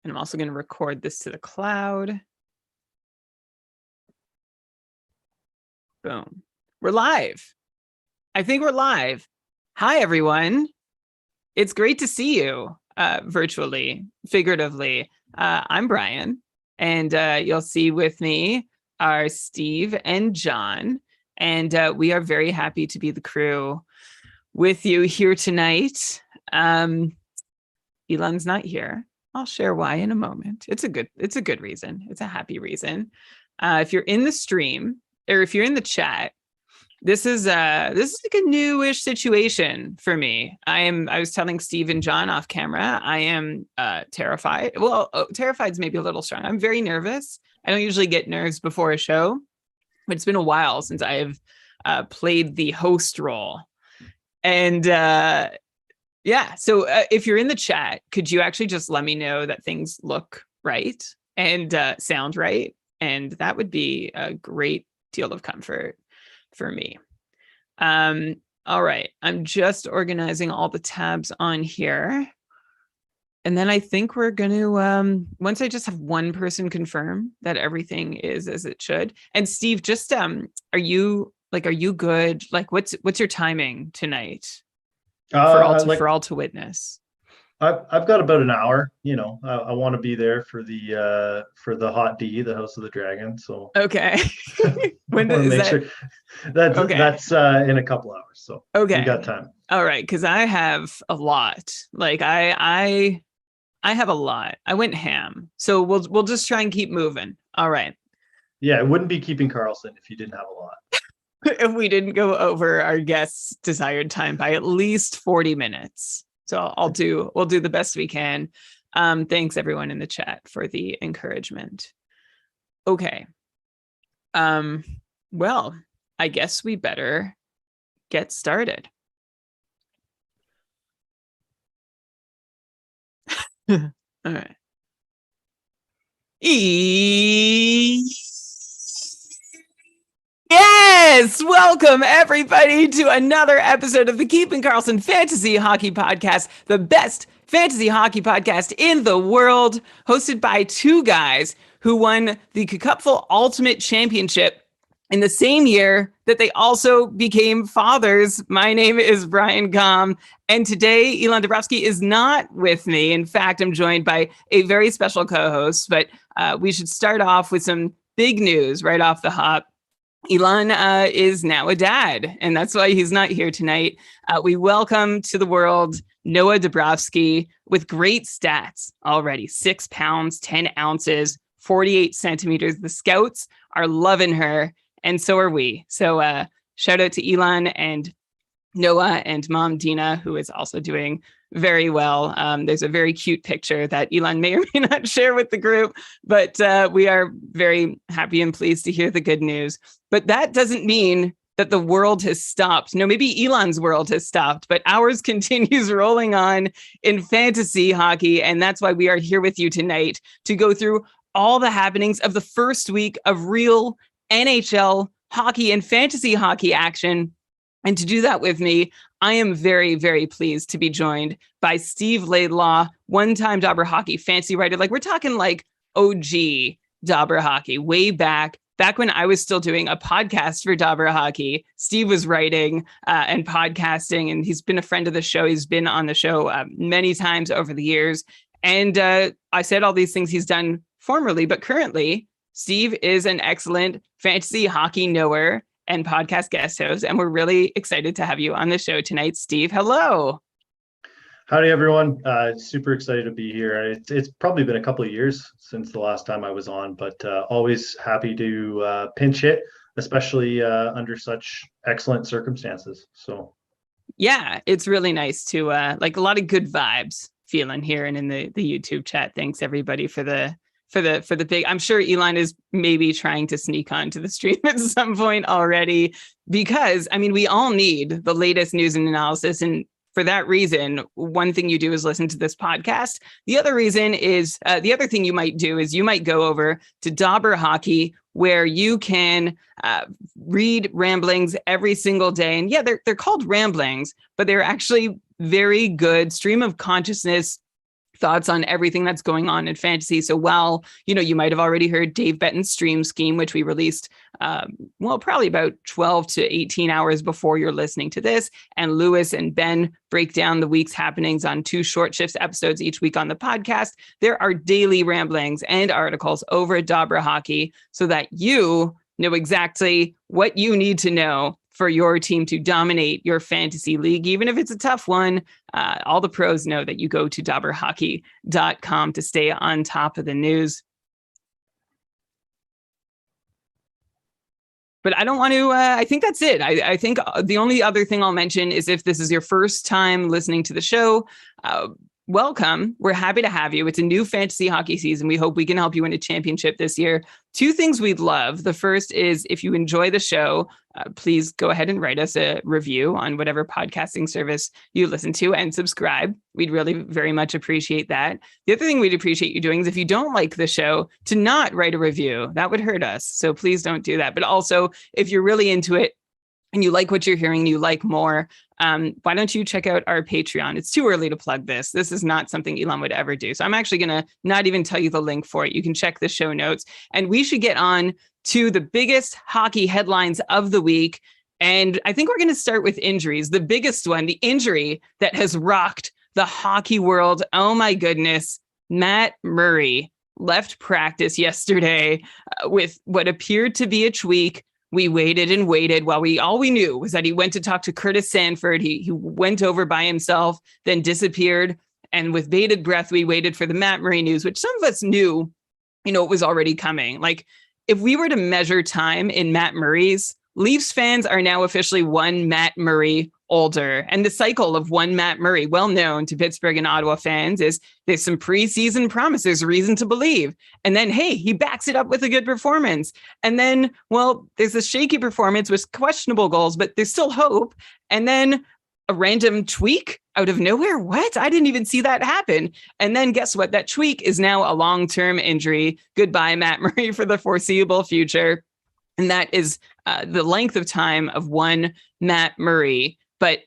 And I'm also going to record this to the cloud. Boom. We're live. I think we're live. Hi, everyone. It's great to see you virtually, figuratively. I'm Brian, and you'll see with me are Steve and John. And we are very happy to be the crew with you here tonight. Elon's not here. I'll share why in a moment. It's a good reason. It's a happy reason. If you're in the stream or if you're in the chat, this is like a newish situation for me. I was telling Steve and John off camera, I am terrified. Well, terrified is maybe a little strong. I'm very nervous. I don't usually get nerves before a show, but it's been a while since I have played the host role. And yeah, so if you're in the chat, could you actually just let me know that things look right and sound right? And that would be a great deal of comfort for me. All right, I'm just organizing all the tabs on here. And then I think we're going to, once I just have one person confirm that everything is as it should. And Steve, just, are you good? Like, what's your timing tonight? For all to witness. I've got about an hour. You know, I want to be there for the hot D, the House of the Dragon. So okay. When is that? Sure that's okay. That's in a couple hours. So okay, we got time. All right, because I have a lot. Like I have a lot. I went ham. So we'll just try and keep moving. All right. Yeah, it wouldn't be keeping Karlsson if you didn't have a lot. If we didn't go over our guest's desired time by at least 40 minutes. So we'll do the best we can. Thanks everyone in the chat for the encouragement. Okay. Well, I guess we better get started. All right. Yes! Welcome, everybody, to another episode of the Keeping Karlsson Fantasy Hockey Podcast, the best fantasy hockey podcast in the world, hosted by two guys who won the Cupful Ultimate Championship in the same year that they also became fathers. My name is Brian Gom, and today Elon Dabrowski is not with me. In fact, I'm joined by a very special co-host, but we should start off with some big news right off the hop. Elon is now a dad, and that's why he's not here tonight. We welcome to the world Noah Dabrowski with great stats already. 6 pounds, 10 ounces, 48 centimeters. The scouts are loving her, and so are we. So shout out to Elon and Noah and mom Dina, who is also doing very well. There's a very cute picture that Elon may or may not share with the group, but we are very happy and pleased to hear the good news. But that doesn't mean that the world has stopped. No, maybe Elon's world has stopped, but ours continues rolling on in fantasy hockey. And that's why we are here with you tonight to go through all the happenings of the first week of real NHL hockey and fantasy hockey action. And to do that with me, I am very, very pleased to be joined by Steve Laidlaw, one-time Dobber Hockey fantasy writer. Like, we're talking like OG Dobber Hockey, way back when I was still doing a podcast for Dobber Hockey. Steve was writing and podcasting, and he's been a friend of the show. He's been on the show many times over the years. And I said all these things he's done formerly, but currently, Steve is an excellent fantasy hockey knower and podcast guest host, and we're really excited to have you on the show tonight. Steve, hello. Howdy, everyone. Super excited to be here. It's probably been a couple of years since the last time I was on, but always happy to pinch hit, especially under such excellent circumstances. So, yeah, it's really nice to like a lot of good vibes feeling here and in the YouTube chat. Thanks everybody for the big. I'm sure Elon is maybe trying to sneak onto the stream at some point already, because I mean, we all need the latest news and analysis. And for that reason, one thing you do is listen to this podcast. The other reason is the other thing you might do is you might go over to Dobber Hockey, where you can read ramblings every single day. And yeah, they're called ramblings, but they're actually very good stream of consciousness thoughts on everything that's going on in fantasy. So while, you might have already heard Dave Benton's stream scheme, which we released, probably about 12 to 18 hours before you're listening to this. And Lewis and Ben break down the week's happenings on 2 short shifts episodes each week on the podcast. There are daily ramblings and articles over at Dobra Hockey so that you know exactly what you need to know for your team to dominate your fantasy league, even if it's a tough one. All the pros know that you go to dobberhockey.com to stay on top of the news. But I don't want to, I think that's it. I think the only other thing I'll mention is if this is your first time listening to the show, welcome. We're happy to have you. It's a new fantasy hockey season. We hope we can help you win a championship this year. 2 things we'd love. The first is if you enjoy the show, please go ahead and write us a review on whatever podcasting service you listen to and subscribe. We'd really very much appreciate that. The other thing we'd appreciate you doing is if you don't like the show, to not write a review. That would hurt us. So please don't do that. But also, if you're really into it, and you like what you're hearing, you like more, why don't you check out our Patreon? It's too early to plug this. This is not something Elon would ever do. So I'm actually going to not even tell you the link for it. You can check the show notes. And we should get on to the biggest hockey headlines of the week. And I think we're going to start with injuries. The biggest one, the injury that has rocked the hockey world. Oh my goodness. Matt Murray left practice yesterday with what appeared to be a tweak. We waited and waited while all we knew was that he went to talk to Curtis Sanford. He went over by himself, then disappeared. And with bated breath, we waited for the Matt Murray news, which some of us knew, it was already coming. Like, if we were to measure time in Matt Murray's, Leafs fans are now officially one Matt Murray older. And the cycle of one Matt Murray, well known to Pittsburgh and Ottawa fans, is there's some preseason promise. There's reason to believe. And then, hey, he backs it up with a good performance. And then, there's a shaky performance with questionable goals, but there's still hope. And then a random tweak out of nowhere. What? I didn't even see that happen. And then guess what? That tweak is now a long-term injury. Goodbye, Matt Murray, for the foreseeable future. And that is the length of time of one Matt Murray. But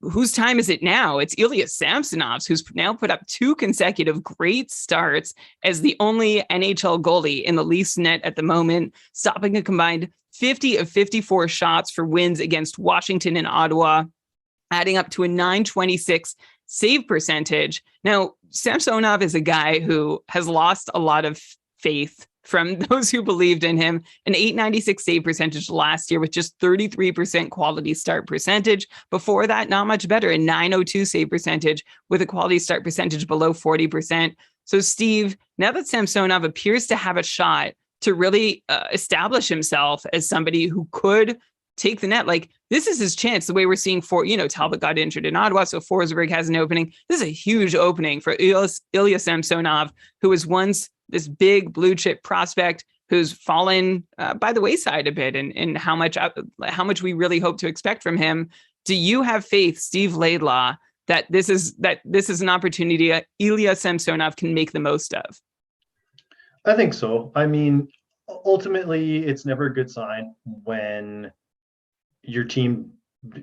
whose time is it now? It's Ilya Samsonov's, who's now put up 2 consecutive great starts as the only NHL goalie in the Leafs net at the moment, stopping a combined 50 of 54 shots for wins against Washington and Ottawa, adding up to a .926 save percentage. Now, Samsonov is a guy who has lost a lot of faith from those who believed in him. An .896 save percentage last year with just 33% quality start percentage. Before that, not much better, a .902 save percentage with a quality start percentage below 40%. So, Steve, now that Samsonov appears to have a shot to really establish himself as somebody who could take the net, like, this is his chance. The way we're seeing Talbot got injured in Ottawa, so Forsberg has an opening. This is a huge opening for Ilya Samsonov, who was once this big blue chip prospect who's fallen by the wayside a bit, and how much we really hope to expect from him. Do you have faith, Steve Laidlaw, that this is an opportunity that Ilya Samsonov can make the most of? I think so. I mean, ultimately, it's never a good sign when your team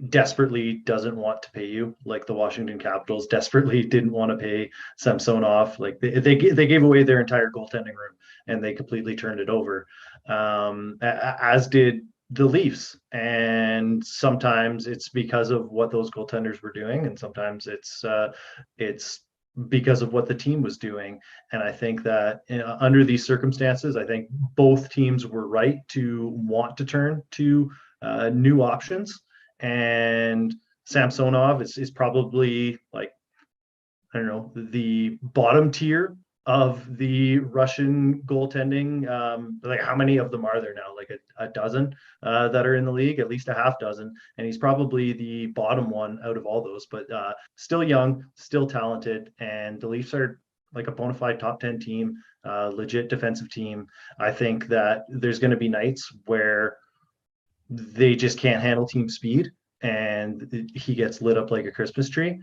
desperately doesn't want to pay you, like the Washington Capitals desperately didn't want to pay Samsonov. Like they gave away their entire goaltending room and they completely turned it over, as did the Leafs. And sometimes it's because of what those goaltenders were doing, and sometimes it's because of what the team was doing. And I think that under these circumstances, I think both teams were right to want to turn to new options. And Samsonov is probably, like, I don't know, the bottom tier of the Russian goaltending. Like, how many of them are there now? Like a dozen that are in the league, at least a half dozen. And he's probably the bottom one out of all those, but still young, still talented. And the Leafs are like a bona fide top 10 team, legit defensive team. I think that there's going to be nights where they just can't handle team speed and he gets lit up like a Christmas tree.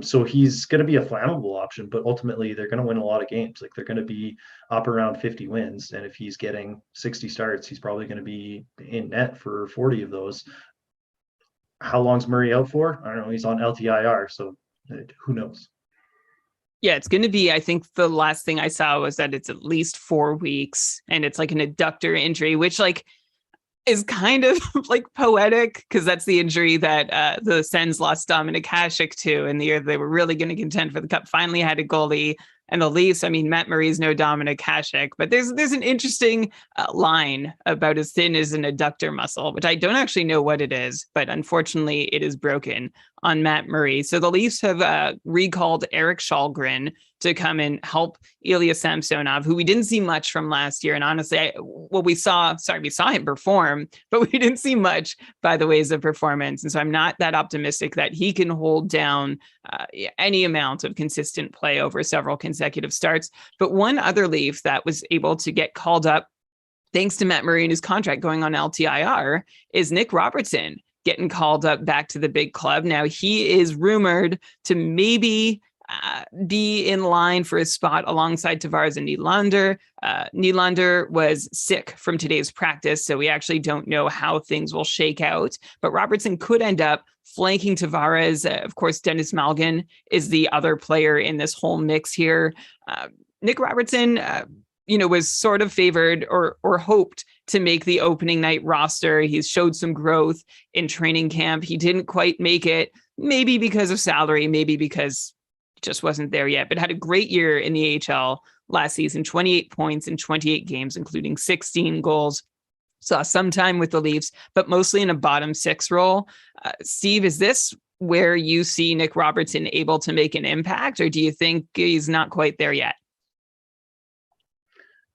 So he's going to be a flammable option, but ultimately they're going to win a lot of games. Like, they're going to be up around 50 wins. And if he's getting 60 starts, he's probably going to be in net for 40 of those. How long's Murray out for? I don't know. He's on LTIR, so who knows? Yeah, it's going to be, I think the last thing I saw was that it's at least 4 weeks and it's like an adductor injury, which like is kind of like poetic because that's the injury that the Sens lost Dominik Hasek to in the year they were really going to contend for the cup. Finally had a goalie, and the Leafs. I mean, Matt Murray's no Dominik Hasek, but there's an interesting line about as thin as an adductor muscle, which I don't actually know what it is, but unfortunately it is broken on Matt Murray. So the Leafs have recalled Eric Kallgren to come and help Ilya Samsonov, who we didn't see much from last year. And honestly, we saw him perform, but we didn't see much by the ways of performance. And so I'm not that optimistic that he can hold down any amount of consistent play over several consecutive starts. But one other Leaf that was able to get called up, thanks to Matt Murray and his contract going on LTIR, is Nick Robertson getting called up back to the big club. Now, he is rumored to maybe be in line for a spot alongside Tavares and Nylander. Nylander was sick from today's practice, so we actually don't know how things will shake out. But Robertson could end up flanking Tavares. Of course, Dennis Malgin is the other player in this whole mix here. Nick Robertson, was sort of favored or hoped to make the opening night roster. He's showed some growth in training camp. He didn't quite make it, maybe because of salary, maybe because just wasn't there yet, but had a great year in the AHL last season, 28 points in 28 games, including 16 goals. Saw some time with the Leafs, but mostly in a bottom six role. Steve, is this where you see Nick Robertson able to make an impact, or do you think he's not quite there yet?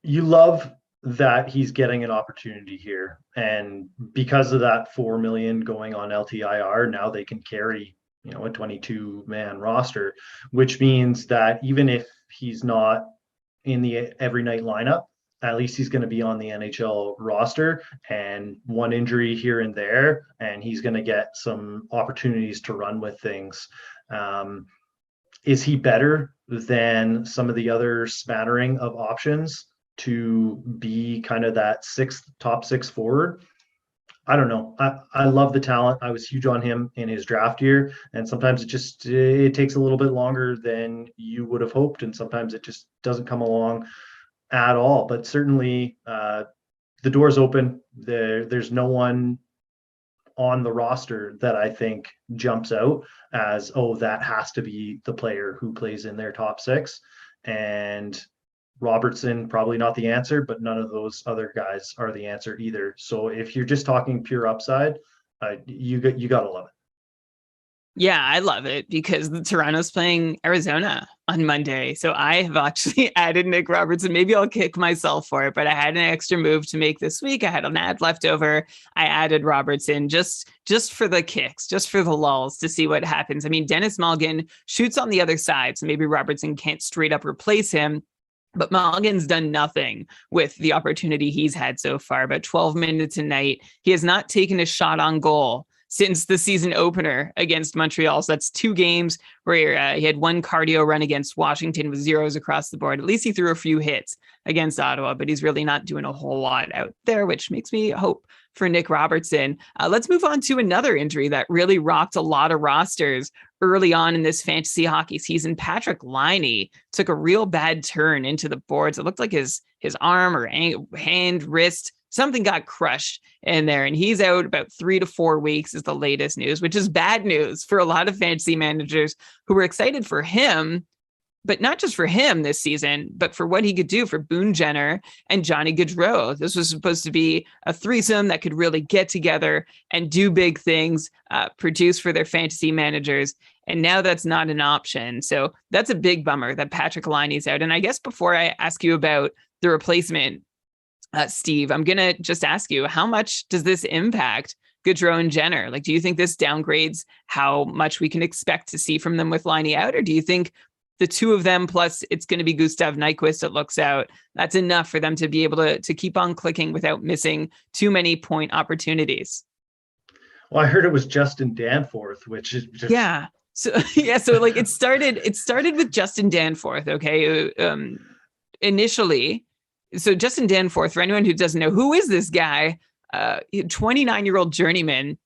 You love that he's getting an opportunity here. And because of that 4 million going on LTIR, now they can carry a 22-man roster, which means that even if he's not in the every night lineup, at least he's going to be on the NHL roster, and one injury here and there, and he's going to get some opportunities to run with things. Is he better than some of the other smattering of options to be kind of that top six forward? I don't know. I love the talent. I was huge on him in his draft year, and sometimes it takes a little bit longer than you would have hoped, and sometimes it just doesn't come along at all. But certainly, the door's open. There's no one on the roster that I think jumps out as, oh, that has to be the player who plays in their top six. And Robertson, probably not the answer, but none of those other guys are the answer either. So if you're just talking pure upside, you got to love it. Yeah, I love it because the Toronto's playing Arizona on Monday. So I have actually added Nick Robertson. Maybe I'll kick myself for it, but I had an extra move to make this week. I had an ad left over. I added Robertson just for the kicks, just for the lulls to see what happens. I mean, Dennis Malgin shoots on the other side, so maybe Robertson can't straight up replace him. But Malgin's done nothing with the opportunity he's had so far, about 12 minutes a night. He has not taken a shot on goal since the season opener against Montreal. So that's 2 games where he had one cardio run against Washington with zeros across the board. At least he threw a few hits against Ottawa, but he's really not doing a whole lot out there, which makes me hope for Nick Robertson. Let's move on to another injury that really rocked a lot of rosters early on in this fantasy hockey season. Patrick Laine took a real bad turn into the boards. It looked like his arm or hand, wrist, something got crushed in there, and he's out about 3 to 4 weeks is the latest news, which is bad news for a lot of fantasy managers who were excited for him, but not just for him this season, but for what he could do for Boone Jenner and Johnny Gaudreau. This was supposed to be a threesome that could really get together and do big things, produce for their fantasy managers. And now that's not an option. So that's a big bummer that Patrick Laine's out. And I guess before I ask you about the replacement, Steve, I'm going to just ask you, how much does this impact Gaudreau and Jenner? Like, do you think this downgrades how much we can expect to see from them with Laine out? Or do you think the two of them, plus it's going to be Gustav Nyquist, it looks out, that's enough for them to be able to keep on clicking without missing too many point opportunities? Well, I heard it was Justin Danforth, which is just... Yeah. So like it started with Justin Danforth. Okay. Initially, so Justin Danforth, for anyone who doesn't know, who is this guy? 29-year-old journeyman,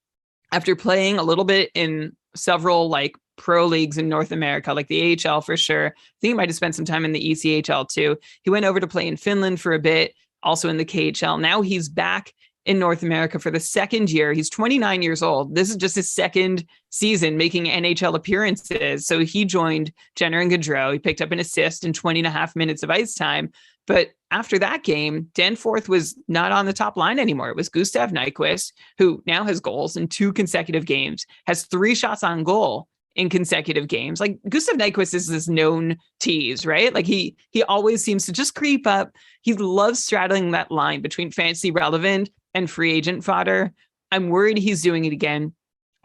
after playing a little bit in several like pro leagues in North America, like the AHL for sure. I think he might have spent some time in the ECHL too. He went over to play in Finland for a bit, also in the KHL. Now he's back in North America for the second year. He's 29 years old. This is just his second season making NHL appearances. So he joined Jenner and Gaudreau. He picked up an assist in 20 and a half minutes of ice time. But after that game, Danforth was not on the top line anymore. It was Gustav Nyquist, who now has goals in 2 consecutive games, has 3 shots on goal in consecutive games. Like Gustav Nyquist is this known tease, right? Like he always seems to just creep up. He loves straddling that line between fantasy relevant and free agent fodder. I'm worried he's doing it again.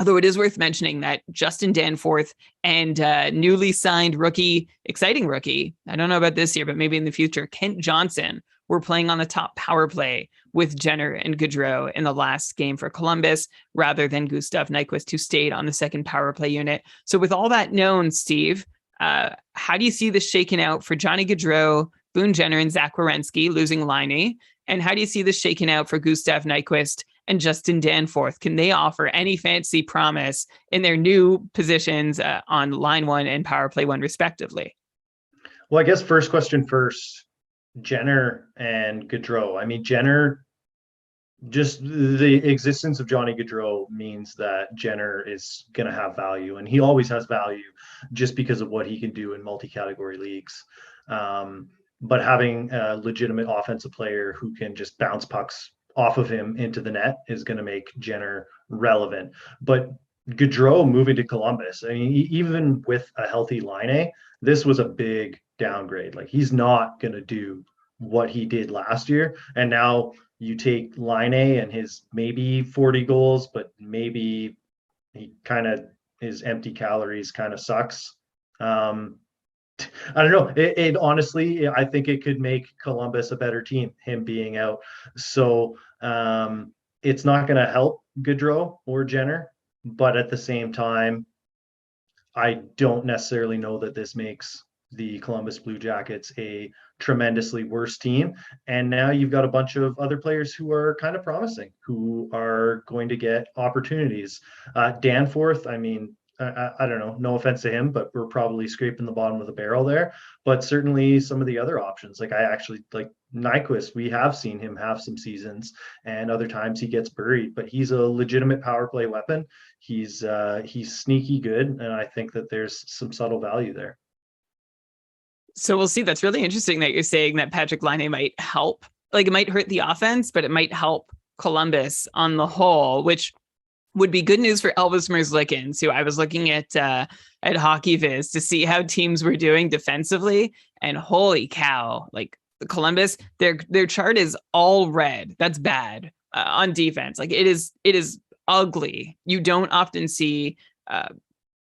Although it is worth mentioning that Justin Danforth and newly signed rookie, exciting rookie, I don't know about this year, but maybe in the future, Kent Johnson were playing on the top power play with Jenner and Gaudreau in the last game for Columbus, rather than Gustav Nyquist, who stayed on the second power play unit. So with all that known, Steve, how do you see this shaking out for Johnny Gaudreau, Boone Jenner, and Zach Werenski losing Laine? And how do you see this shaking out for Gustav Nyquist and Justin Danforth? Can they offer any fantasy promise in their new positions on line 1 and power play 1, respectively? Well, I guess first question first, Jenner and Gaudreau. I mean, Jenner, just the existence of Johnny Gaudreau means that Jenner is going to have value, and he always has value just because of what he can do in multi-category leagues. But having a legitimate offensive player who can just bounce pucks off of him into the net is going to make Jenner relevant. But Gaudreau moving to Columbus, I mean, even with a healthy Laine, this was a big downgrade. Like, he's not going to do what he did last year. And now you take Laine and his maybe 40 goals, but maybe he kind of, his empty calories kind of sucks. I don't know. It honestly, I think it could make Columbus a better team, him being out. So it's not going to help Gaudreau or Jenner, but at the same time, I don't necessarily know that this makes the Columbus Blue Jackets a tremendously worse team. And now you've got a bunch of other players who are kind of promising, who are going to get opportunities. Danforth, I mean, I don't know, no offense to him, but we're probably scraping the bottom of the barrel there. But certainly some of the other options, like I actually like Nyquist, we have seen him have some seasons, and other times he gets buried, but he's a legitimate power play weapon. He's sneaky good, and I think that there's some subtle value there. So we'll see. That's really interesting that you're saying that Patrick Laine might help. Like, it might hurt the offense, but it might help Columbus on the whole, which would be good news for Elvis Merzlikins, who I was looking at Hockey Viz to see how teams were doing defensively, and holy cow, like Columbus, their chart is all red. That's bad on defense. Like, it is ugly. You don't often see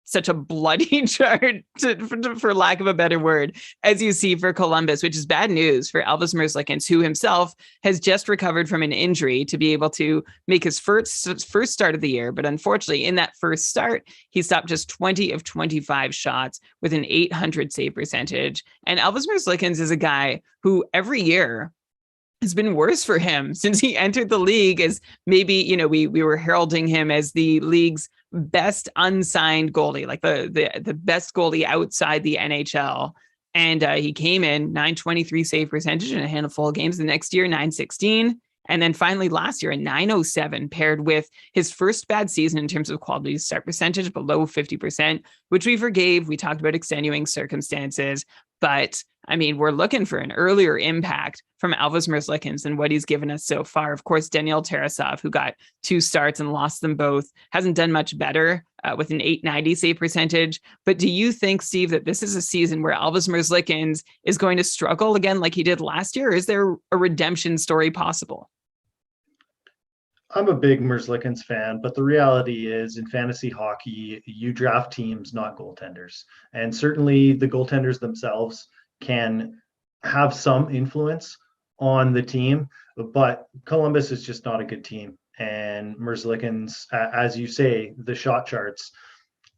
such a bloody chart, for lack of a better word, as you see for Columbus, which is bad news for Elvis Merzlikins, who himself has just recovered from an injury to be able to make his first start of the year. But unfortunately, in that first start, he stopped just 20 of 25 shots with an .800 save percentage. And Elvis Merzlikins is a guy who every year has been worse for him since he entered the league. As maybe, we were heralding him as the league's best unsigned goalie, like the best goalie outside the NHL. And he came in .923 save percentage in a handful of games. The next year, .916. And then finally last year, a .907, paired with his first bad season in terms of quality start percentage below 50%, which we forgave. We talked about extenuating circumstances. But I mean, we're looking for an earlier impact from Elvis Merzlikins than what he's given us so far. Of course, Daniel Tarasov, who got 2 starts and lost them both, hasn't done much better with an .890 save percentage. But do you think, Steve, that this is a season where Elvis Merzlikins is going to struggle again like he did last year? Or is there a redemption story possible? I'm a big Merzlikins fan, but the reality is in fantasy hockey, you draft teams, not goaltenders. And certainly the goaltenders themselves can have some influence on the team, but Columbus is just not a good team. And Merzlikins, as you say, the shot charts,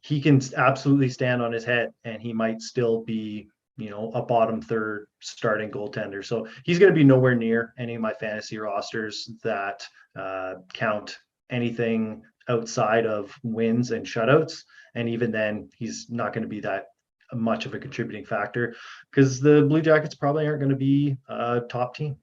he can absolutely stand on his head, and he might still be, a bottom third starting goaltender. So he's going to be nowhere near any of my fantasy rosters that count anything outside of wins and shutouts. And even then, he's not going to be that much of a contributing factor because the Blue Jackets probably aren't going to be a top team.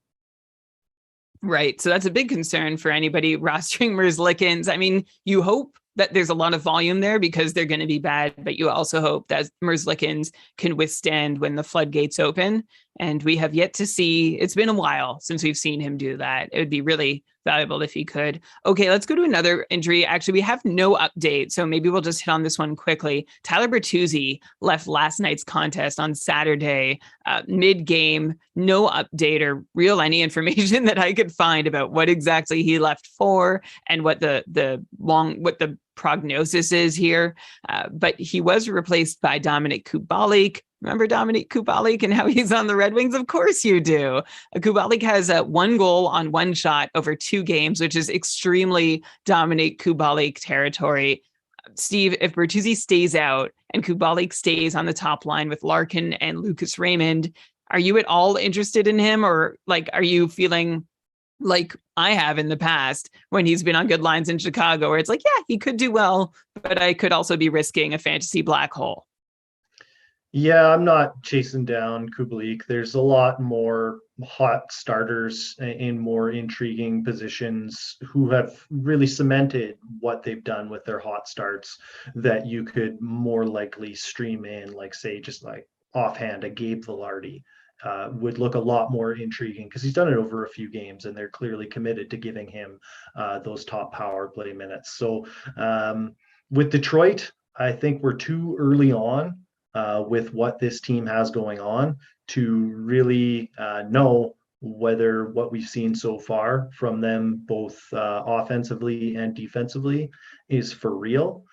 Right. So that's a big concern for anybody rostering Merzlikins. I mean, you hope that there's a lot of volume there because they're going to be bad, but you also hope that Merzlikins can withstand when the floodgates open. And we have yet to see, it's been a while since we've seen him do that. It would be really valuable if he could. Okay, let's go to another injury. Actually, we have no update, so maybe we'll just hit on this one quickly. Tyler Bertuzzi left last night's contest on Saturday, mid-game. No update or any information that I could find about what exactly he left for and what the prognosis is here. But he was replaced by Dominik Kubalik. Remember Dominik Kubalik and how he's on the Red Wings? Of course you do. Kubalik has one goal on one shot over 2 games, which is extremely Dominik Kubalik territory. Steve, if Bertuzzi stays out and Kubalik stays on the top line with Larkin and Lucas Raymond, are you at all interested in him? Or are you feeling like I have in the past when he's been on good lines in Chicago, where it's yeah, he could do well, but I could also be risking a fantasy black hole? Yeah, I'm not chasing down Kubalik. There's a lot more hot starters in more intriguing positions who have really cemented what they've done with their hot starts that you could more likely stream in, say, just offhand, a Gabe Vilardi. Would look a lot more intriguing because he's done it over a few games and they're clearly committed to giving him those top power play minutes. So with Detroit, I think we're too early on with what this team has going on to really know whether what we've seen so far from them, both offensively and defensively, is for real.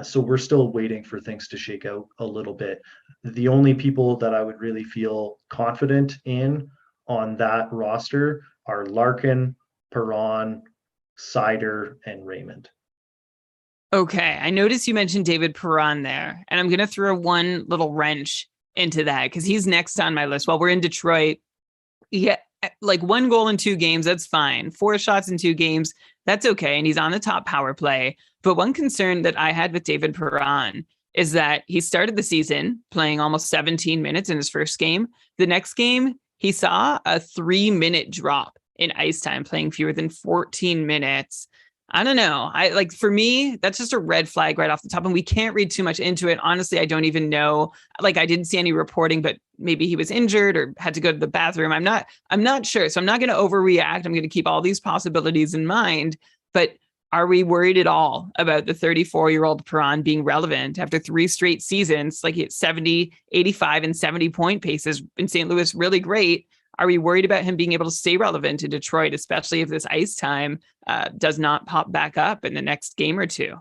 So we're still waiting for things to shake out a little bit. The only people that I would really feel confident in on that roster are Larkin, Perron, Seider, and Raymond. Okay, I noticed you mentioned David Perron there, and I'm going to throw one little wrench into that because he's next on my list. While we're in Detroit, yeah, 1 goal in 2 games, that's fine. 4 shots in 2 games, that's okay. And he's on the top power play. But one concern that I had with David Perron is that he started the season playing almost 17 minutes in his first game. The next game, he saw a 3-minute drop in ice time, playing fewer than 14 minutes. I don't know. For me, that's just a red flag right off the top, and we can't read too much into it. Honestly, I don't even know. I didn't see any reporting, but maybe he was injured or had to go to the bathroom. I'm not sure. So I'm not going to overreact. I'm going to keep all these possibilities in mind. But are we worried at all about the 34-year-old Perron being relevant after 3 straight seasons? It's 70, 85, and 70 point paces in St. Louis, really great. Are we worried about him being able to stay relevant in Detroit, especially if this ice time does not pop back up in the next game or 2?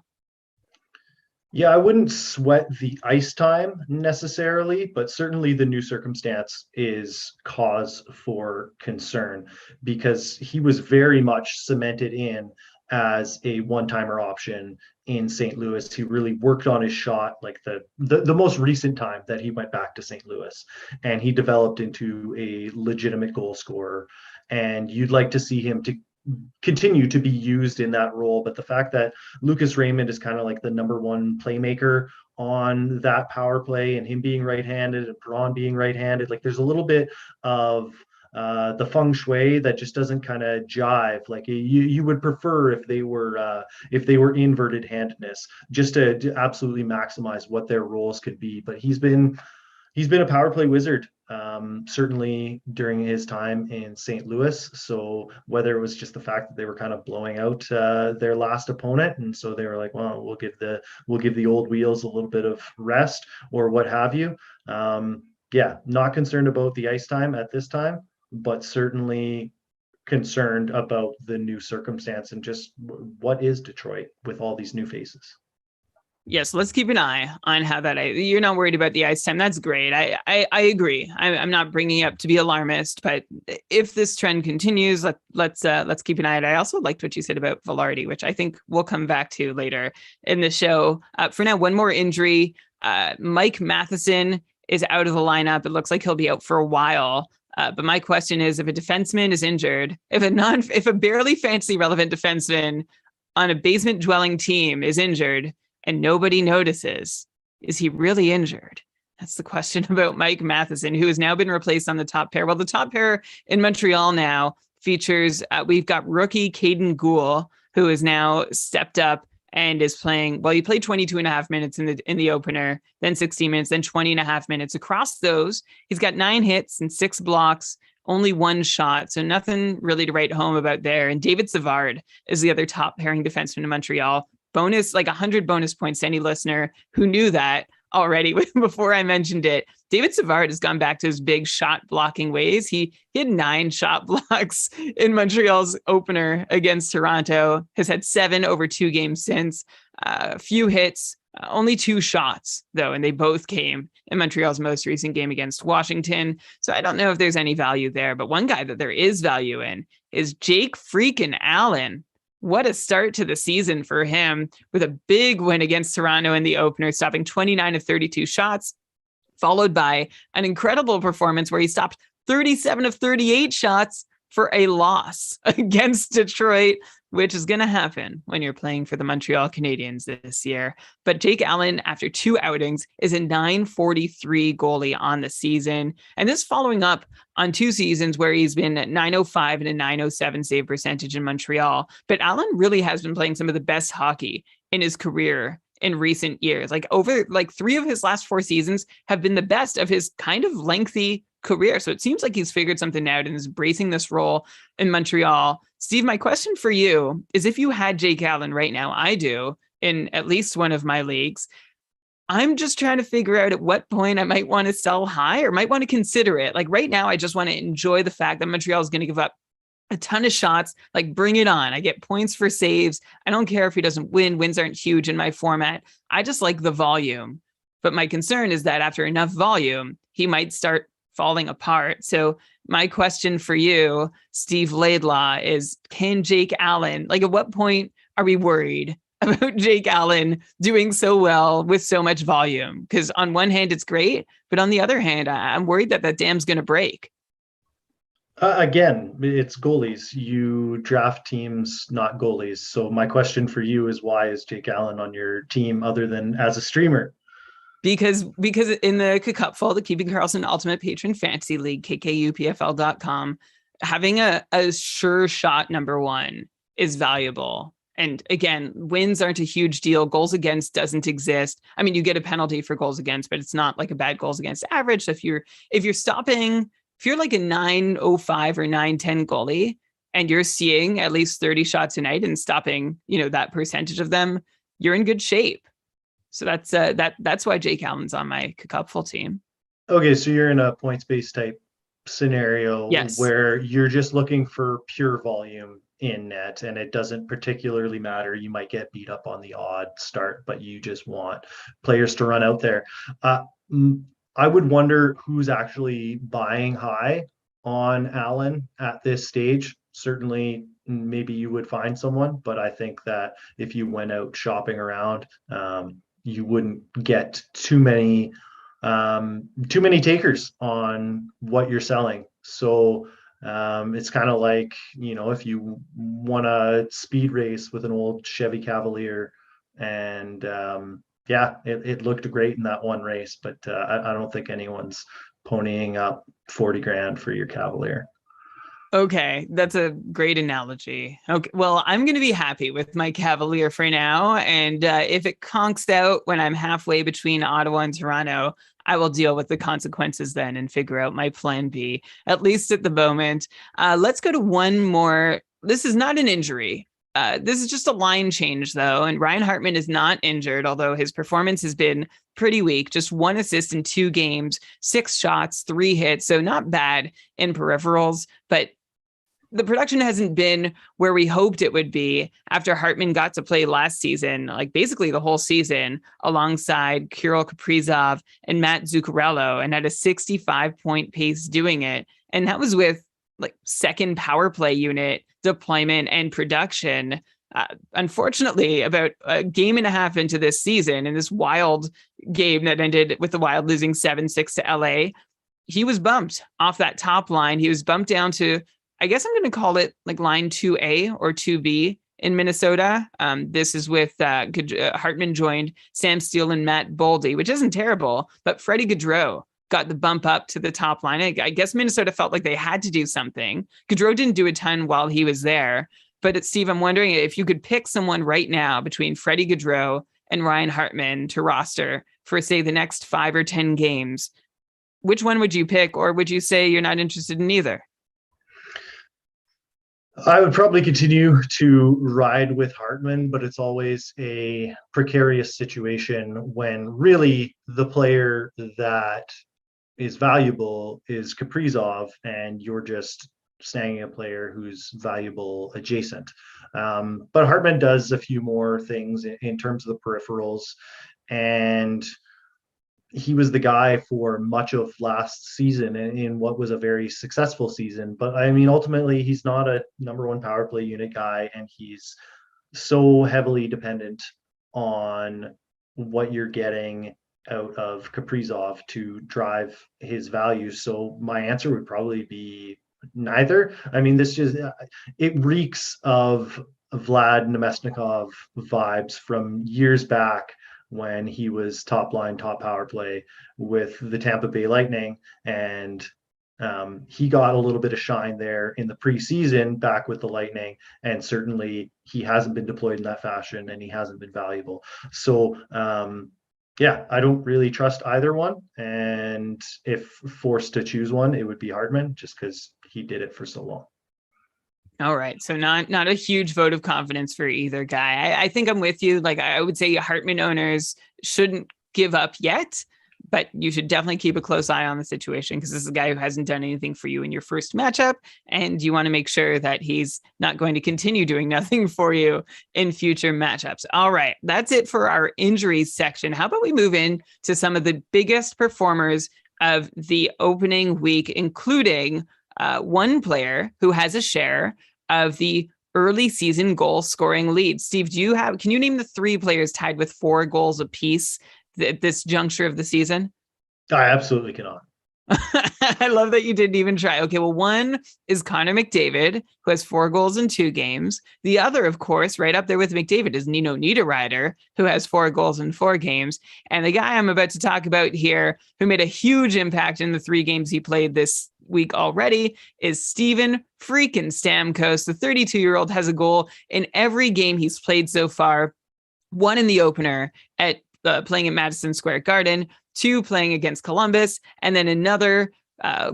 Yeah, I wouldn't sweat the ice time necessarily, but certainly the new circumstance is cause for concern because he was very much cemented in as a one-timer option in St. Louis. He really worked on his shot, the most recent time that he went back to St. Louis, and he developed into a legitimate goal scorer. And you'd like to see him to continue to be used in that role. But the fact that Lucas Raymond is kind of the number 1 playmaker on that power play, and him being right-handed and Perron being right-handed, there's a little bit of the feng shui that just doesn't kind of jive. You would prefer if they were inverted handedness, just to absolutely maximize what their roles could be. But he's been a power play wizard, certainly during his time in St. Louis. So whether it was just the fact that they were kind of blowing out their last opponent, and so they were like, well, we'll give the old wheels a little bit of rest, or what have you. Yeah, not concerned about the ice time at this time, but certainly concerned about the new circumstance and just what is Detroit with all these new faces. Yes, let's keep an eye on how you're not worried about the ice time. That's great. I agree. I'm not bringing up to be alarmist, but if this trend continues, let's keep an eye on it. I also liked what you said about Vilardi, which I think we'll come back to later in the show. For now, one more injury. Mike Matheson is out of the lineup. It looks like he'll be out for a while. But my question is, if a defenseman is injured, if a barely fantasy relevant defenseman on a basement dwelling team is injured and nobody notices. Is he really injured? That's the question about Mike Matheson, who has now been replaced on the top pair. Well, the top pair in Montreal now features, we've got rookie Caden Gould, who has now stepped up and is playing, well, he played 22 and a half minutes in the opener, then 16 minutes, then 20 and a half minutes. Across those, he's got 9 hits and 6 blocks, only 1 shot. So nothing really to write home about there. And David Savard is the other top pairing defenseman in Montreal. Bonus, like 100 bonus points to any listener who knew that already before I mentioned it. David Savard has gone back to his big shot blocking ways. He had 9 shot blocks in Montreal's opener against Toronto, has had 7 over 2 games since, a few hits, only 2 shots though, and they both came in Montreal's most recent game against Washington. So I don't know if there's any value there, but one guy that there is value in is Jake freaking Allen. What a start to the season for him, with a big win against Toronto in the opener, stopping 29 of 32 shots, followed by an incredible performance where he stopped 37 of 38 shots for a loss against Detroit, which is going to happen when you're playing for the Montreal Canadiens this year. But Jake Allen, after 2 outings, is a .943 goalie on the season. And this following up on 2 seasons where he's been at .905 and a .907 save percentage in Montreal. But Allen really has been playing some of the best hockey in his career in recent years. Like 3 of his last 4 seasons have been the best of his kind of lengthy career. So it seems like he's figured something out and is embracing this role in Montreal. Steve, my question for you is, if you had Jake Allen right now, I do, in at least one of my leagues, I'm just trying to figure out at what point I might want to sell high or might want to consider it. Like right now, I just want to enjoy the fact that Montreal is going to give up a ton of shots. Like, bring it on. I get points for saves. I don't care if he doesn't win. Wins aren't huge in my format. I just like the volume. But my concern is that after enough volume, he might start falling apart. So my question for you, Steve Laidlaw, is, can Jake Allen, like at what point are we worried about Jake Allen doing so well with so much volume? Because on one hand, it's great, but on the other hand, I'm worried that that dam's going to break. Again, it's goalies. You draft teams, not goalies. So my question for you is, why is Jake Allen on your team other than as a streamer? Because in the Cupful, the Keeping Karlsson Ultimate Patron Fantasy League, kkupfl.com, having a sure shot number 1 is valuable. And again, wins aren't a huge deal. Goals against doesn't exist. I mean, you get a penalty for goals against, but it's not like a bad goals against average. So if you're like a 905 or 910 goalie and you're seeing at least 30 shots a night and stopping, that percentage of them, you're in good shape. So that's why Jake Allen's on my Cupful team. Okay, so you're in a points-based type scenario, yes, where you're just looking for pure volume in net, and it doesn't particularly matter. You might get beat up on the odd start, but you just want players to run out there. I would wonder who's actually buying high on Allen at this stage. Certainly, maybe you would find someone, but I think that if you went out shopping around, you wouldn't get too many takers on what you're selling. So it's kind of like, if you want a speed race with an old Chevy Cavalier, and it looked great in that one race, but I don't think anyone's ponying up 40 grand for your Cavalier. Okay, that's a great analogy. Okay, well, I'm going to be happy with my Cavalier for now. And if it conks out when I'm halfway between Ottawa and Toronto, I will deal with the consequences then and figure out my plan B, at least at the moment. Let's go to one more. This is not an injury. This is just a line change, though. And Ryan Hartman is not injured, although his performance has been pretty weak. Just 1 assist in 2 games, 6 shots, 3 hits. So not bad in peripherals, but the production hasn't been where we hoped it would be after Hartman got to play last season, like basically the whole season, alongside Kirill Kaprizov and Matt Zuccarello, and had a 65-point pace doing it. And that was with like second power play unit deployment and production. Unfortunately, about a game and a half into this season, in this Wild game that ended with the Wild losing 7-6 to LA, he was bumped off that top line. He was bumped down to, I guess I'm going to call it like line 2A or 2B in Minnesota. This is with Hartman joined Sam Steele and Matt Boldy, which isn't terrible, but Freddie Gaudreau got the bump up to the top line. I guess Minnesota felt like they had to do something. Gaudreau didn't do a ton while he was there. But Steve, I'm wondering if you could pick someone right now between Freddie Gaudreau and Ryan Hartman to roster for, say, the next 5 or 10 games, which one would you pick, or would you say you're not interested in either? I would probably continue to ride with Hartman, but it's always a precarious situation when really the player that is valuable is Kaprizov, and you're just snagging a player who's valuable adjacent. But Hartman does a few more things in terms of the peripherals, and he was the guy for much of last season in what was a very successful season. But I mean, ultimately, he's not a number one power play unit guy, and he's so heavily dependent on what you're getting out of Kaprizov to drive his value. So my answer would probably be neither. I mean, this just it reeks of Vlad Nemesnikov vibes from years back when he was top line, top power play with the Tampa Bay Lightning. And he got a little bit of shine there in the preseason back with the Lightning. And certainly he hasn't been deployed in that fashion, and he hasn't been valuable. So, yeah, I don't really trust either one. And if forced to choose one, it would be Hartman, just because he did it for so long. All right. So not a huge vote of confidence for either guy. I think I'm with you. Like, I would say Hartman owners shouldn't give up yet, but you should definitely keep a close eye on the situation, because this is a guy who hasn't done anything for you in your first matchup, and you want to make sure that he's not going to continue doing nothing for you in future matchups. All right. That's it for our injuries section. How about we move in to some of the biggest performers of the opening week, including one player who has a share of the early season goal scoring lead. Steve, can you name the 3 players tied with 4 goals apiece at this juncture of the season? I absolutely cannot. I love that you didn't even try. Okay, well, one is Connor McDavid, who has 4 goals in 2 games. The other, of course, right up there with McDavid, is Nino Niederreiter, who has 4 goals in 4 games. And the guy I'm about to talk about here, who made a huge impact in the 3 games he played this week already, is Steven freaking Stamkos. The 32-year-old has a goal in every game he's played so far. 1 in the opener at playing at Madison Square Garden, 2 playing against Columbus, and then another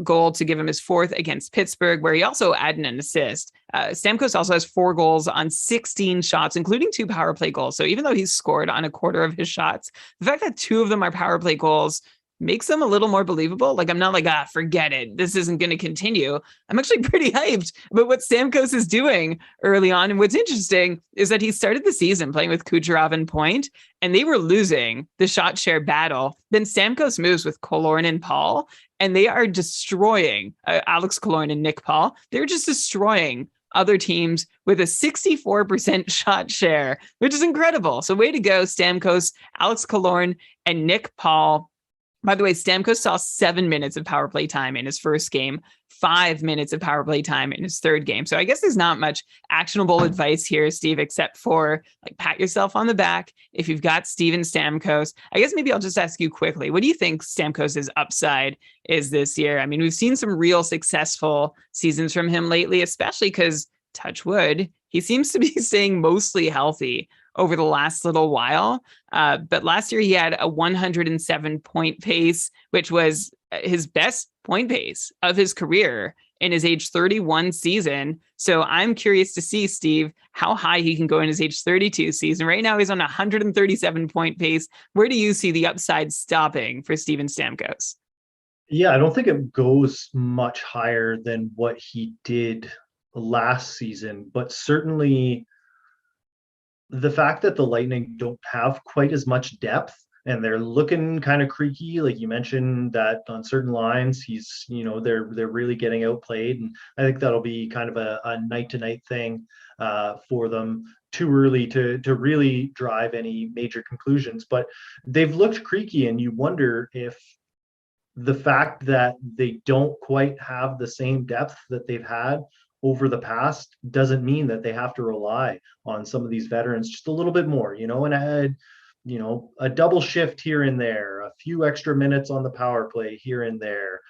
goal to give him his 4th against Pittsburgh, where he also added an assist. Stamkos also has 4 goals on 16 shots, including 2 power play goals. So even though he's scored on a quarter of his shots, the fact that 2 of them are power play goals makes them a little more believable. Like, I'm not like, forget it, this isn't going to continue. I'm actually pretty hyped about what Stamkos is doing early on. And what's interesting is that he started the season playing with Kucherov and Point, and they were losing the shot share battle. Then Stamkos moves with Killorn and Paul, and they are destroying Alex Killorn and Nick Paul. They're just destroying other teams with a 64% shot share, which is incredible. So way to go, Stamkos, Alex Killorn, and Nick Paul. By the way, Stamkos saw 7 minutes of power play time in his first game, 5 minutes of power play time in his third game. So I guess there's not much actionable advice here, Steve, except for like pat yourself on the back if you've got Steven Stamkos. I guess maybe I'll just ask you quickly, what do you think Stamkos' upside is this year? I mean, we've seen some real successful seasons from him lately, especially because, touch wood, he seems to be staying mostly healthy over the last little while. But last year he had a 107 point pace, which was his best point pace of his career in his age 31 season. So I'm curious to see, Steve, how high he can go in his age 32 season. Right now he's on a 137 point pace. Where do you see the upside stopping for Steven Stamkos? Yeah, I don't think it goes much higher than what he did last season, but certainly the fact that the Lightning don't have quite as much depth and they're looking kind of creaky, like you mentioned, that on certain lines they're really getting outplayed, and I think that'll be kind of a night to night thing for them. Too early to really drive any major conclusions, but they've looked creaky, and you wonder if the fact that they don't quite have the same depth that they've had over the past doesn't mean that they have to rely on some of these veterans just a little bit more, and add, a double shift here and there, a few extra minutes on the power play here and there,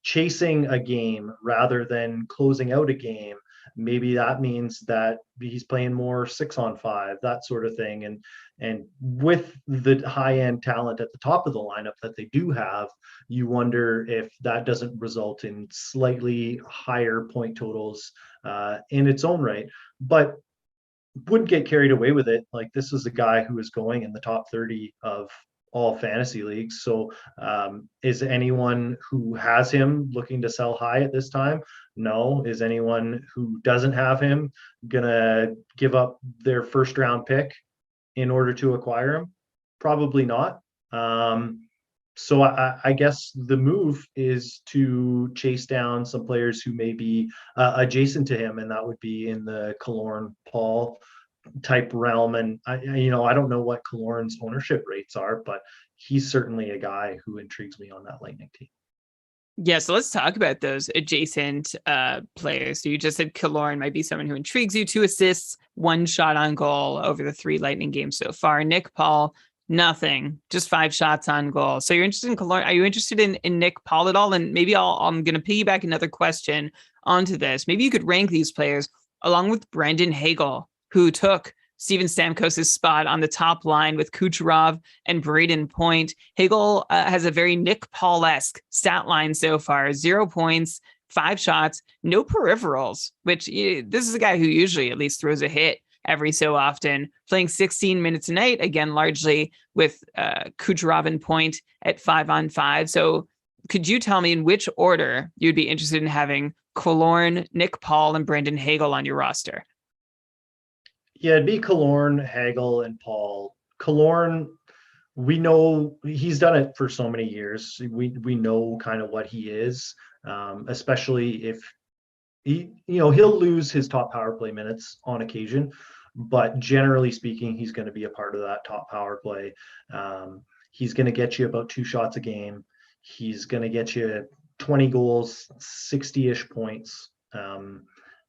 chasing a game rather than closing out a game. Maybe that means that he's playing more 6-on-5, that sort of thing. And with the high end talent at the top of the lineup that they do have, you wonder if that doesn't result in slightly higher point totals in its own right. But wouldn't get carried away with it. Like, this is a guy who is going in the top 30 of all fantasy leagues. So is anyone who has him looking to sell high at this time? No. Is anyone who doesn't have him gonna give up their first round pick in order to acquire him? Probably not. So I guess the move is to chase down some players who may be adjacent to him, and that would be in the Killorn Paul type realm. And I don't know what Killorn's ownership rates are, but he's certainly a guy who intrigues me on that Lightning team. Yeah, so let's talk about those adjacent players. So you just said Killorn might be someone who intrigues you. 2 assists, 1 shot on goal over the 3 Lightning games so far. Nick Paul, nothing, just 5 shots on goal. So you're interested in Killorn. Are you interested in Nick Paul at all? And maybe I'm going to piggyback another question onto this. Maybe you could rank these players along with Brendan Hagel, who took Steven Stamkos' spot on the top line with Kucherov and Braden Point. Hagel has a very Nick Paul-esque stat line so far: 0 points, 5 shots, no peripherals, which this is a guy who usually at least throws a hit every so often, playing 16 minutes a night, again, largely with Kucherov and Point at 5-on-5. So could you tell me in which order you'd be interested in having Killorn, Nick Paul, and Brendan Hagel on your roster? Yeah, it'd be Killorn, Hagel, and Paul. Killorn, we know he's done it for so many years. We know kind of what he is, especially if he'll lose his top power play minutes on occasion, but generally speaking, he's going to be a part of that top power play. He's going to get you about 2 shots a game. He's going to get you 20 goals, 60-ish points.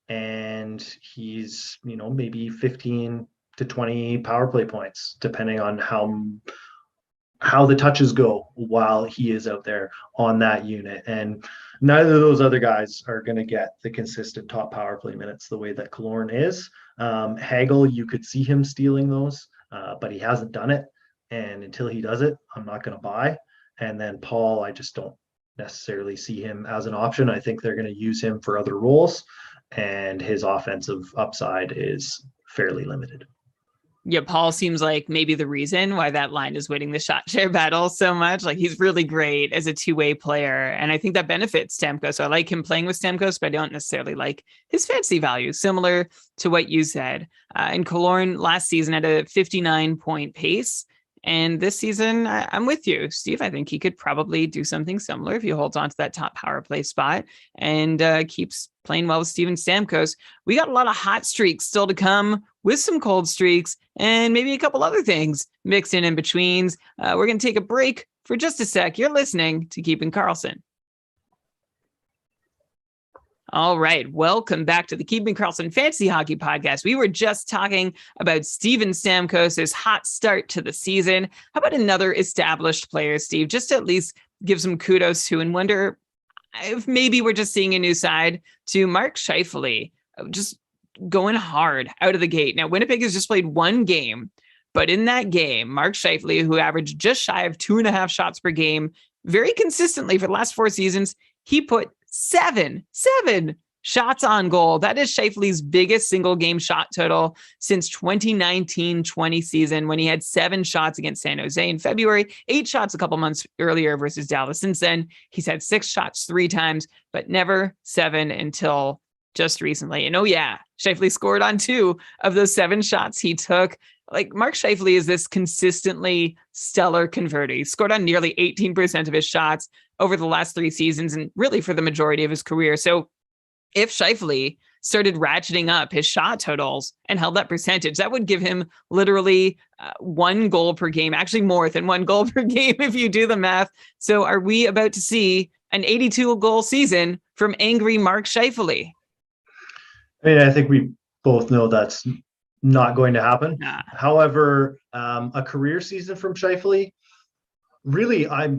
And he's, maybe 15 to 20 power play points, depending on how the touches go while he is out there on that unit. And neither of those other guys are going to get the consistent top power play minutes the way that Killorn is. Hagel, you could see him stealing those, but he hasn't done it. And until he does it, I'm not going to buy. And then Paul, I just don't necessarily see him as an option. I think they're going to use him for other roles, and his offensive upside is fairly limited. Yeah, Paul seems like maybe the reason why that line is winning the shot share battle so much. Like, he's really great as a 2-way player, and I think that benefits Stamkos. So I like him playing with Stamkos, but I don't necessarily like his fantasy value, similar to what you said. And Killorn last season had a 59-point pace, and this season, I'm with you, Steve. I think he could probably do something similar if he holds on to that top power play spot and keeps playing well with Steven Stamkos. We got a lot of hot streaks still to come, with some cold streaks and maybe a couple other things mixed in betweens. We're going to take a break for just a sec. You're listening to Keeping Karlsson. All right, welcome back to the Keeping Karlsson Fantasy Hockey Podcast. We were just talking about Steven Stamkos' hot start to the season. How about another established player, Steve, just to at least give some kudos to, and wonder if maybe we're just seeing a new side to Mark Scheifele, just going hard out of the gate. Now, Winnipeg has just played 1 game, but in that game, Mark Scheifele, who averaged just shy of 2.5 shots per game, very consistently for the last 4 seasons, he put 7 shots on goal. That is Scheifele's biggest single game shot total since 2019-20 season, when he had 7 shots against San Jose in February, 8 shots a couple months earlier versus Dallas. Since then, he's had 6 shots 3 times, but never 7 until just recently. And oh yeah, Scheifele scored on 2 of those 7 shots he took. Like, Mark Scheifele is this consistently stellar converter. He scored on nearly 18% of his shots over the last 3 seasons, and really for the majority of his career. So if Scheifele started ratcheting up his shot totals and held that percentage, that would give him literally 1 goal per game, actually more than 1 goal per game if you do the math. So are we about to see an 82 goal season from angry Mark Scheifele? I mean, I think we both know that's not going to happen. Nah. However, a career season from Scheifele, really, I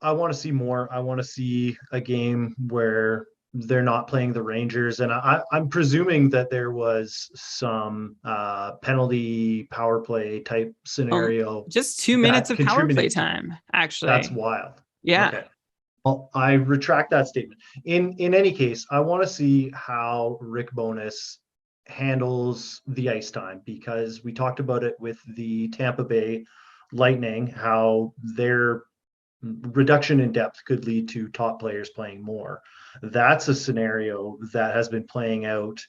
want to see more. I want to see a game where they're not playing the Rangers, and I'm presuming that there was some penalty power play type scenario Just 2 minutes that of power play contributed to. time, That's actually. wild. Yeah. Okay. Well, I retract that statement. In any case, I want to see how Rick Bowness handles the ice time, because we talked about it with the Tampa Bay Lightning, how their reduction in depth could lead to top players playing more. That's a scenario that has been playing out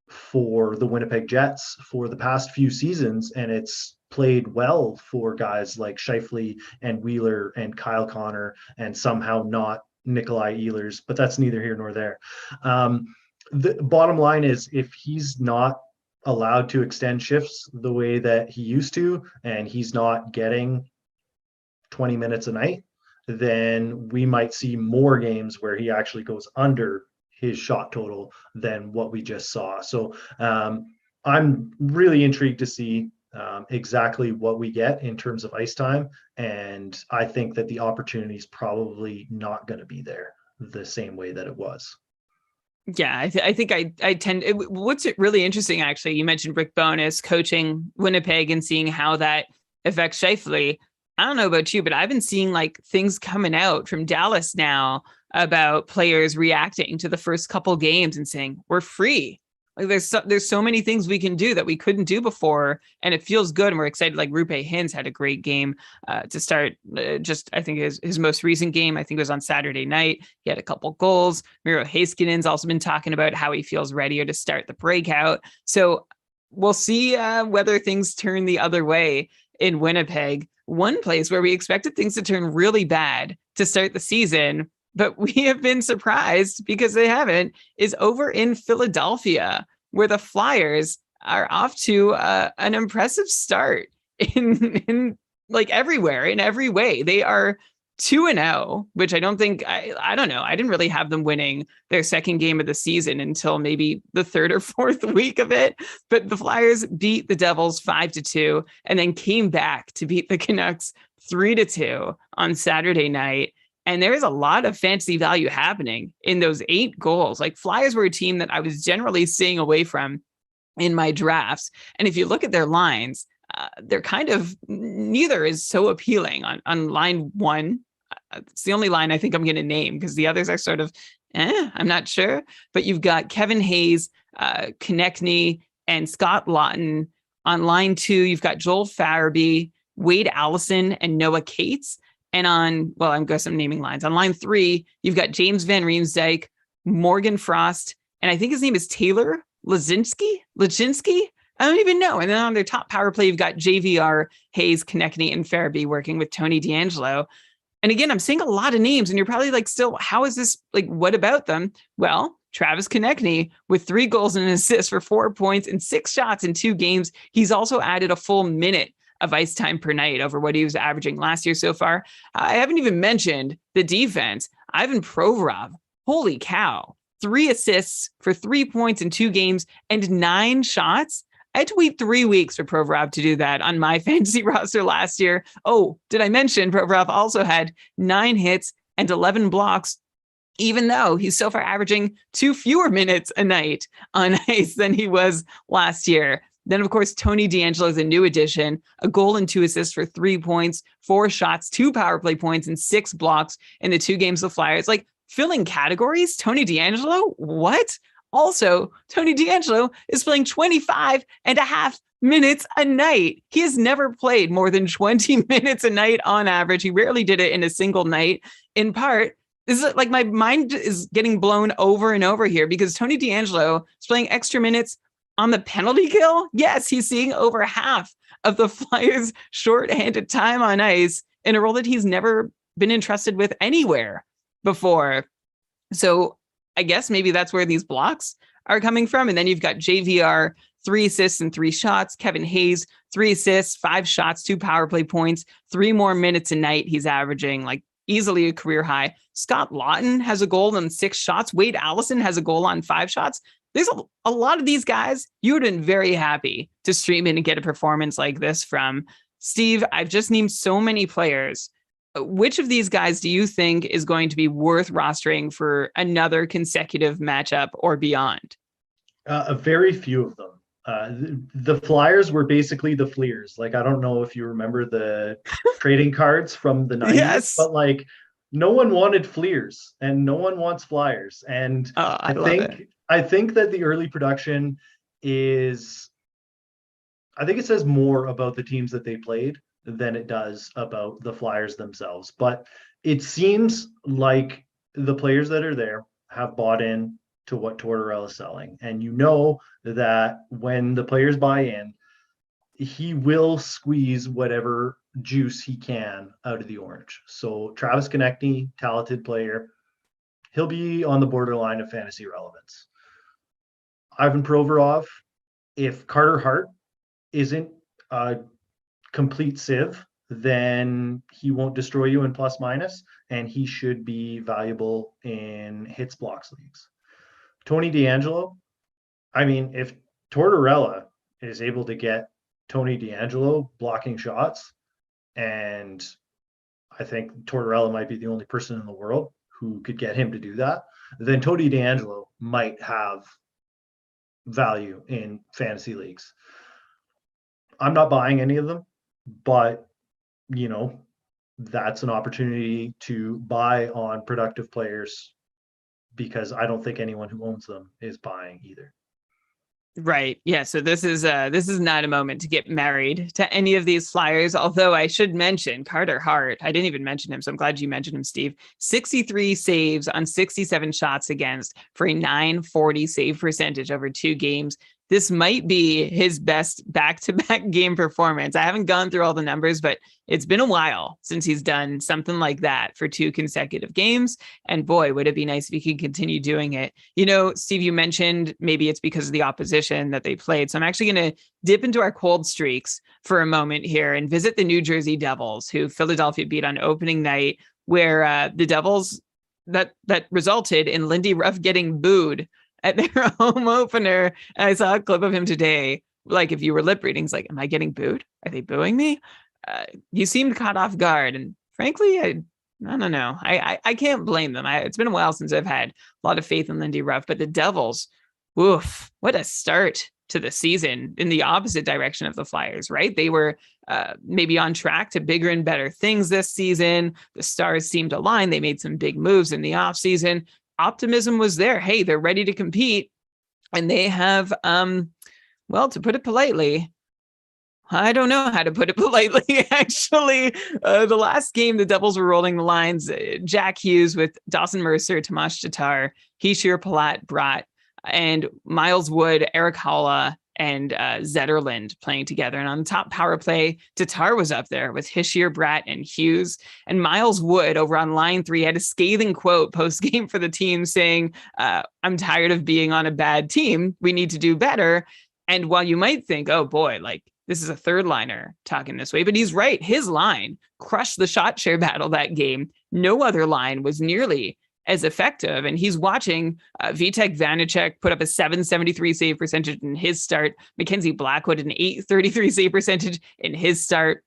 for the Winnipeg Jets for the past few seasons, and it's played well for guys like Scheifele and Wheeler and Kyle Connor, and somehow not Nikolai Ehlers, but that's neither here nor there. The bottom line is, if he's not allowed to extend shifts the way that he used to, and he's not getting 20 minutes a night, then we might see more games where he actually goes under his shot total than what we just saw. So I'm really intrigued to see exactly what we get in terms of ice time. And I think that the opportunity is probably not going to be there the same way that it was. Yeah, I think I tend. What's really interesting, actually, you mentioned Rick Bowness coaching Winnipeg and seeing how that affects Scheifele. I don't know about you, but I've been seeing like things coming out from Dallas now about players reacting to the first couple games and saying we're free. Like there's so many things we can do that we couldn't do before, and it feels good, and we're excited. Like Rupe Hintz had a great game to start. Just I think his most recent game, I think it was on Saturday night. He had a couple goals. Miro Heiskanen's also been talking about how he feels readier to start the breakout. So we'll see whether things turn the other way in Winnipeg. One place where we expected things to turn really bad to start the season, but we have been surprised because they haven't, is over in Philadelphia, where the Flyers are off to an impressive start in like everywhere, in every way. They are 2-0, which I don't think, I don't know. I didn't really have them winning their second game of the season until maybe the third or fourth week of it. But the Flyers beat the Devils 5-2 and then came back to beat the Canucks 3-2 on Saturday night. And there is a lot of fantasy value happening in those 8 goals. Like Flyers were a team that I was generally staying away from in my drafts. And if you look at their lines, they're kind of, neither is so appealing. On line 1, it's the only line I think I'm going to name, because the others are sort of, I'm not sure. But you've got Kevin Hayes, Konechny, and Scott Laughton. On line 2, you've got Joel Farabee, Wade Allison, and Noah Cates. And on, well, I guess I'm naming lines. On line 3, you've got James Van Riemsdyk, Morgan Frost, and I think his name is Taylor Laczynski. I don't even know. And then on their top power play, you've got JVR, Hayes, Konechny, and Farabee working with Tony DeAngelo. And again, I'm seeing a lot of names, and you're probably like, still, how is this? Like, what about them? Well, Travis Konechny with 3 goals and an assist for 4 points and 6 shots in 2 games. He's also added a full minute of ice time per night over what he was averaging last year so far. I haven't even mentioned the defense. Ivan Provorov, holy cow, 3 assists for 3 points in 2 games and 9 shots. I had to wait 3 weeks for Provorov to do that on my fantasy roster last year. Oh, did I mention Provorov also had 9 hits and 11 blocks, even though he's so far averaging 2 fewer minutes a night on ice than he was last year. Then, of course, Tony DeAngelo is a new addition, a goal and 2 assists for 3 points, 4 shots, 2 power play points, and 6 blocks in the 2 games of Flyers. Like, filling categories, Tony DeAngelo? What? Also, Tony DeAngelo is playing 25 and a half minutes a night. He has never played more than 20 minutes a night on average. He rarely did it in a single night. In part, this is like my mind is getting blown over and over here, because Tony DeAngelo is playing extra minutes on the penalty kill. Yes, he's seeing over half of the Flyers' shorthanded time on ice in a role that he's never been entrusted with anywhere before. So I guess maybe that's where these blocks are coming from. And then you've got JVR, 3 assists and 3 shots. Kevin Hayes, 3 assists, 5 shots, 2 power play points, 3 more minutes a night. He's averaging like easily a career high. Scott Laughton has a goal on 6 shots. Wade Allison has a goal on 5 shots. there's a lot of these guys you would have been very happy to stream in and get a performance like this from. Steve, I've just named so many players. Which of these guys do you think is going to be worth rostering for another consecutive matchup or beyond? A very few of them. The Flyers were basically the Fleers. Like, I don't know if you remember the trading cards from the 90s, Yes. but like no one wanted Fleers and no one wants Flyers. And I love it. I think that the early production is, I think it says more about the teams that they played than it does about the Flyers themselves. But it seems like the players that are there have bought in to what Tortorella is selling. And you know that when the players buy in, he will squeeze whatever juice he can out of the orange. So Travis Konechny, talented player, he'll be on the borderline of fantasy relevance. Ivan Provorov, if Carter Hart isn't a complete sieve, then he won't destroy you in plus minus, and he should be valuable in hits blocks leagues. Tony DeAngelo, I mean, if Tortorella is able to get Tony DeAngelo blocking shots, and I think Tortorella might be the only person in the world who could get him to do that, then Tony DeAngelo might have value in fantasy leagues. I'm not buying any of them, but you know, that's an opportunity to buy on productive players, because I don't think anyone who owns them is buying either. Right. Yeah. So this is not a moment to get married to any of these Flyers. Although I should mention Carter Hart. I didn't even mention him, so I'm glad you mentioned him, Steve. 63 saves on 67 shots against for a 940 save percentage over 2 games. This might be his best back-to-back game performance. I haven't gone through all the numbers, but it's been a while since he's done something like that for 2 consecutive games. And boy, would it be nice if he could continue doing it. You know, Steve, you mentioned maybe it's because of the opposition that they played. So I'm actually going to dip into our cold streaks for a moment here and visit the New Jersey Devils, who Philadelphia beat on opening night, where the Devils, that resulted in Lindy Ruff getting booed at their home opener. And I saw a clip of him today. Like, if you were lip reading, it's like, am I getting booed? Are they booing me? You seemed caught off guard. And frankly, I don't know. I can't blame them. It's been a while since I've had a lot of faith in Lindy Ruff, but the Devils, woof, what a start to the season in the opposite direction of the Flyers, right? They were maybe on track to bigger and better things this season. The stars seemed aligned. They made some big moves in the offseason. Optimism was there. Hey, they're ready to compete. And they have, well, to put it politely, I don't know how to put it politely, actually. The last game, the Devils were rolling the lines. Jack Hughes with Dawson Mercer, Tomas Tatar, Hischier Palat, Brat, and Miles Wood, Eric Halla, and Zetterlund playing together. And on the top power play, Tatar was up there with Hischier, Brat, and Hughes. And Miles Wood over on line 3 had a scathing quote post-game for the team saying, I'm tired of being on a bad team. We need to do better. And while you might think, oh boy, like this is a third liner talking this way, but he's right. His line crushed the shot share battle that game. No other line was nearly as effective. And he's watching Vitek Vanacek put up a 773 save percentage in his start. Mackenzie Blackwood an 833 save percentage in his start.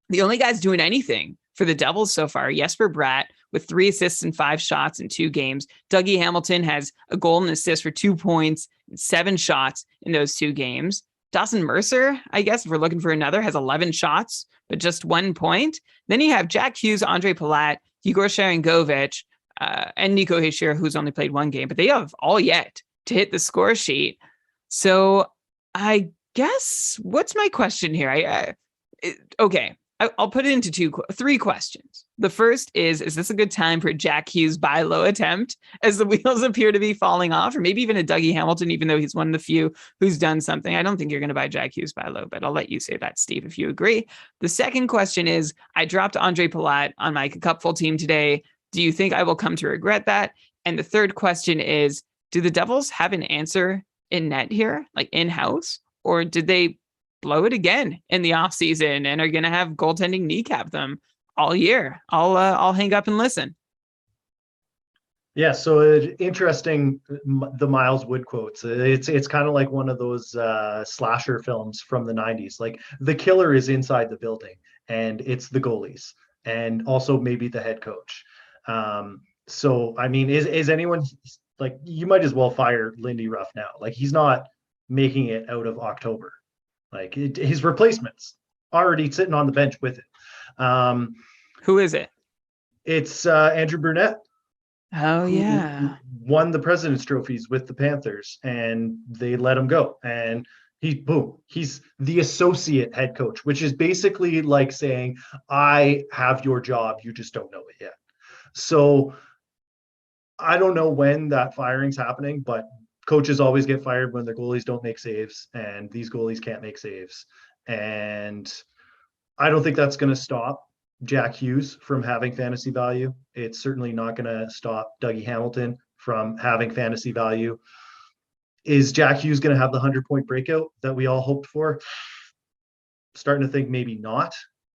The only guys doing anything for the Devils so far, Jesper Bratt with 3 assists and 5 shots in 2 games. Dougie Hamilton has a goal and assist for 2 points and 7 shots in those 2 games. Dawson Mercer, I guess if we're looking for another, has 11 shots, but just 1 point. Then you have Jack Hughes, Andre Palat, Igor Sharangovich, and Nico Hischier, who's only played 1 game, but they have all yet to hit the score sheet. So I guess, what's my question here? Okay, I'll put it into 3 questions. The first is this a good time for Jack Hughes' buy low attempt as the wheels appear to be falling off, or maybe even a Dougie Hamilton, even though he's one of the few who's done something? I don't think you're going to buy Jack Hughes buy low, but I'll let you say that, Steve, if you agree. The second question is, I dropped Andre Palat on my cupful team today. Do you think I will come to regret that? And the third question is, do the Devils have an answer in net here, like in-house, or did they blow it again in the offseason and are going to have goaltending kneecap them all year? I'll hang up and listen. Yeah, so interesting. The Miles Wood quotes. It's kind of like one of those slasher films from the '90s. Like the killer is inside the building, and it's the goalies, and also maybe the head coach. So I mean, is anyone like you might as well fire Lindy Ruff now? Like he's not making it out of October. Like his replacements already sitting on the bench with it. Who is it? It's Andrew Brunette Oh who yeah. won the President's trophies with the Panthers, and they let him go. And he's the associate head coach, which is basically like saying, I have your job, you just don't know it yet. So I don't know when that firing's happening, but coaches always get fired when their goalies don't make saves, and these goalies can't make saves. And I don't think that's going to stop Jack Hughes from having fantasy value. It's certainly not going to stop Dougie Hamilton from having fantasy value. Is Jack Hughes going to have the 100-point breakout that we all hoped for? Starting to think maybe not.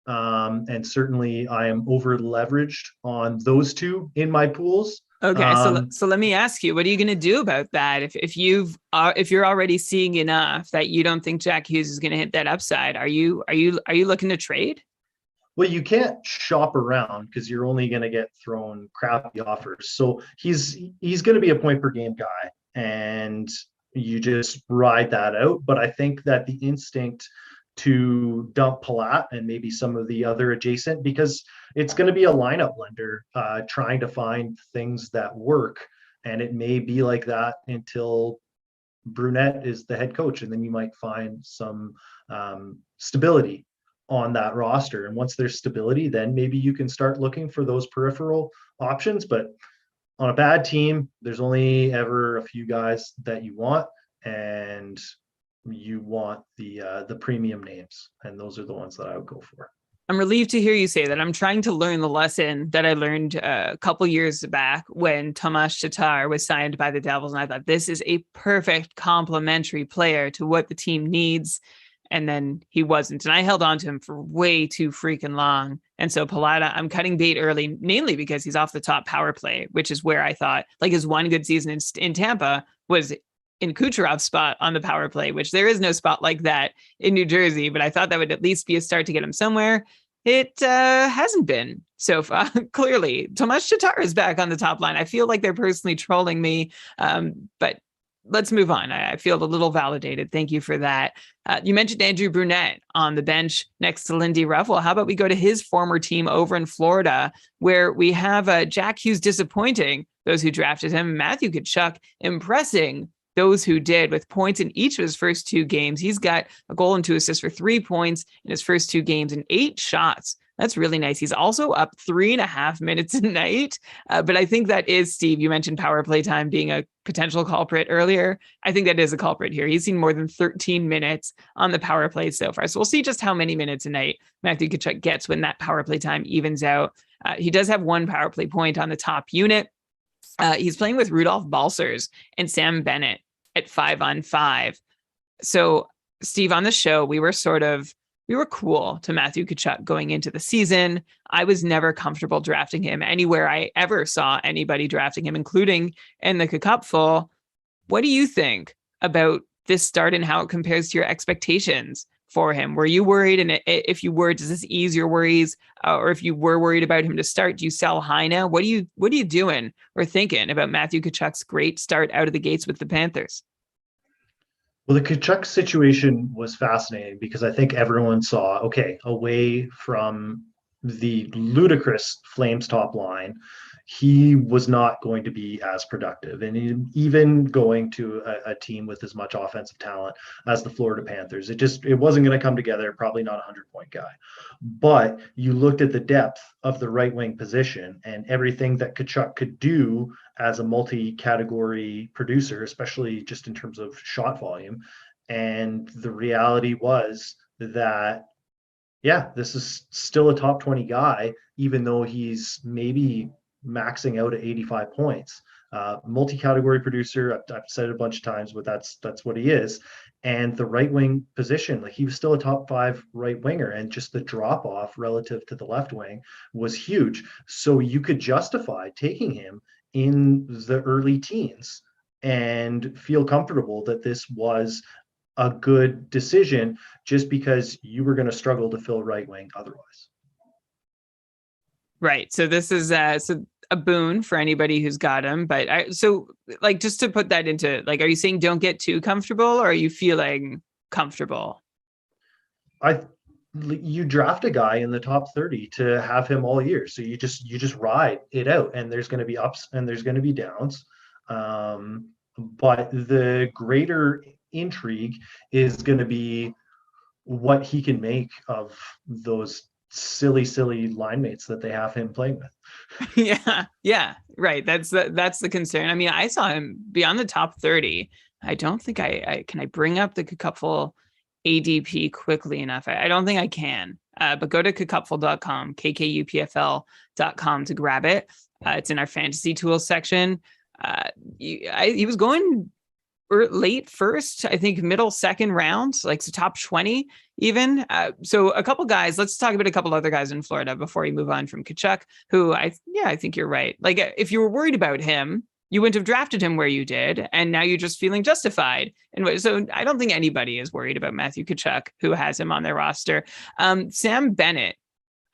And certainly I am over leveraged on those two in my pools. Okay, so let me ask you, what are you going to do about that? If you're already seeing enough that you don't think Jack Hughes is going to hit that upside, are you looking to trade? Well, you can't shop around because you're only going to get thrown crappy offers. So he's going to be a point per game guy, and you just ride that out. But I think that the instinct to dump Palat and maybe some of the other adjacent, because it's going to be a lineup blender trying to find things that work, and it may be like that until Brunette is the head coach, and then you might find some stability on that roster. And once there's stability, then maybe you can start looking for those peripheral options. But on a bad team, there's only ever a few guys that you want, and you want the premium names, and those are the ones that I would go for. I'm relieved to hear you say that. I'm trying to learn the lesson that I learned a couple years back when Tomas Tatar was signed by the Devils. And I thought this is a perfect complementary player to what the team needs. And then he wasn't. And I held on to him for way too freaking long. And so Palata, I'm cutting bait early, mainly because he's off the top power play, which is where I thought like his one good season in Tampa was in Kucherov's spot on the power play, which there is no spot like that in New Jersey, but I thought that would at least be a start to get him somewhere. It hasn't been so far. Clearly, Tomas Tatar is back on the top line. I feel like they're personally trolling me, but let's move on. I feel a little validated. Thank you for that. You mentioned Andrew Brunette on the bench next to Lindy Ruff. Well, how about we go to his former team over in Florida, where we have Jack Hughes disappointing those who drafted him, Matthew Tkachuk impressing those who did with points in each of his first two games. He's got a goal and 2 assists for 3 points in his first 2 games and 8 shots. That's really nice. He's also up 3.5 minutes a night. But I think that is, Steve, you mentioned power play time being a potential culprit earlier. I think that is a culprit here. He's seen more than 13 minutes on the power play so far. So we'll see just how many minutes a night Matthew Tkachuk gets when that power play time evens out. He does have 1 power play point on the top unit. He's playing with Rudolph Balcers and Sam Bennett at 5-on-5. So, Steve, on the show, we were cool to Matthew Tkachuk going into the season. I was never comfortable drafting him anywhere I ever saw anybody drafting him, including in the Cupful. What do you think about this start and how it compares to your expectations for him? Were you worried? And if you were, does this ease your worries? Or if you were worried about him to start, do you sell high now? What are you doing or thinking about Matthew Tkachuk's great start out of the gates with the Panthers? Well, the Kachuk situation was fascinating because I think everyone saw, okay, away from the ludicrous Flames top line, he was not going to be as productive. And even going to a team with as much offensive talent as the Florida Panthers, it wasn't going to come together, probably not a 100-point guy. But you looked at the depth of the right wing position and everything that Kachuk could do as a multi-category producer, especially just in terms of shot volume. And the reality was that, yeah, this is still a top 20 guy, even though he's maybe maxing out at 85 points. Multi-category producer, I've said it a bunch of times, but that's what he is. And the right wing position, like he was still a top 5 right winger, and just the drop off relative to the left wing was huge. So you could justify taking him in the early teens and feel comfortable that this was a good decision just because you were going to struggle to fill right wing otherwise. Right. So this is a boon for anybody who's got him. But like, just to put that into, like, are you saying don't get too comfortable, or are you feeling comfortable? You draft a guy in the top 30 to have him all year. So you just ride it out, and there's going to be ups and there's going to be downs. But the greater intrigue is going to be what he can make of those silly line mates that they have him playing with. Yeah, right. That's the concern. I mean, I saw him beyond the top 30. I don't think I can. I bring up the Cupful ADP quickly enough. I don't think I can. But go to kkupful.com, kkupfl.com, to grab it. It's in our fantasy tools section. He was going late first, I think middle second round, like so top 20 even. So a couple guys, let's talk about a couple other guys in Florida before we move on from Tkachuk, who I think you're right. Like, if you were worried about him, you wouldn't have drafted him where you did, and now you're just feeling justified. And so I don't think anybody is worried about Matthew Tkachuk, who has him on their roster. Sam Bennett,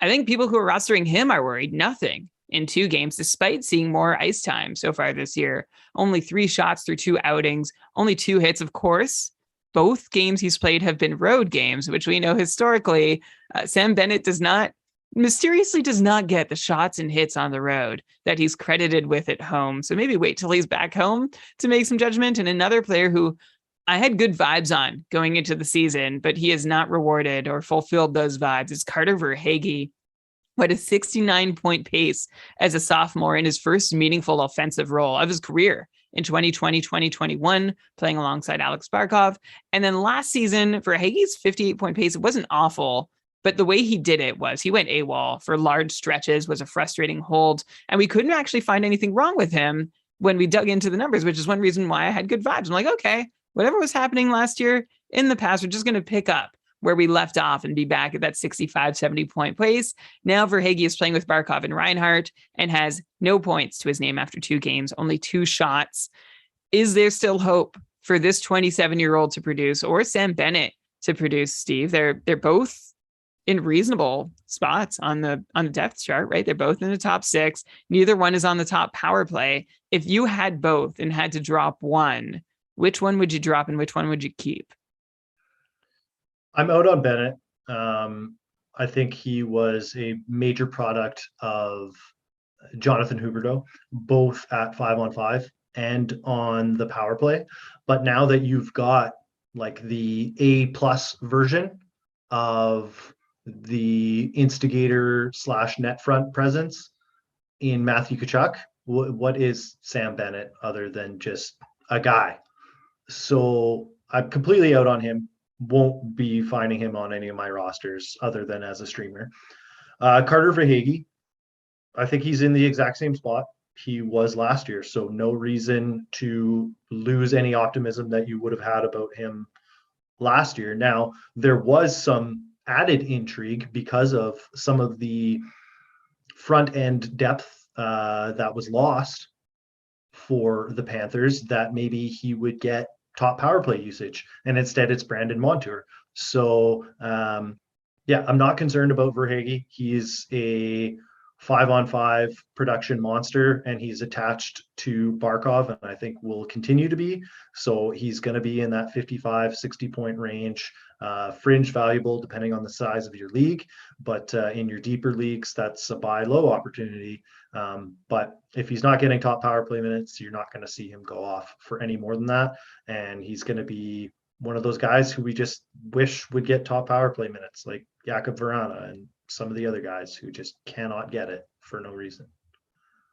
I think people who are rostering him are worried. Nothing in 2 games, despite seeing more ice time so far this year. Only 3 shots through 2 outings, only 2 hits, of course. Both games he's played have been road games, which we know historically, Sam Bennett mysteriously does not get the shots and hits on the road that he's credited with at home. So maybe wait till he's back home to make some judgment. And another player who I had good vibes on going into the season, but he has not rewarded or fulfilled those vibes, is Carter Verhaeghe. What a 69-point pace as a sophomore in his first meaningful offensive role of his career in 2020, 2021, playing alongside Alex Barkov. And then last season, Verhaeghe's 58-point pace, it wasn't awful, but the way he did it was he went AWOL for large stretches, was a frustrating hold, and we couldn't actually find anything wrong with him when we dug into the numbers, which is one reason why I had good vibes. I'm like, okay, whatever was happening last year in the past, we're just going to pick up where we left off and be back at that 65, 70-point pace. Now Verhaeghe is playing with Barkov and Reinhart and has no points to his name after 2 games, only 2 shots. Is there still hope for this 27-year-old to produce, or Sam Bennett to produce, Steve? They're both in reasonable spots on the depth chart, right? They're both in the top 6. Neither one is on the top power play. If you had both and had to drop one, which one would you drop and which one would you keep? I'm out on Bennett. I think he was a major product of Jonathan Huberdeau, both at 5-on-5 and on the power play. But now that you've got like the A+ version of the instigator / net front presence in Matthew Tkachuk, what is Sam Bennett other than just a guy? So I'm completely out on him. Won't be finding him on any of my rosters other than as a streamer. Carter Verhaeghe, I think he's in the exact same spot he was last year. So no reason to lose any optimism that you would have had about him last year. Now, there was some added intrigue because of some of the front end depth that was lost for the Panthers, that maybe he would get top power play usage, and instead it's Brandon Montour. So I'm not concerned about Verhaeghe. He's a 5-on-5 production monster, and he's attached to Barkov, and I think will continue to be. So he's going to be in that 55, 60 point range, fringe valuable depending on the size of your league. But in your deeper leagues, that's a buy low opportunity. But if he's not getting top power play minutes, you're not going to see him go off for any more than that. And he's going to be one of those guys who we just wish would get top power play minutes, like Jakub Vrana and some of the other guys who just cannot get it for no reason.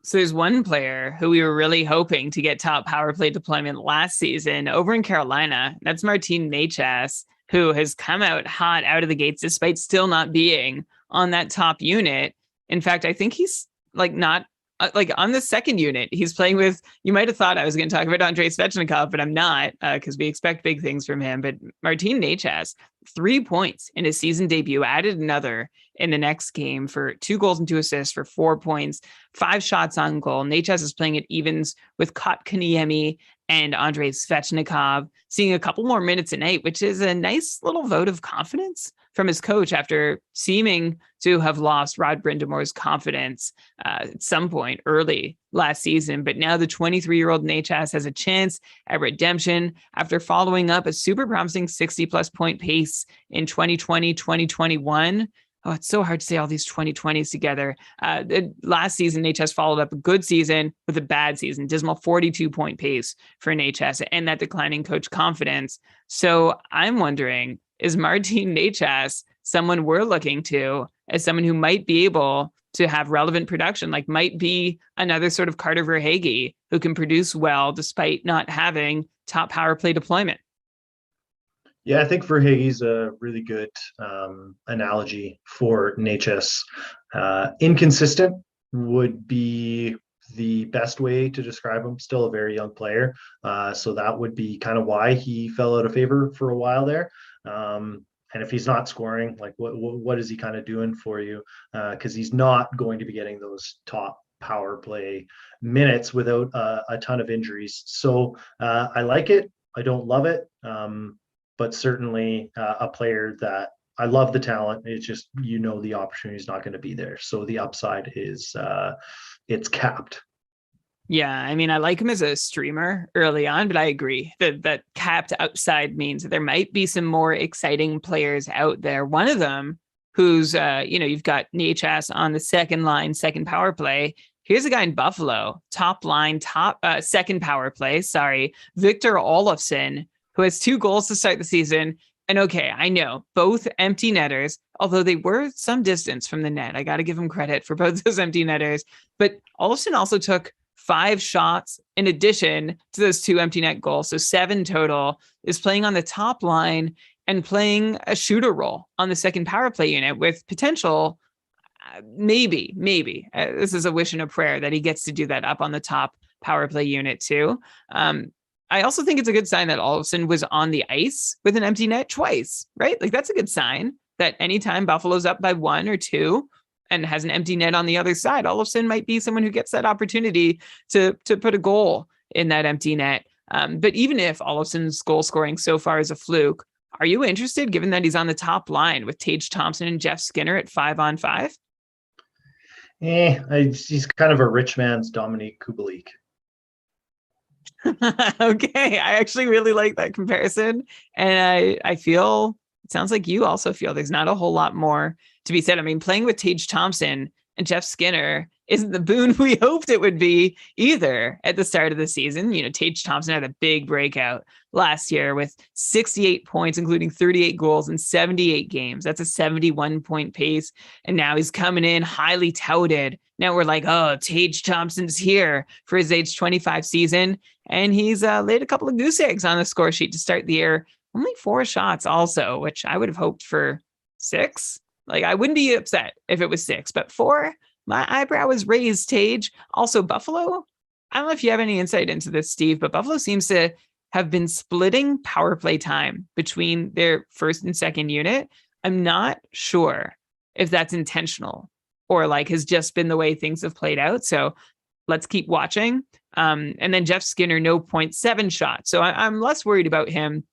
So there's one player who we were really hoping to get top power play deployment last season over in Carolina. That's Martin Necas, who has come out hot out of the gates despite still not being on that top unit. In fact, I think he's not on the second unit. He's playing with, you might have thought I was going to talk about Andrei Svechnikov, but I'm not, because we expect big things from him. But Martin Necas 3 points in his season debut, added another in the next game for 2 goals and 2 assists for 4 points, 5 shots on goal. Necas is playing at evens with Kotkaniemi and Andrei Svechnikov, seeing a couple more minutes a night, which is a nice little vote of confidence from his coach after seeming to have lost Rod Brindamore's confidence at some point early last season. But now the 23-year-old Necas has a chance at redemption after following up a super promising 60-plus point pace in 2020, 2021. Oh, it's so hard to say all these 2020s together. Last season, Necas followed up a good season with a bad season, dismal 42-point pace for Necas and that declining coach confidence. So I'm wondering, is Martin Necas someone we're looking to as someone who might be able to have relevant production, like might be another sort of Carter Verhaeghe who can produce well despite not having top power play deployment? Yeah, I think Verhaeghe's a really good analogy for Necas. Inconsistent would be the best way to describe him. Still a very young player. So that would be kind of why he fell out of favor for a while there. And if he's not scoring, like what is he kind of doing for you? Because he's not going to be getting those top power play minutes without a ton of injuries. So I like it. I don't love it. But certainly a player that I love the talent. It's just, the opportunity is not going to be there. So the upside is it's capped. Yeah, I mean, I like him as a streamer early on, but I agree that capped upside means that there might be some more exciting players out there. One of them who's, you've got Necas on the second line, second power play. Here's a guy in Buffalo, top line, second power play. Sorry, Victor Olofsson, who has 2 goals to start the season. And okay, I know both empty netters, although they were some distance from the net. I got to give him credit for both those empty netters. But Olofsson also took 5 shots in addition to those 2 empty net goals. So 7 total, is playing on the top line and playing a shooter role on the second power play unit with potential. Maybe this is a wish and a prayer that he gets to do that up on the top power play unit too. I also think it's a good sign that Olofsson was on the ice with an empty net twice, right? Like that's a good sign that anytime Buffalo's up by 1 or 2 and has an empty net on the other side, Olofsson might be someone who gets that opportunity to put a goal in that empty net. But even if Olofsson's goal scoring so far is a fluke, are you interested, given that he's on the top line with Tage Thompson and Jeff Skinner at 5-on-5? He's kind of a rich man's Dominique Kubalik. Okay, I actually really like that comparison. And I feel, it sounds like you also feel there's not a whole lot more to be said. I mean, playing with Tage Thompson and Jeff Skinner isn't the boon we hoped it would be either at the start of the season. Tage Thompson had a big breakout last year with 68 points, including 38 goals in 78 games. That's a 71-point pace. And now he's coming in highly touted. Now we're like, oh, Tage Thompson's here for his age 25 season. And he's laid a couple of goose eggs on the score sheet to start the year. Only 4 shots also, which I would have hoped for 6. Like, I wouldn't be upset if it was 6, but 4, my eyebrow was raised, Tage. Also, Buffalo, I don't know if you have any insight into this, Steve, but Buffalo seems to have been splitting power play time between their first and second unit. I'm not sure if that's intentional or like has just been the way things have played out. So let's keep watching. And then Jeff Skinner, no point, 7 shots. So I'm less worried about him.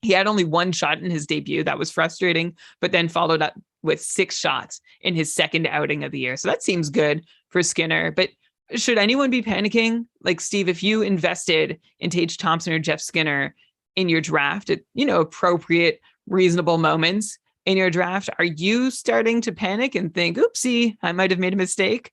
He had only 1 shot in his debut. That was frustrating, but then followed up with 6 shots in his second outing of the year. So that seems good for Skinner. But should anyone be panicking? Like, Steve, if you invested in Tage Thompson or Jeff Skinner in your draft at, appropriate, reasonable moments in your draft, are you starting to panic and think, oopsie, I might have made a mistake?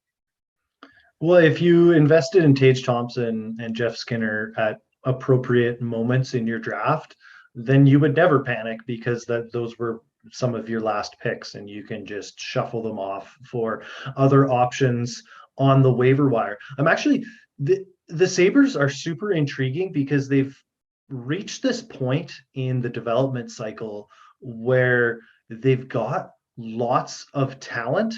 Well, if you invested in Tage Thompson and Jeff Skinner at appropriate moments in your draft, then you would never panic because those were some of your last picks and you can just shuffle them off for other options on the waiver wire. I'm actually, the Sabres are super intriguing because they've reached this point in the development cycle where they've got lots of talent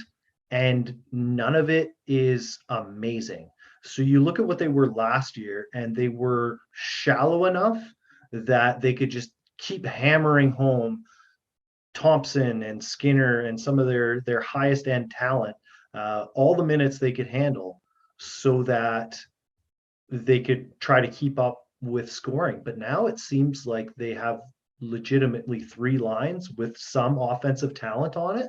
and none of it is amazing. So you look at what they were last year and they were shallow enough that they could just keep hammering home Thompson and Skinner and some of their highest end talent, all the minutes they could handle, so that they could try to keep up with scoring. But now it seems like they have legitimately three lines with some offensive talent on it.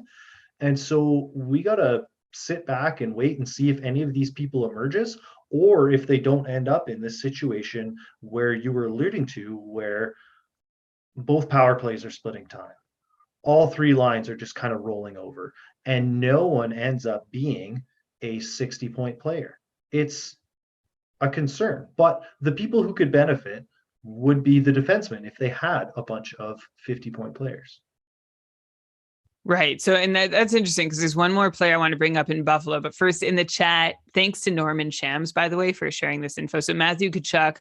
And so we got to sit back and wait and see if any of these people emerges, or if they don't end up in this situation where you were alluding to, where both power plays are splitting time. All three lines are just kind of rolling over, and no one ends up being a 60-point player. It's a concern. But the people who could benefit would be the defensemen if they had a bunch of 50-point players. Right. So, and that's interesting because there's one more player I want to bring up in Buffalo. But first, in the chat, thanks to Norman Shams, by the way, for sharing this info. So Matthew Tkachuk,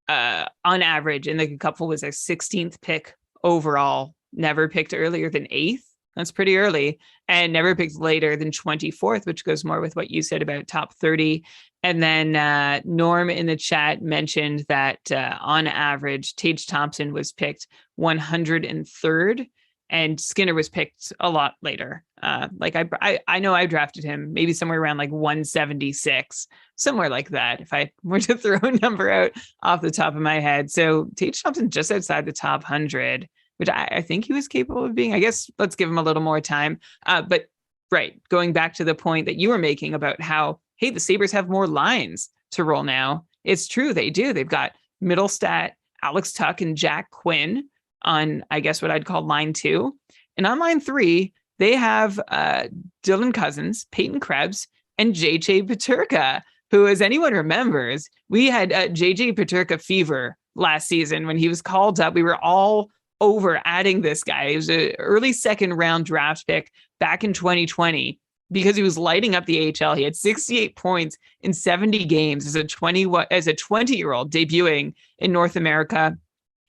on average, in the couple was a 16th pick overall, never picked earlier than 8th. That's pretty early, and never picked later than 24th, which goes more with what you said about top 30. And then Norm in the chat mentioned that on average, Tage Thompson was picked 103rd, and Skinner was picked a lot later. Like I know I drafted him maybe somewhere around like 176, somewhere like that, if I were to throw a number out off the top of my head. So Tage Thompson just outside the top 100, which I think he was capable of being. I guess let's give him a little more time. But right, going back to the point that you were making about how, hey, the Sabres have more lines to roll now. It's true, they do. They've got Middlestat, Alex Tuck, and Jack Quinn on, I guess, what I'd call line 2. And on line 3, they have Dylan Cousins, Peyton Krebs, and JJ Peterka, who, as anyone remembers, we had JJ Peterka fever last season when he was called up. We were all over adding this guy. He was an early second round draft pick back in 2020 because he was lighting up the AHL. He had 68 points in 70 games as a 20-year-old debuting in North America.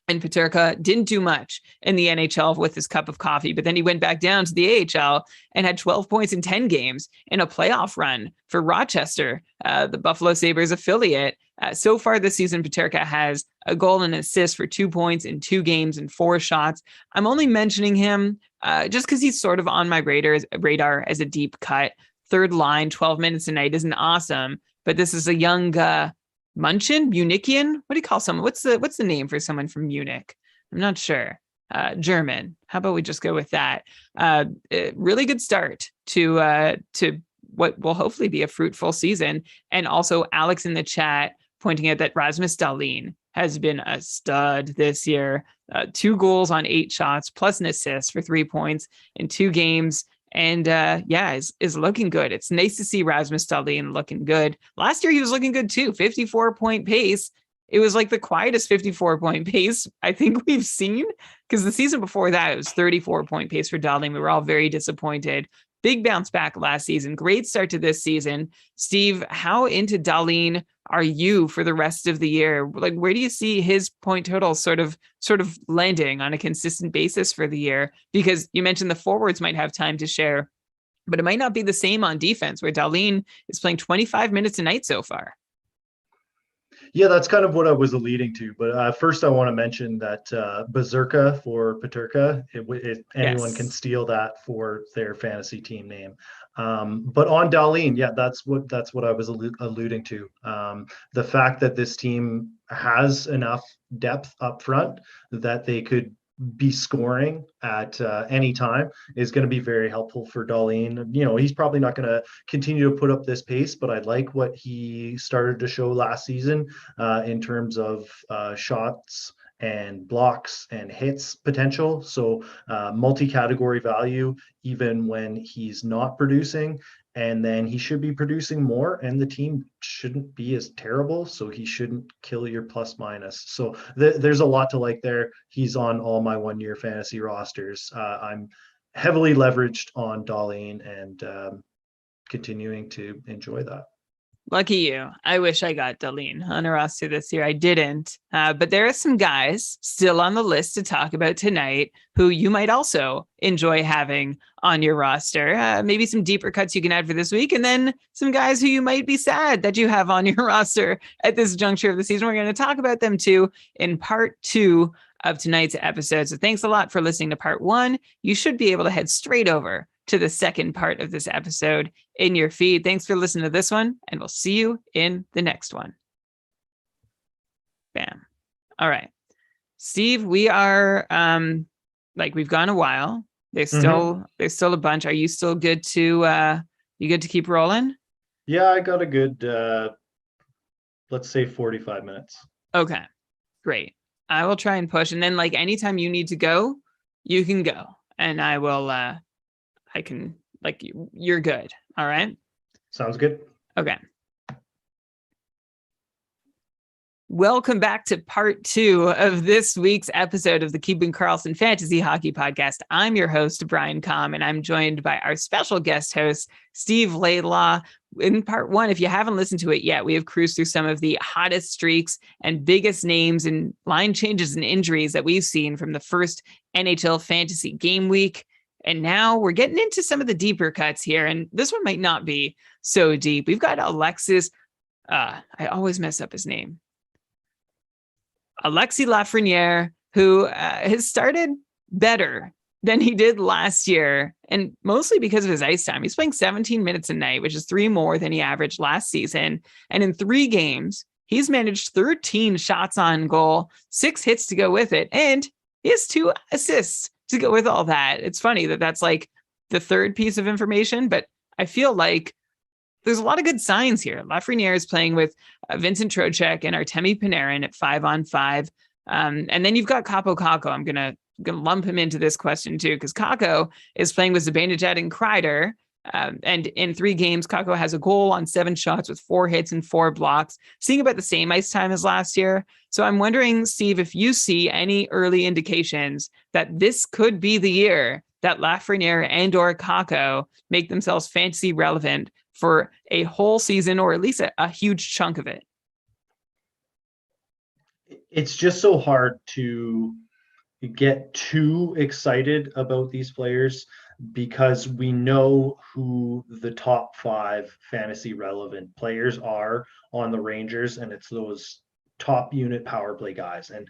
And Peterka didn't do much in the NHL with his cup of coffee, but then he went back down to the AHL and had 12 points in 10 games in a playoff run for Rochester, the Buffalo Sabres affiliate. So far this season, Peterka has a goal and an assist for 2 points in 2 games and 4 shots. I'm only mentioning him just because he's sort of on my radar as a deep cut. Third line, 12 minutes a night isn't awesome, but this is a young Munichian? What do you call someone? What's the name for someone from Munich? I'm not sure. German. How about we just go with that? Really good start to what will hopefully be a fruitful season. And also Alex in the chat pointing out that Rasmus Dahlin has been a stud this year. 2 goals on 8 shots plus an assist for 3 points in 2 games. And is looking good. It's nice to see Rasmus Dahlin looking good. Last year, he was looking good too. 54-point pace. It was like the quietest 54-point pace I think we've seen, because the season before that, it was 34-point pace for Dahlin. We were all very disappointed. Big bounce back last season. Great start to this season. Steve, how into Dahlin are you for the rest of the year? Like, where do you see his point total sort of landing on a consistent basis for the year? Because you mentioned the forwards might have time to share, but it might not be the same on defense, where Dahlin is playing 25 minutes a night so far. Yeah, that's kind of what I was alluding to. But first, I want to mention that Berserka for Peterka, anyone can steal that for their fantasy team name. But on Dahlin, yeah, that's what I was alluding to. The fact that this team has enough depth up front that they could be scoring at any time is going to be very helpful for Dahlin. You know, he's probably not going to continue to put up this pace, but I like what he started to show last season in terms of shots and blocks and hits potential. So multi-category value, even when he's not producing. And then he should be producing more, and the team shouldn't be as terrible, so he shouldn't kill your plus minus. So there's a lot to like there. He's on all my 1-year fantasy rosters. I'm heavily leveraged on Dahlin and continuing to enjoy that. Lucky you. I wish I got Darlene on a roster this year. I didn't. But there are some guys still on the list to talk about tonight who you might also enjoy having on your roster. Maybe some deeper cuts you can add for this week, and then some guys who you might be sad that you have on your roster at this juncture of the season. We're going to talk about them too in part 2 of tonight's episode. So thanks a lot for listening to part 1. You should be able to head straight over to the second part of this episode in your feed. Thanks for listening to this one, and we'll see you in the next one. Bam. All right. Steve, we are we've gone a while. There's still a bunch. Are you still good to keep rolling? Yeah, I got a good let's say 45 minutes. Okay. Great. I will try and push, and then anytime you need to go, you can go. And I will you're good. All right. Sounds good. Okay. Welcome back to part 2 of this week's episode of the Keeping Karlsson Fantasy Hockey Podcast. I'm your host, Brian Com, and I'm joined by our special guest host, Steve Laidlaw. In part 1, if you haven't listened to it yet, we have cruised through some of the hottest streaks and biggest names and line changes and injuries that we've seen from the first NHL fantasy game week. And now we're getting into some of the deeper cuts here. And this one might not be so deep. We've got Alexis. I always mess up his name. Alexis Lafreniere, who has started better than he did last year. And mostly because of his ice time. He's playing 17 minutes a night, which is 3 more than he averaged last season. And in 3 games, he's managed 13 shots on goal, 6 hits to go with it. And he has 2 assists to go with all that. It's funny that that's the third piece of information, but I feel like there's a lot of good signs here. Lafreniere is playing with Vincent Trocheck and Artemi Panarin at 5-on-5. And then you've got Kaapo Kakko. I'm gonna lump him into this question too, because Kakko is playing with Zibanejad and Kreider. And in 3 games, Kakko has a goal on 7 shots with 4 hits and 4 blocks, seeing about the same ice time as last year. So I'm wondering, Steve, if you see any early indications that this could be the year that Lafreniere and or Kakko make themselves fantasy relevant for a whole season, or at least a huge chunk of it. It's just so hard to get too excited about these players because we know who the top 5 fantasy relevant players are on the Rangers, and it's those top unit power play guys. And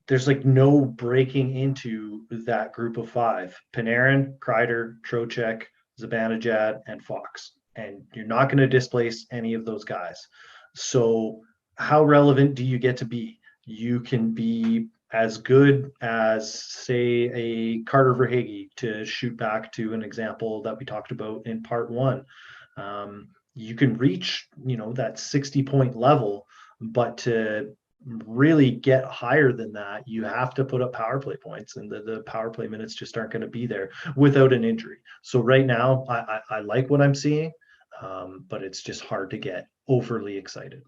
there's no breaking into that group of 5: Panarin, Kreider, Trocheck, Zibanejad, and Fox. And you're not going to displace any of those guys. So how relevant do you get to be? You can be as good as, say, a Carter Verhaeghe, to shoot back to an example that we talked about in part 1. You can reach, that 60-point level, but to really get higher than that, you have to put up power play points, and the power play minutes just aren't going to be there without an injury. So right now, I like what I'm seeing, but it's just hard to get overly excited.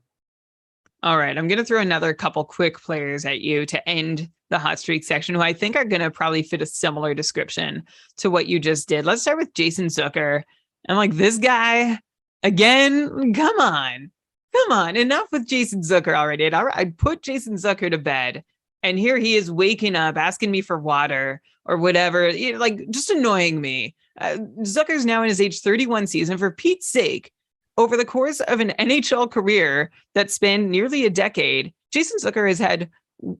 All right, I'm going to throw another couple quick players at you to end the hot streak section, who I think are going to probably fit a similar description to what you just did. Let's start with Jason Zucker. I'm this guy, again, come on, enough with Jason Zucker already. I put Jason Zucker to bed, and here he is waking up, asking me for water or whatever, just annoying me. Zucker's now in his age 31 season. For Pete's sake, over the course of an NHL career that spanned nearly a decade, Jason Zucker has had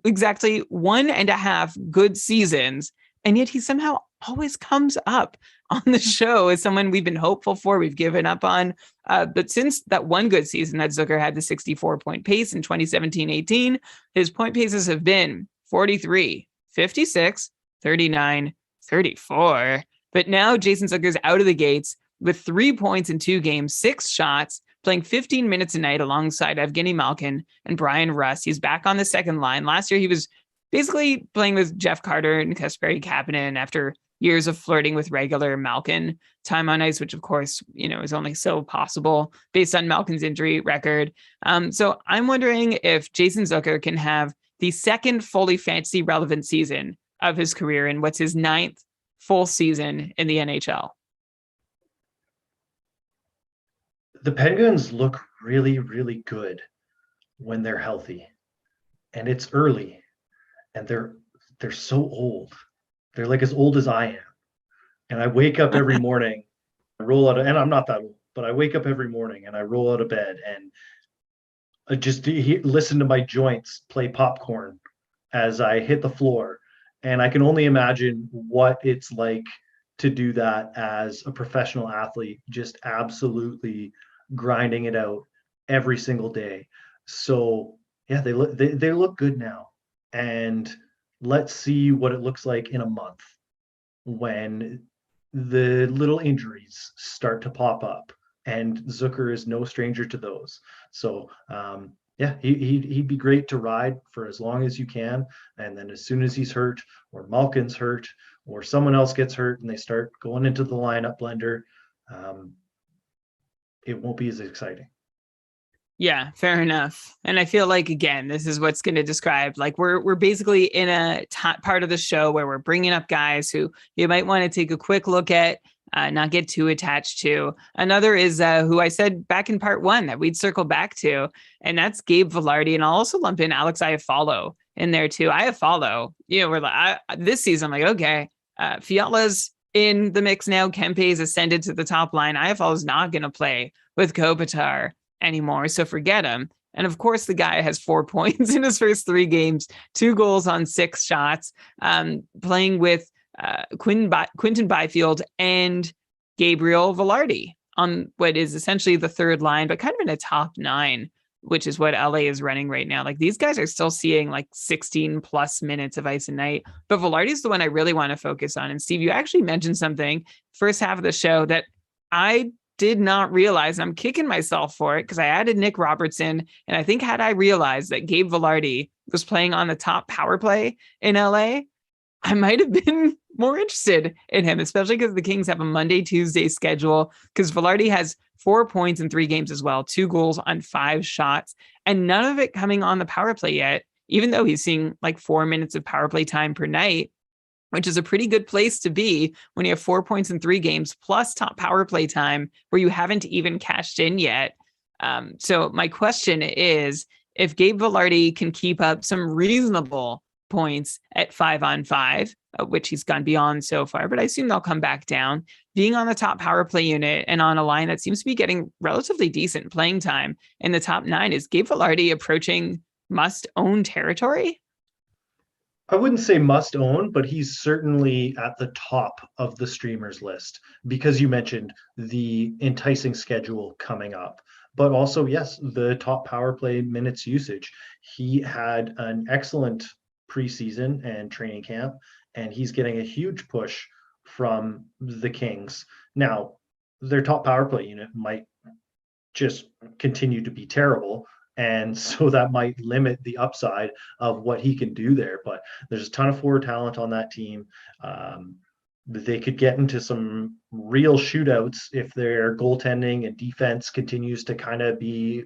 exactly 1.5 good seasons, and yet he somehow always comes up on the show as someone we've been hopeful for, we've given up on. But since that one good season that Zucker had, the 64-point pace in 2017-18, his point paces have been 43, 56, 39, 34. But now Jason Zucker's out of the gates with 3 points in 2 games, 6 shots, playing 15 minutes a night alongside Evgeny Malkin and Brian Rust. He's back on the second line. Last year, he was basically playing with Jeff Carter and Kasperi Kapanen after years of flirting with regular Malkin time on ice, which of course, is only so possible based on Malkin's injury record. So I'm wondering if Jason Zucker can have the second fully fantasy relevant season of his career in what's his 9th full season in the NHL. The Penguins look really, really good when they're healthy, and it's early, and they're so old. They're like as old as I am. And I wake up every morning, I roll out of, and I'm not that old, but I wake up every morning and I roll out of bed and I just listen to my joints play popcorn as I hit the floor. And I can only imagine what it's like to do that as a professional athlete, just absolutely grinding it out every single day. So yeah, they look good now. And let's see what it looks like in a month when the little injuries start to pop up. And Zucker is no stranger to those. So yeah, he'd be great to ride for as long as you can. And then as soon as he's hurt, or Malkin's hurt, or someone else gets hurt and they start going into the lineup blender, it won't be as exciting. Yeah, fair enough. And I feel like, again, this is what's going to describe, like, we're basically in a part of the show where we're bringing up guys who you might want to take a quick look at, not get too attached to. Another is who I said back in part one that we'd circle back to, and that's Gabe Vilardi. And I'll also lump in Alex Iafallo in there too. Iafallo, we're like, this season, I'm like, okay, Fiala's in the mix now. Kempe's ascended to the top line. Iafallo's not going to play with Kopitar anymore, so forget him. And of course, the guy has 4 points in his first 3 games, 2 goals on 6 shots, playing with Quinton Byfield and Gabriel Vilardi on what is essentially the third line, but kind of in a top 9, which is what LA is running right now. Like, these guys are still seeing like 16 plus minutes of ice a night, but Vilardi is the one I really want to focus on. And Steve, you actually mentioned something first half of the show that I did not realize. I'm kicking myself for it because I added Nick Robertson. And I think had I realized that Gabe Vilardi was playing on the top power play in LA, I might have been more interested in him, especially because the Kings have a Monday, Tuesday schedule, because Vilardi has 4 points in 3 games as well, 2 goals on 5 shots, and none of it coming on the power play yet, even though he's seeing like 4 minutes of power play time per night, which is a pretty good place to be when you have 4 points in 3 games plus top power play time where you haven't even cashed in yet. So my question is, if Gabe Vilardi can keep up some reasonable points at 5-on-5, which he's gone beyond so far, but I assume they'll come back down, being on the top power play unit and on a line that seems to be getting relatively decent playing time in the top 9, is Gabe Vilardi approaching must-own territory? I wouldn't say must own, but he's certainly at the top of the streamers list because you mentioned the enticing schedule coming up. But also, yes, the top power play minutes usage. He had an excellent preseason and training camp, and he's getting a huge push from the Kings. Now, their top power play unit might just continue to be terrible, and so that might limit the upside of what he can do there. But there's a ton of forward talent on that team. They could get into some real shootouts if their goaltending and defense continues to kind of be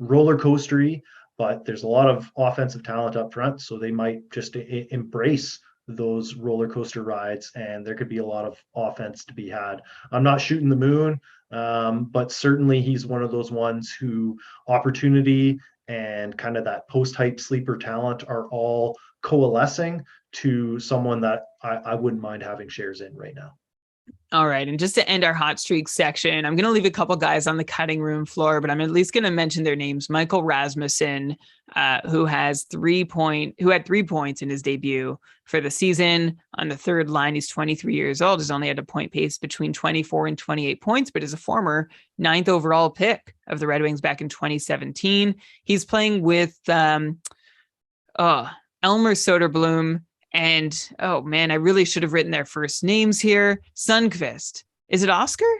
roller coastery. But there's a lot of offensive talent up front, so they might just embrace those roller coaster rides, and there could be a lot of offense to be had. I'm not shooting the moon, but certainly he's one of those ones who opportunity and kind of that post-hype sleeper talent are all coalescing to someone that I wouldn't mind having shares in right now. All right. And just to end our hot streak section, I'm going to leave a couple guys on the cutting room floor, but I'm at least going to mention their names. Michael Rasmussen, who had 3 points in his debut for the season. On the third line, he's 23 years old. He's only had a point pace between 24 and 28 points, but is a former 9th overall pick of the Red Wings back in 2017. He's playing with Elmer Soderblom. And, oh man, I really should have written their first names here. Sundqvist. Is it Oscar?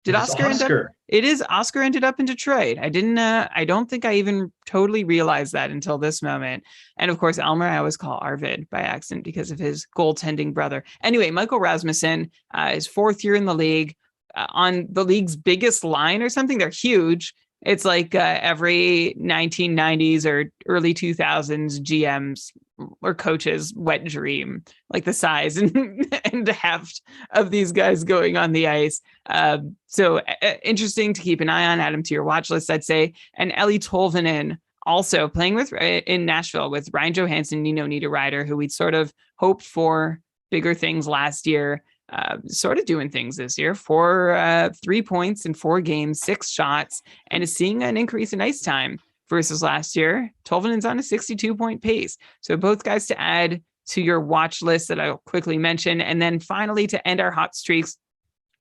Did Oscar end up? It is. Oscar ended up in Detroit. I don't think I even totally realized that until this moment. And of course, Elmer, I always call Arvid by accident because of his goaltending brother. Anyway, Michael Rasmussen is 4th year in the league, on the league's biggest line or something. They're huge. It's like every 1990s or early 2000s GM's or coach's wet dream, like the size and heft of these guys going on the ice. So interesting to keep an eye on. Add him to your watch list, I'd say. And Ellie Tolvanen also playing with in Nashville with Ryan Johansson, Nino Niederreiter, who we'd sort of hoped for bigger things last year. Sort of doing things this year. 3 points in 4 games, 6 shots, and is seeing an increase in ice time versus last year. Tolvanen's on a 62-point pace. So both guys to add to your watch list that I'll quickly mention. And then finally, to end our hot streaks,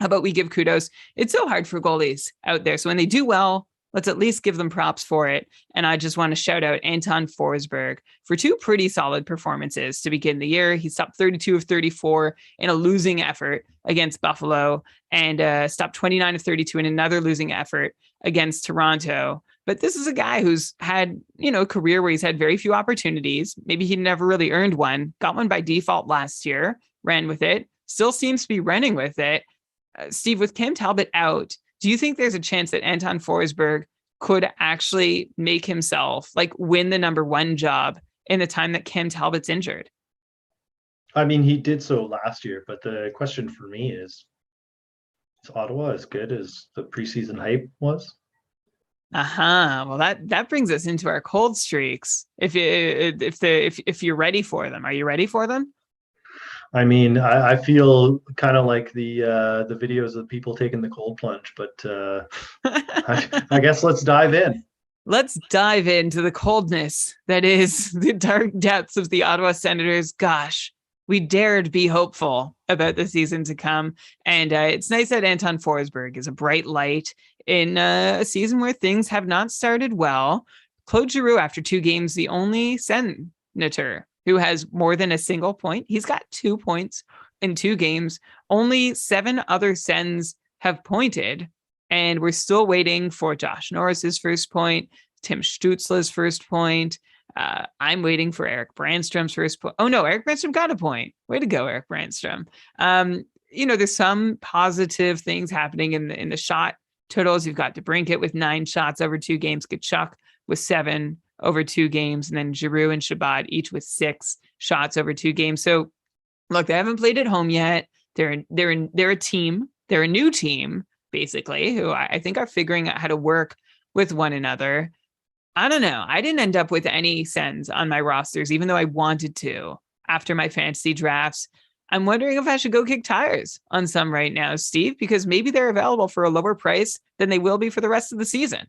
how about we give kudos? It's so hard for goalies out there. So when they do well, let's at least give them props for it. And I just want to shout out Anton Forsberg for 2 pretty solid performances to begin the year. He stopped 32 of 34 in a losing effort against Buffalo, and stopped 29 of 32 in another losing effort against Toronto. But this is a guy who's had, a career where he's had very few opportunities. Maybe he never really earned one, got one by default last year, ran with it, still seems to be running with it. Steve, with Cam Talbot out, do you think there's a chance that Anton Forsberg could actually make himself win the number 1 job in the time that Cam Talbot's injured? I mean, he did so last year, but the question for me is Ottawa as good as the preseason hype was? Well, that brings us into our cold streaks. If you're ready for them, are you ready for them? I mean, I feel kind of like the videos of people taking the cold plunge, but I guess let's dive in. Let's dive into the coldness that is the dark depths of the Ottawa Senators. Gosh, we dared be hopeful about the season to come. And it's nice that Anton Forsberg is a bright light in a season where things have not started well. Claude Giroux, after 2 games, the only Senator who has more than a single point. He's got 2 points in 2 games. Only 7 other Sens have pointed, and we're still waiting for Josh Norris's first point, Tim Stützle's first point. I'm waiting for Eric Brandstrom's first point. Oh no, Eric Brandstrom got a point. Way to go, Eric Brandstrom. There's some positive things happening in the shot totals. You've got DeBrincat with 9 shots over 2 games, Tkachuk with 7 over 2 games, and then Giroux and Chabot each with 6 shots over 2 games. So look, they haven't played at home yet. They're a team. They're a new team, basically, who I think are figuring out how to work with one another. I don't know. I didn't end up with any Sens on my rosters, even though I wanted to after my fantasy drafts. I'm wondering if I should go kick tires on some right now, Steve, because maybe they're available for a lower price than they will be for the rest of the season.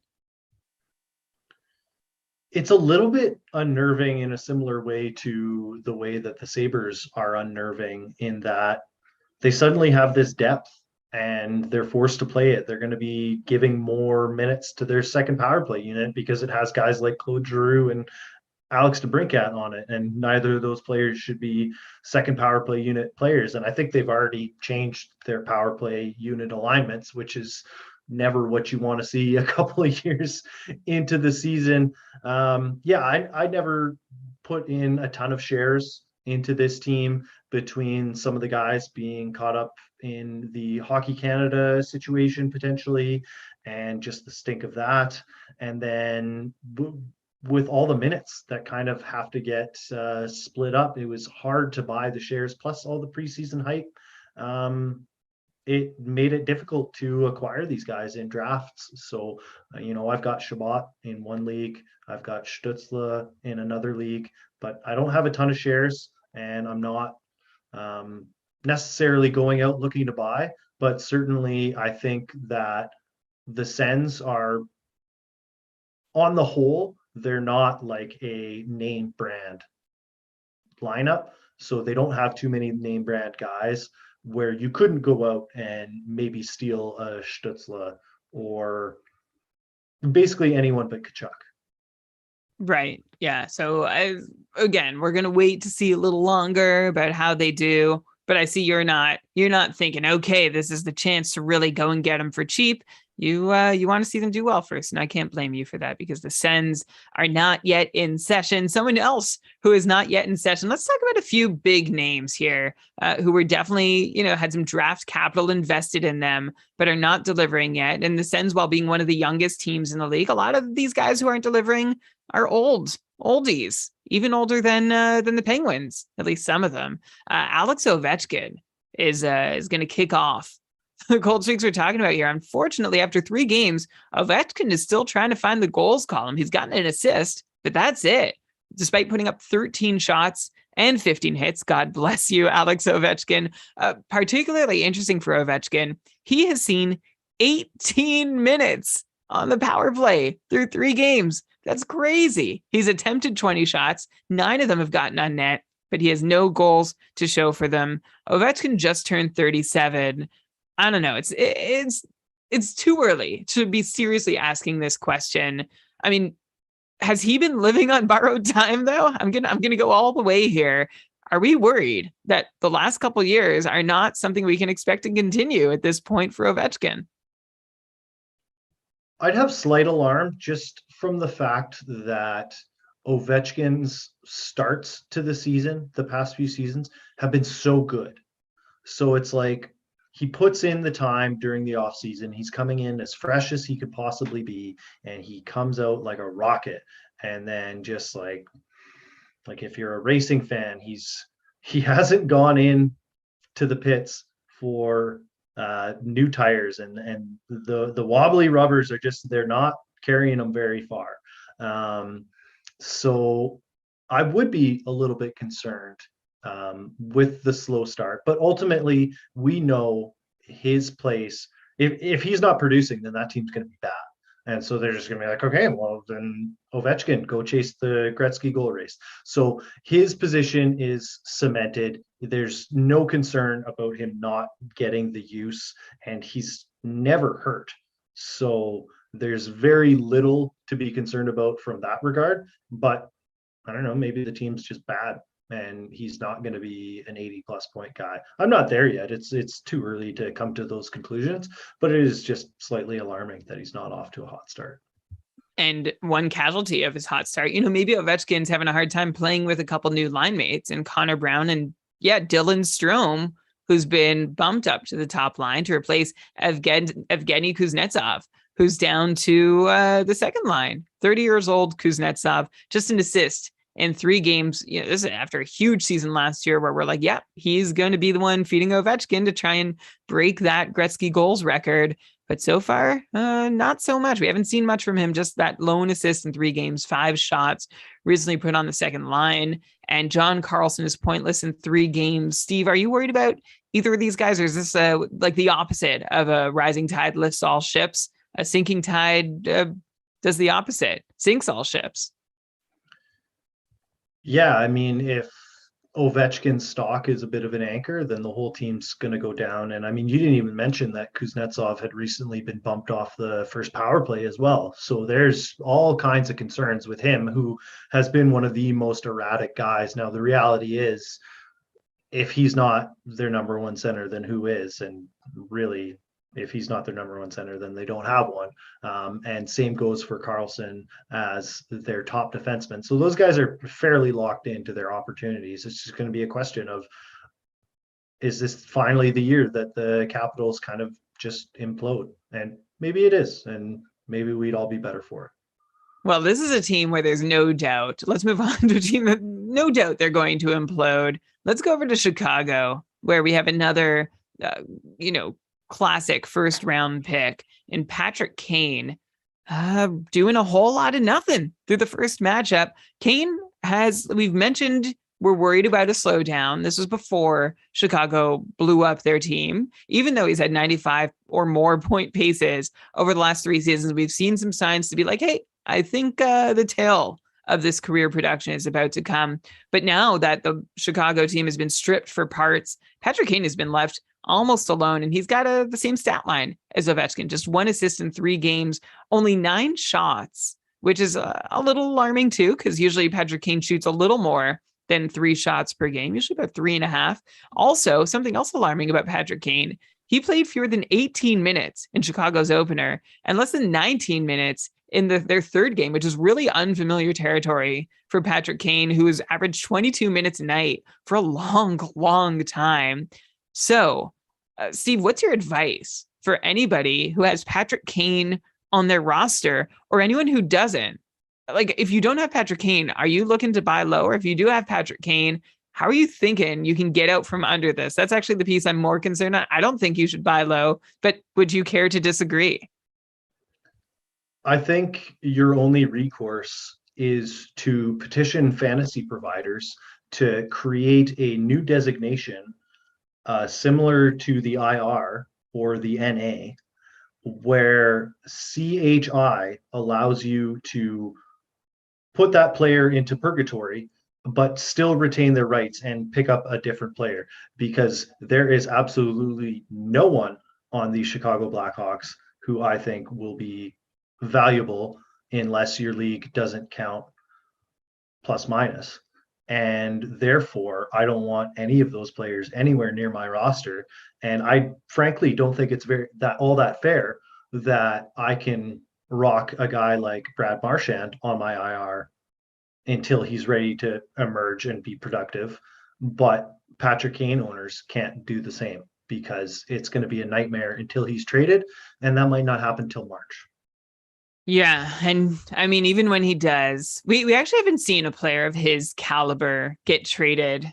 It's a little bit unnerving in a similar way to the way that the Sabres are unnerving, in that they suddenly have this depth and they're forced to play it. They're going to be giving more minutes to their second power play unit because it has guys like Claude Giroux and Alex DeBrincat on it, and neither of those players should be second power play unit players. And I think they've already changed their power play unit alignments, which is never what you want to see a couple of years into the season. I never put in a ton of shares into this team, between some of the guys being caught up in the Hockey Canada situation potentially, and just the stink of that. And then with all the minutes that kind of have to get split up, it was hard to buy the shares, plus all the preseason hype. It made it difficult to acquire these guys in drafts. So, I've got Chabot in one league, I've got Stützle in another league, but I don't have a ton of shares, and I'm not necessarily going out looking to buy. But certainly I think that the Sens are, on the whole, they're not like a name brand lineup. So they don't have too many name brand guys where you couldn't go out and maybe steal a Stützle or basically anyone but Tkachuk. Right. Yeah. So again, we're going to wait to see a little longer about how they do. But I see you're not thinking, okay, this is the chance to really go and get them for cheap. You want to see them do well first, and I can't blame you for that, because the Sens are not yet in session. Someone else who is not yet in session. Let's talk about a few big names here who were definitely, had some draft capital invested in them, but are not delivering yet. And the Sens, while being one of the youngest teams in the league, a lot of these guys who aren't delivering are oldies. even older than the Penguins, at least some of them. Alex Ovechkin is going to kick off the cold streaks we're talking about here. Unfortunately, after 3 games, Ovechkin is still trying to find the goals column. He's gotten an assist, but that's it. Despite putting up 13 shots and 15 hits, God bless you, Alex Ovechkin. Particularly interesting for Ovechkin, he has seen 18 minutes on the power play through 3 games. That's crazy. He's attempted 20 shots. 9 of them have gotten on net, but he has no goals to show for them. Ovechkin just turned 37. I don't know. It's too early to be seriously asking this question. I mean, has he been living on borrowed time though? I'm gonna go all the way here. Are we worried that the last couple years are not something we can expect to continue at this point for Ovechkin? I'd have slight alarm just from the fact that Ovechkin's starts to the season, the past few seasons, have been so good. So it's like he puts in the time during the off season. He's coming in as fresh as he could possibly be, and he comes out like a rocket. And then just like if you're a racing fan, he hasn't gone in to the pits for new tires, and the wobbly rubbers are just, they're not carrying them very far. So I would be a little bit concerned with the slow start, but ultimately we know his place. If he's not producing, then that team's going to be bad. And so they're just going to be like, okay, well, then Ovechkin, go chase the Gretzky goal race. So his position is cemented. There's no concern about him not getting the use, and he's never hurt. So there's very little to be concerned about from that regard. But I don't know, maybe the team's just bad and he's not going to be an 80+ point guy. I'm not there yet. It's too early to come to those conclusions, but it is just slightly alarming that he's not off to a hot start. And one casualty of his hot start, maybe Ovechkin's having a hard time playing with a couple new line mates, and Connor Brown and Dylan Strome, who's been bumped up to the top line to replace Evgeny Kuznetsov, who's down to the second line. 30 years old Kuznetsov, just an assist in 3 games. This is after a huge season last year where we're like, he's going to be the one feeding Ovechkin to try and break that Gretzky goals record. But so far, not so much. We haven't seen much from him, just that lone assist in 3 games, 5 shots, recently put on the second line. And John Karlsson is pointless in 3 games. Steve, are you worried about either of these guys, or is this like the opposite of a rising tide lifts all ships? A sinking tide does the opposite, sinks all ships. Yeah, I mean, if Ovechkin's stock is a bit of an anchor, then the whole team's going to go down. And I mean, you didn't even mention that Kuznetsov had recently been bumped off the first power play as well. So there's all kinds of concerns with him, who has been one of the most erratic guys. Now, the reality is, if he's not their number one center, then who is? And really, if he's not their number one center, then they don't have one. And same goes for Karlsson as their top defenseman. So those guys are fairly locked into their opportunities. It's just going to be a question of, is this finally the year that the Capitals kind of just implode? And maybe it is, and maybe we'd all be better for it. Well, this is a team where there's no doubt. Let's move on to a team that no doubt they're going to implode. Let's go over to Chicago, where we have another, classic first round pick in Patrick Kane, doing a whole lot of nothing through the first matchup. Kane we've mentioned, we're worried about a slowdown. This was before Chicago blew up their team. Even though he's had 95 or more point paces over the last 3 seasons, we've seen some signs to be like, hey, I think the tail of this career production is about to come. But now that the Chicago team has been stripped for parts, Patrick Kane has been left almost alone, and he's got the same stat line as Ovechkin, just 1 assist in 3 games, only 9 shots, which is a little alarming too, because usually Patrick Kane shoots a little more than 3 shots per game, usually about 3.5. Also, something else alarming about Patrick Kane, he played fewer than 18 minutes in Chicago's opener and less than 19 minutes in their third game, which is really unfamiliar territory for Patrick Kane, who has averaged 22 minutes a night for a long, long time. So, Steve, what's your advice for anybody who has Patrick Kane on their roster, or anyone who doesn't? like if you don't have Patrick Kane, are you looking to buy low? Or if you do have Patrick Kane, how are you thinking you can get out from under this? That's actually the piece I'm more concerned on. I don't think you should buy low, but would you care to disagree? I think your only recourse is to petition fantasy providers to create a new designation similar to the IR or the NA, where CHI allows you to put that player into purgatory, but still retain their rights and pick up a different player, because there is absolutely no one on the Chicago Blackhawks who I think will be valuable unless your league doesn't count plus minus. And therefore, I don't want any of those players anywhere near my roster. And I frankly don't think it's very that all that fair that I can rock a guy like Brad Marchand on my IR until he's ready to emerge and be productive. But Patrick Kane owners can't do the same because it's going to be a nightmare until he's traded. And that might not happen till March. Yeah, and I mean, even when he does, we actually haven't seen a player of his caliber get traded,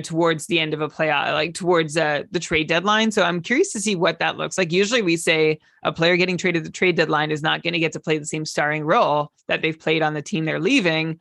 towards the end of a playoff, like towards the trade deadline. So I'm curious to see what that looks like. Usually we say a player getting traded at the trade deadline is not going to get to play the same starring role that they've played on the team they're leaving.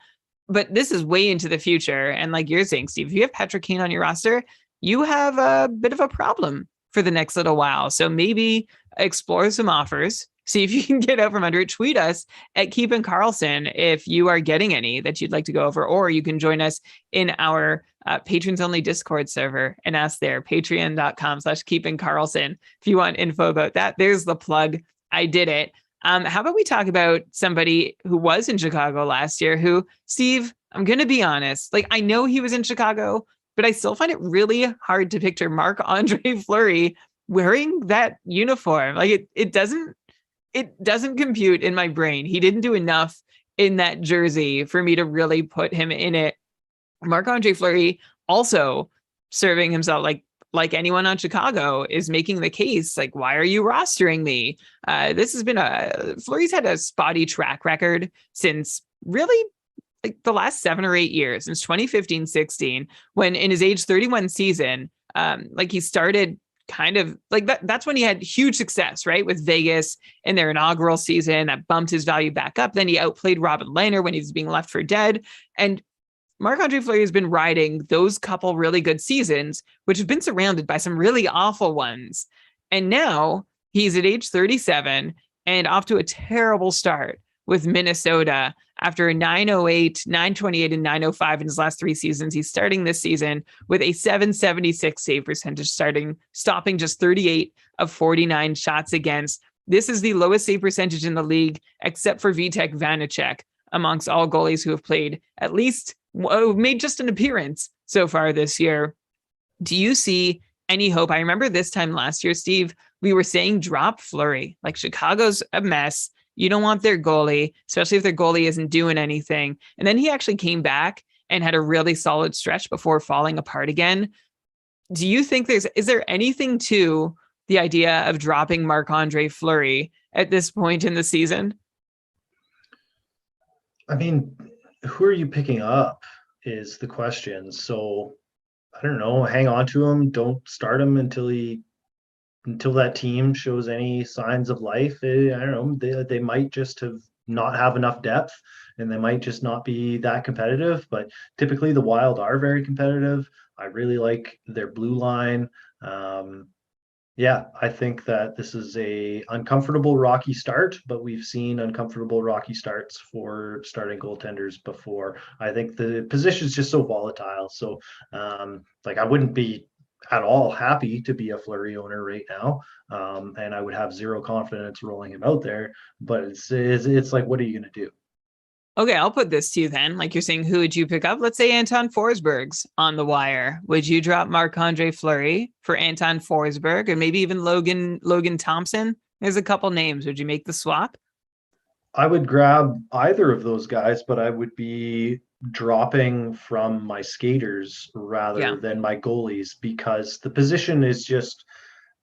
But this is way into the future. And like you're saying, Steve, if you have Patrick Kane on your roster, you have a bit of a problem for the next little while. So maybe explore some offers. See if you can get out from under it. Tweet us at Keepin' Karlsson if you are getting any that you'd like to go over, or you can join us in our patrons only Discord server and ask there, patreon.com/Keepin' Karlsson. If you want info about that, there's the plug. I did it. How about we talk about somebody who was in Chicago last year who, Steve, I'm going to be honest, like I know he was in Chicago, but I still find it really hard to picture Marc-Andre Fleury wearing that uniform. Like it doesn't compute in my brain. He didn't do enough in that jersey for me to really put him in it. Marc-Andre Fleury also serving himself like anyone on Chicago is making the case, like, why are you rostering me? This has been Fleury's had a spotty track record since really like the last 7 or 8 years, since 2015-16, when in his age 31 season, like he started kind of like that's when he had huge success, right? With Vegas in their inaugural season that bumped his value back up. Then he outplayed Robin Lehner when he was being left for dead. And Marc-Andre Fleury has been riding those couple really good seasons, which have been surrounded by some really awful ones. And now he's at age 37 and off to a terrible start with Minnesota after a 908, 928, and 905 in his last 3 seasons. He's starting this season with a 776 save percentage, stopping just 38 of 49 shots against. This is the lowest save percentage in the league, except for Vitek Vanacek, amongst all goalies who have played at least made just an appearance so far this year. Do you see any hope? I remember this time last year, Steve, we were saying drop Fleury. Like Chicago's a mess. You don't want their goalie, especially if their goalie isn't doing anything. And then he actually came back and had a really solid stretch before falling apart again. Do you think is there anything to the idea of dropping Marc-Andre Fleury at this point in the season? I mean, who are you picking up is the question. So I don't know, hang on to him. Don't start him until that team shows any signs of life. I don't know. They might just not have enough depth, and they might just not be that competitive. But typically, the Wild are very competitive. I really like their blue line. Yeah, I think that this is a uncomfortable, rocky start, but we've seen uncomfortable, rocky starts for starting goaltenders before. I think the position is just so volatile. So, like, I wouldn't be at all happy to be a Fleury owner right now, and I would have zero confidence rolling him out there. But it's like, what are you going to do? Okay, I'll put this to you then. Like you're saying, who would you pick up? Let's say Anton Forsberg's on the wire. Would you drop Marc-Andre Fleury for Anton Forsberg, or maybe even Logan Thompson? There's a couple names. Would you make the swap? I would grab either of those guys, but I would be dropping from my skaters rather than my goalies, because the position is just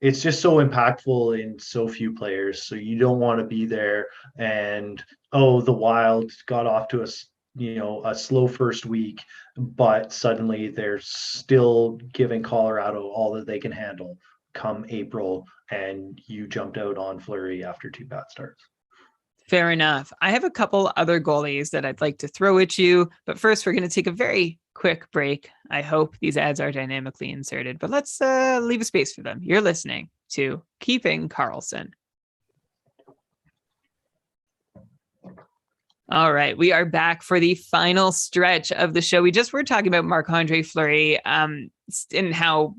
it's just so impactful in so few players. So you don't want to be there and oh, the Wild got off to a slow first week, but suddenly they're still giving Colorado all that they can handle come April, and you jumped out on Fleury after two bad starts. Fair enough. I have a couple other goalies that I'd like to throw at you, but first we're going to take a very quick break. I hope these ads are dynamically inserted, but let's leave a space for them. You're listening to Keeping Karlsson. All right, we are back for the final stretch of the show. We just were talking about Marc-Andre Fleury and how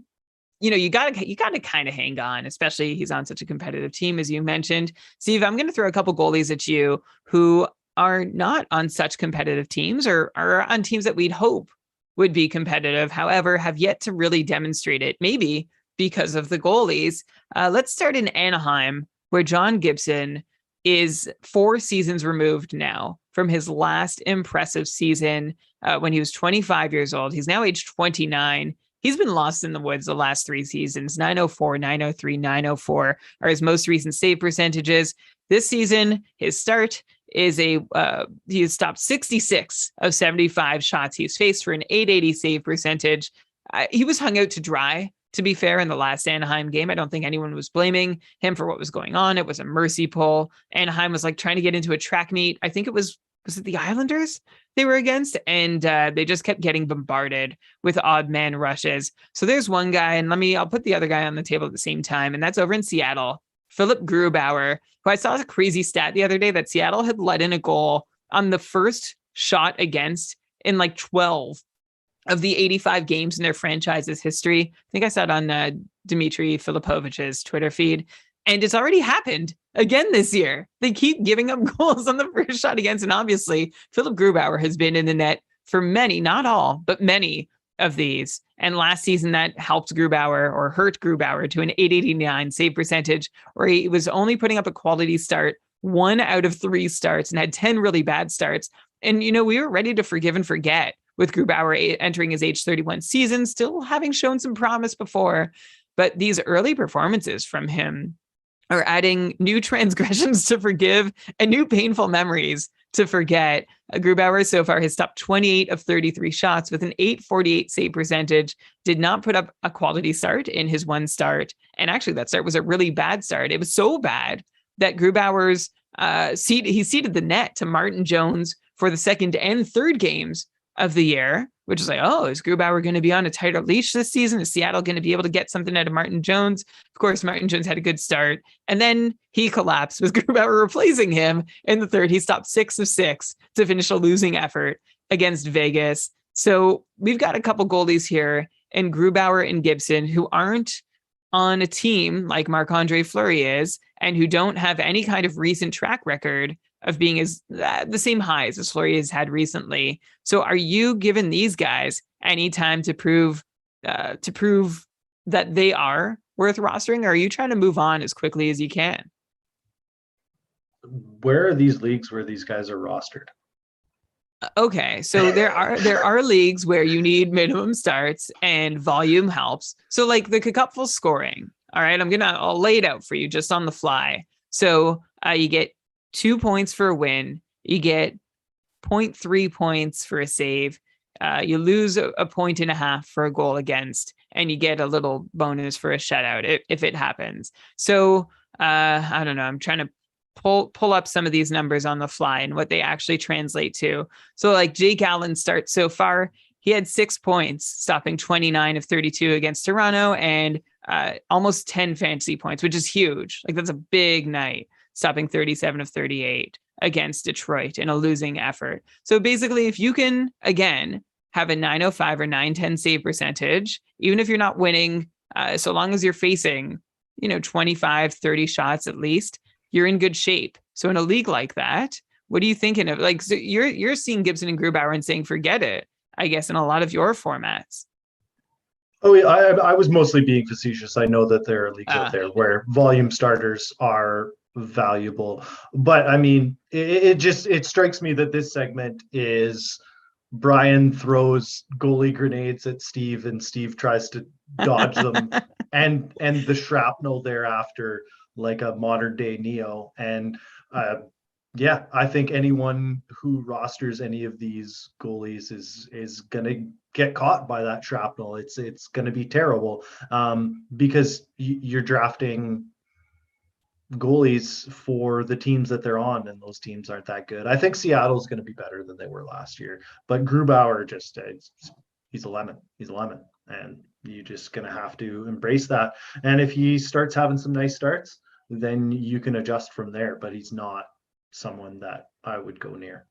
you got to kind of hang on, especially he's on such a competitive team, as you mentioned. Steve, I'm going to throw a couple goalies at you who are not on such competitive teams or are on teams that we'd hope would be competitive, however, have yet to really demonstrate it, maybe because of the goalies. Let's start in Anaheim, where John Gibson is 4 seasons removed now from his last impressive season when he was 25 years old. He's now age 29. He's been lost in the woods the last 3 seasons. 904, 903, 904 are his most recent save percentages. This season, his start is he has stopped 66 of 75 shots he's faced for an 880 save percentage. He was hung out to dry, to be fair, in the last Anaheim game. I don't think anyone was blaming him for what was going on. It was a mercy pull. Anaheim was like trying to get into a track meet. I think it was it the Islanders they were against? And they just kept getting bombarded with odd man rushes. So there's one guy, and I'll put the other guy on the table at the same time, and that's over in Seattle, Philip Grubauer, who I saw a crazy stat the other day that Seattle had let in a goal on the first shot against in like 12 of the 85 games in their franchise's history. I think I saw it on Dmitry Filipovich's Twitter feed. And it's already happened again this year. They keep giving up goals on the first shot against. And obviously, Philip Grubauer has been in the net for many, not all, but many of these. And last season, that helped Grubauer or hurt Grubauer to an 889 save percentage, where he was only putting up a quality start 1 out of 3 starts and had 10 really bad starts. And, we were ready to forgive and forget with Grubauer entering his age 31 season, still having shown some promise before. But these early performances from him are adding new transgressions to forgive and new painful memories to forget. Grubauer so far has stopped 28 of 33 shots with an 848 save percentage, did not put up a quality start in his one start. And actually, that start was a really bad start. It was so bad that Grubauer's he ceded the net to Martin Jones for the second and third games of the year, which is like, oh, is Grubauer going to be on a tighter leash this season? Is Seattle going to be able to get something out of Martin Jones? Of course, Martin Jones had a good start, and then he collapsed with Grubauer replacing him in the third. He stopped 6 of 6 to finish a losing effort against Vegas. So we've got a couple goalies here, and Grubauer and Gibson, who aren't on a team like Marc-Andre Fleury is, and who don't have any kind of recent track record of being as the same highs as Fleury has had recently. So are you giving these guys any time to prove that they are worth rostering, or are you trying to move on as quickly as you can? Where are these leagues where these guys are rostered? Okay, so there are leagues where you need minimum starts and volume helps. So like the cupful scoring. All right, I'll lay it out for you just on the fly. So you get 2 points for a win. You get 0.3 points for a save. You lose a point and a half for a goal against, and you get a little bonus for a shutout if it happens. So I don't know. I'm trying to pull up some of these numbers on the fly and what they actually translate to. So like Jake Allen's start so far, he had 6 points, stopping 29 of 32 against Toronto, and almost 10 fantasy points, which is huge. Like that's a big night, stopping 37 of 38 against Detroit in a losing effort. So basically, if you can, again, have a 905 or 910 save percentage, even if you're not winning, so long as you're facing, 25, 30 shots at least, you're in good shape. So in a league like that, what are you thinking of? Like, so you're seeing Gibson and Grubauer and saying, forget it, I guess, in a lot of your formats. Oh, yeah, I was mostly being facetious. I know that there are leagues out there where volume starters are valuable, but I mean, it strikes me that this segment is Brian throws goalie grenades at Steve, and Steve tries to dodge them, and the shrapnel thereafter, like a modern day Neo. And Yeah, I think anyone who rosters any of these goalies is gonna get caught by that shrapnel. It's gonna be terrible, because you're drafting goalies for the teams that they're on, and those teams aren't that good. I think Seattle's going to be better than they were last year, but Grubauer just he's a lemon. He's a lemon, and you're just going to have to embrace that. And if he starts having some nice starts, then you can adjust from there. But he's not someone that I would go near.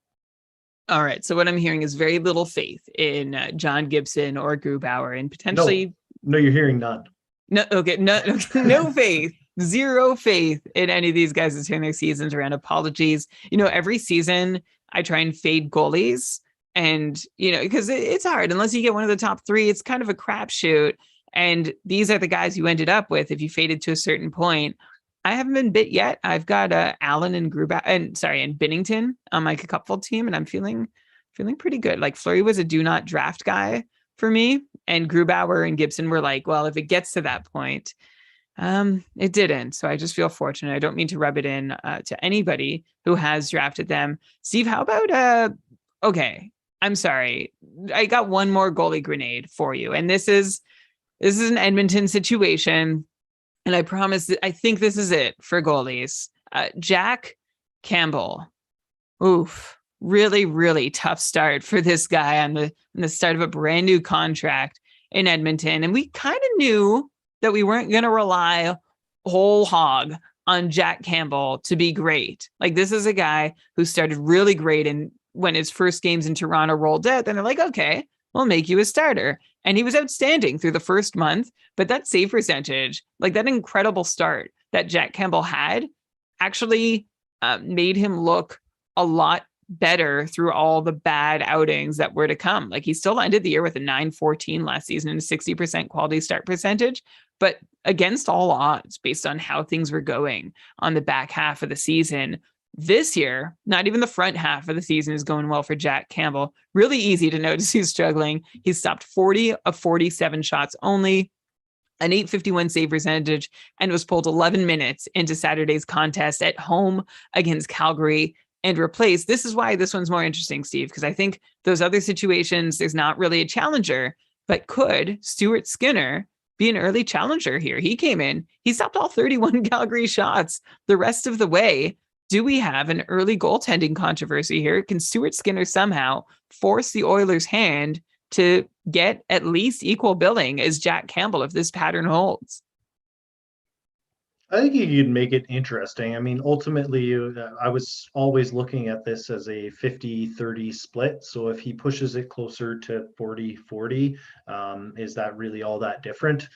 All right. So what I'm hearing is very little faith in John Gibson or Grubauer, and potentially no, you're hearing none. No, okay, no faith, zero faith in any of these guys to turn their seasons around. Apologies. Every season I try and fade goalies, and because it's hard unless you get one of the top three. It's kind of a crapshoot, and these are the guys you ended up with if you faded to a certain point. I haven't been bit yet. I've got Allen and and Binnington on my Cupful team, and I'm feeling pretty good. Like Fleury was a do not draft guy for me, and Grubauer and Gibson were like, well, if it gets to that point, it didn't. So I just feel fortunate. I don't mean to rub it in to anybody who has drafted them. Steve, how about okay, I'm sorry, I got one more goalie grenade for you, and this is an Edmonton situation, and I promise I think this is it for goalies. Jack Campbell. Oof. Really, really tough start for this guy on the start of a brand new contract in Edmonton. And we kind of knew that we weren't going to rely whole hog on Jack Campbell to be great. Like, this is a guy who started really great, and when his first games in Toronto rolled out, then they're like, okay, we'll make you a starter. And he was outstanding through the first month, but that save percentage, like that incredible start that Jack Campbell had, actually made him look a lot better through all the bad outings that were to come. Like, he still ended the year with a 914 last season and a 60% quality start percentage, but against all odds, based on how things were going on the back half of the season. This year, not even the front half of the season is going well for Jack Campbell. Really easy to notice he's struggling. He's stopped 40 of 47 shots only, an 851 save percentage, and was pulled 11 minutes into Saturday's contest at home against Calgary and replaced. This is why this one's more interesting, Steve, because I think those other situations, there's not really a challenger, but could Stuart Skinner be an early challenger here? He came in, he stopped all 31 Calgary shots the rest of the way. Do we have an early goaltending controversy here? Can Stuart Skinner somehow force the Oilers' hand to get at least equal billing as Jack Campbell if this pattern holds? I think you could make it interesting. I mean, ultimately, I was always looking at this as a 50-30 split. So if he pushes it closer to 40-40, is that really all that different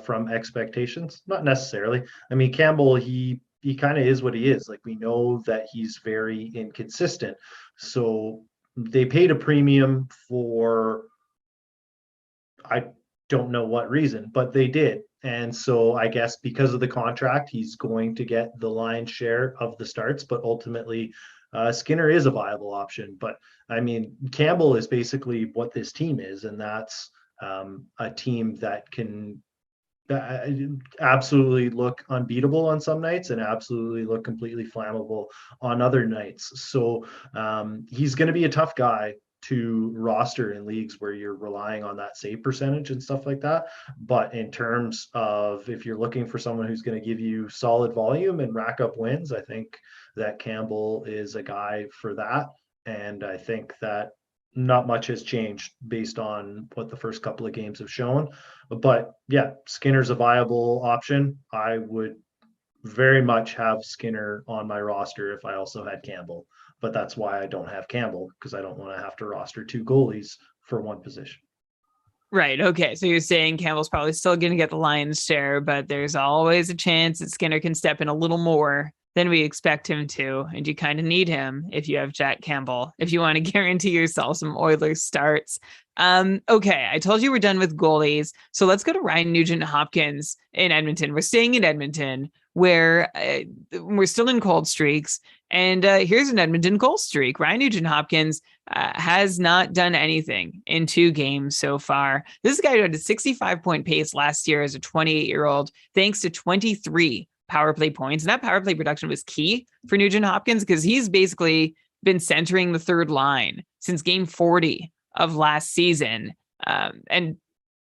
from expectations? Not necessarily. I mean, Campbell, he kind of is what he is. Like, we know that he's very inconsistent. So they paid a premium for, I don't know what reason, but they did. And so I guess because of the contract, he's going to get the lion's share of the starts, but ultimately Skinner is a viable option. But I mean, Campbell is basically what this team is, and that's a team that can absolutely look unbeatable on some nights and absolutely look completely flammable on other nights. So he's going to be a tough guy to roster in leagues where you're relying on that save percentage and stuff like that. But in terms of if you're looking for someone who's going to give you solid volume and rack up wins, I think that Campbell is a guy for that. And I think that not much has changed based on what the first couple of games have shown. But yeah, Skinner's a viable option. I would very much have Skinner on my roster if I also had Campbell. But that's why I don't have Campbell, because I don't want to have to roster two goalies for one position. Right. Okay. So you're saying Campbell's probably still going to get the lion's share, but there's always a chance that Skinner can step in a little more than we expect him to. And you kind of need him if you have Jack Campbell, if you want to guarantee yourself some Oilers starts. Okay. I told you we're done with goalies. So let's go to Ryan Nugent-Hopkins in Edmonton. We're staying in Edmonton, where we're still in cold streaks. And here's an Edmonton cold streak. Ryan Nugent-Hopkins has not done anything in 2 games so far. This guy had a 65-point pace last year as a 28-year-old, thanks to 23 power play points. And that power play production was key for Nugent Hopkins because he's basically been centering the third line since game 40 of last season. And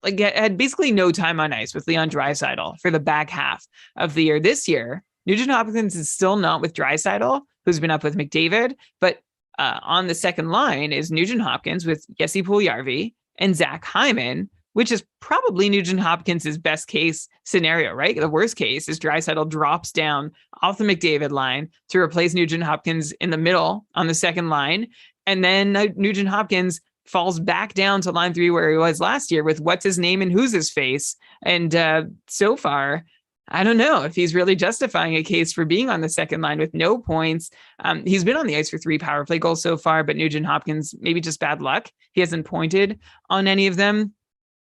like had basically no time on ice with Leon Draisaitl for the back half of the year. This year, Nugent Hopkins is still not with Draisaitl, who's been up with McDavid, but on the second line is Nugent Hopkins with Jesse Puljujarvi and Zach Hyman, which is probably Nugent Hopkins' best case scenario, right? The worst case is Draisaitl drops down off the McDavid line to replace Nugent Hopkins in the middle on the second line. And then Nugent Hopkins falls back down to line 3 where he was last year with what's his name and who's his face. And so far, I don't know if he's really justifying a case for being on the second line with no points. He's been on the ice for 3 power play goals so far, but Nugent Hopkins, maybe just bad luck. He hasn't pointed on any of them.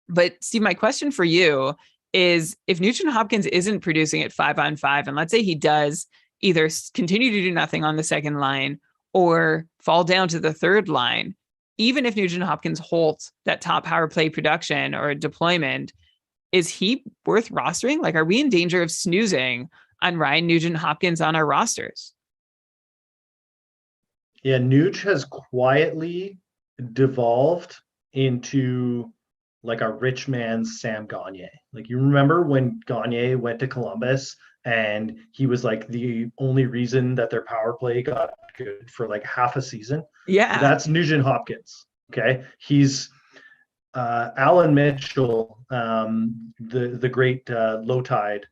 But Steve, my question for you is if Nugent Hopkins isn't producing at 5-on-5, and let's say he does either continue to do nothing on the second line or fall down to the third line, even if Nugent Hopkins holds that top power play production or deployment, is he worth rostering? Like, are we in danger of snoozing on Ryan Nugent Hopkins on our rosters? Yeah, Nuge has quietly devolved into like a rich man's Sam Gagner. Like, you remember when Gagner went to Columbus and he was like the only reason that their power play got good for like half a season? Yeah. That's Nugent Hopkins. Okay. He's Alan Mitchell, the great Low Tide,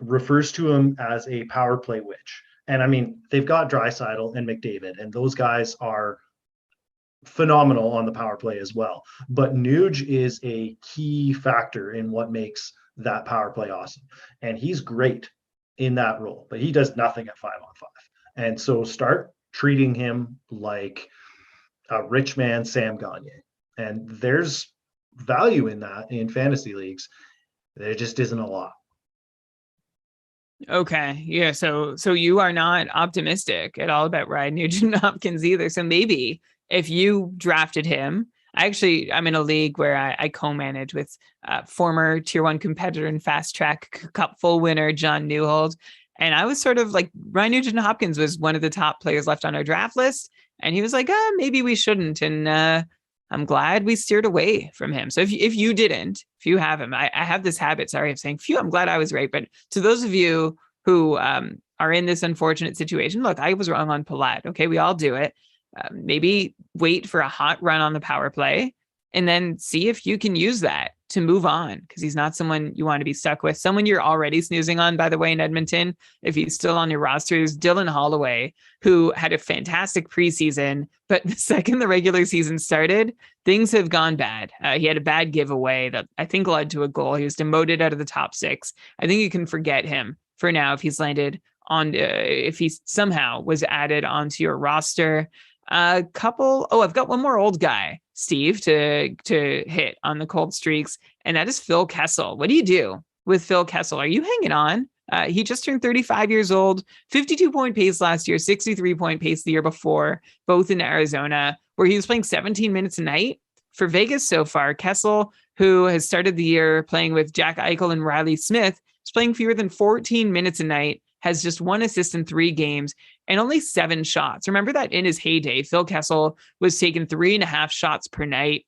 refers to him as a power play witch. And I mean, they've got Draisaitl and McDavid, and those guys are phenomenal on the power play as well. But Nuge is a key factor in what makes that power play awesome. And he's great in that role, but he does nothing at 5-on-5. And so start treating him like a rich man Sam Gagner. And there's value in that in fantasy leagues. There just isn't a lot. Okay. Yeah. So you are not optimistic at all about Ryan Nugent Hopkins either. So maybe if you drafted him, I'm in a league where I co-manage with former Tier 1 competitor and Fast Track Cup full winner John Newhold. And I was sort of like, Ryan Nugent Hopkins was one of the top players left on our draft list. And he was like, maybe we shouldn't. And I'm glad we steered away from him. So if you have him, I have this habit, of saying, phew, I'm glad I was right. But to those of you who are in this unfortunate situation, look, I was wrong on Palat. Okay, we all do it. Maybe wait for a hot run on the power play and then see if you can use that to move on, because he's not someone you want to be stuck with. Someone you're already snoozing on, by the way, in Edmonton, if he's still on your roster, is Dylan Holloway, who had a fantastic preseason, but the second the regular season started, things have gone bad. He had a bad giveaway that I think led to a goal. He was demoted out of the top 6. I think you can forget him for now if he's landed on, if he somehow was added onto your roster. I've got one more old guy, Steve, to hit on the cold streaks, and that is Phil Kessel. What do you do with Phil Kessel? Are you hanging on? He just turned 35 years old, 52-point pace last year, 63-point pace the year before, both in Arizona, where he was playing 17 minutes a night. For Vegas so far, Kessel, who has started the year playing with Jack Eichel and Riley Smith, is playing fewer than 14 minutes a night, has just 1 assist in 3 games, and only 7 shots. Remember that in his heyday, Phil Kessel was taking 3.5 shots per night.